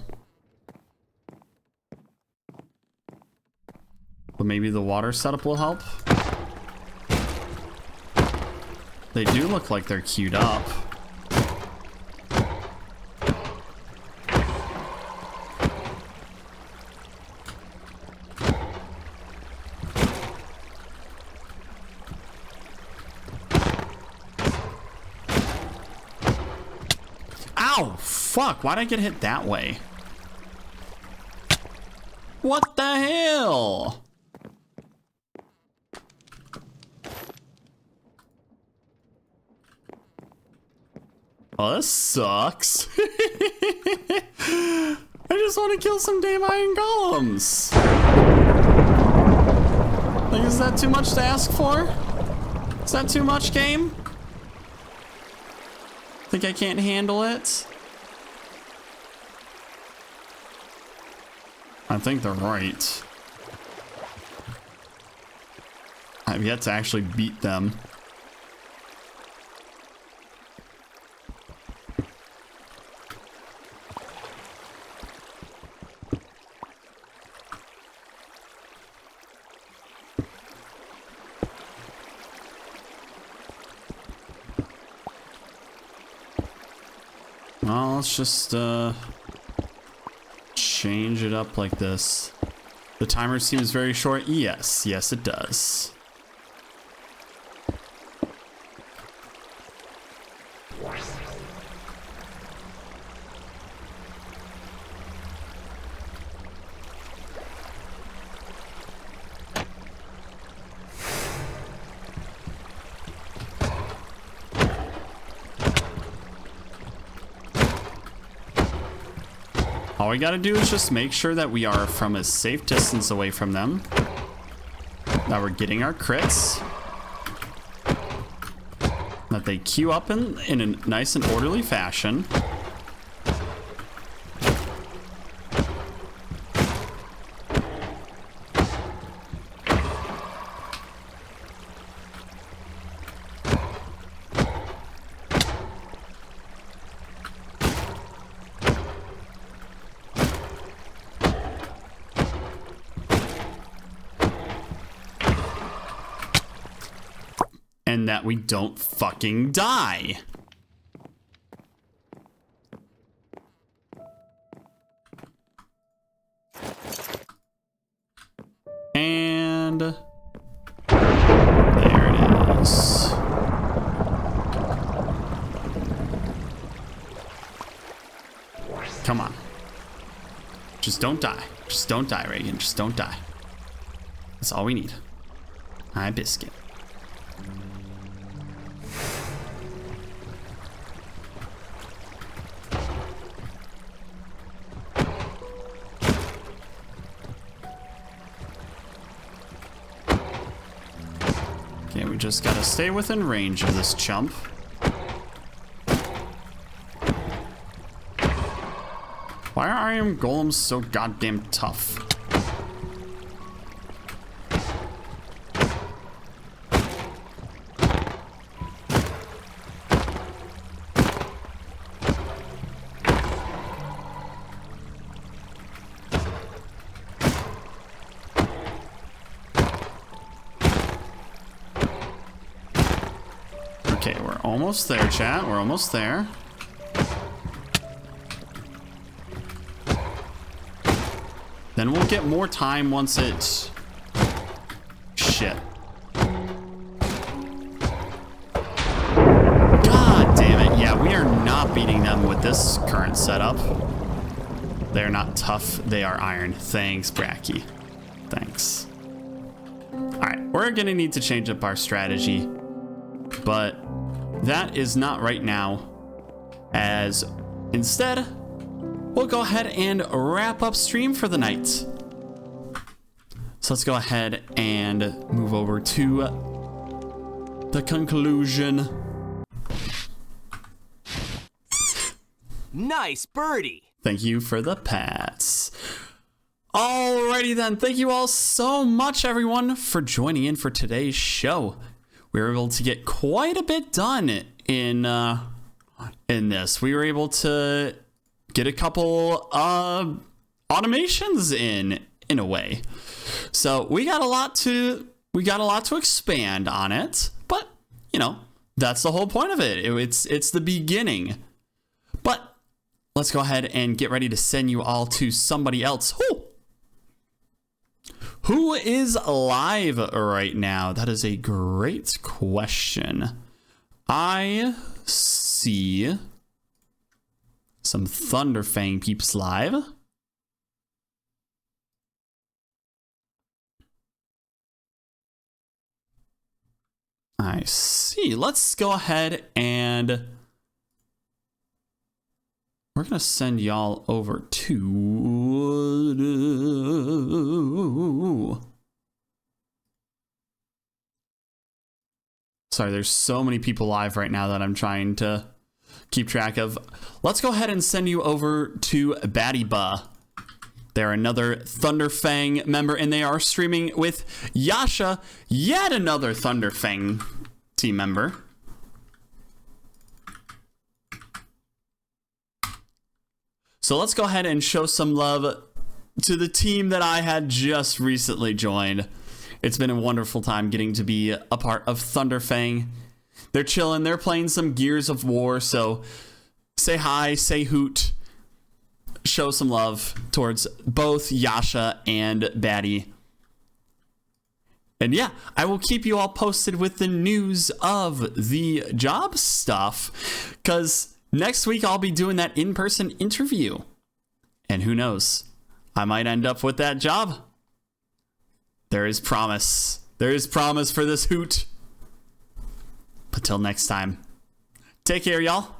But maybe the water setup will help. They do look like they're queued up. Ow! Fuck, why'd I get hit that way? What the hell? Oh, this sucks. I just want to kill some damn iron golems. Like, is that too much to ask for? Is that too much, game? Think I can't handle it? I think they're right. I've yet to actually beat them. Well, let's just change it up like this. The timer seems very short. Yes, yes it does. All we gotta do is just make sure that we are from a safe distance away from them, that we're getting our crits, that they queue up in a nice and orderly fashion. And that we don't fucking die. And there it is. Come on. Just don't die. Just don't die, Reagan. Just don't die. That's all we need. Hi, biscuit. Okay, we just gotta stay within range of this chump. Why are iron golems so goddamn tough? Okay, we're almost there, chat. We're almost there. Then we'll get more time once it... Shit. God damn it. Yeah, we are not beating them with this current setup. They're not tough. They are iron. Thanks, Bracky. Thanks. Alright, we're gonna need to change up our strategy. But that is not right now, as instead, we'll go ahead and wrap up stream for the night. So let's go ahead and move over to the conclusion. Nice birdie. Thank you for the pats. Alrighty then, thank you all so much, everyone, for joining in for today's show. We were able to get quite a bit done in this. We were able to get a couple automations in a way. So we got a lot to expand on it, but you know, that's the whole point of it. It's the beginning. But let's go ahead and get ready to send you all to somebody else. Who is live right now? That is a great question. I see some Thunderfang peeps live. I see. Let's go ahead and we're going to send y'all over to... Sorry, there's so many people live right now that I'm trying to keep track of. Let's go ahead and send you over to Battyba. They're another Thunderfang member, and they are streaming with Yasha, yet another Thunderfang team member. So let's go ahead and show some love to the team that I had just recently joined. It's been a wonderful time getting to be a part of Thunderfang. They're chilling, they're playing some Gears of War, so say hi, say hoot, show some love towards both Yasha and Batty. And yeah, I will keep you all posted with the news of the job stuff, because next week, I'll be doing that in-person interview. And who knows? I might end up with that job. There is promise. There is promise for this hoot. But till next time, take care, y'all.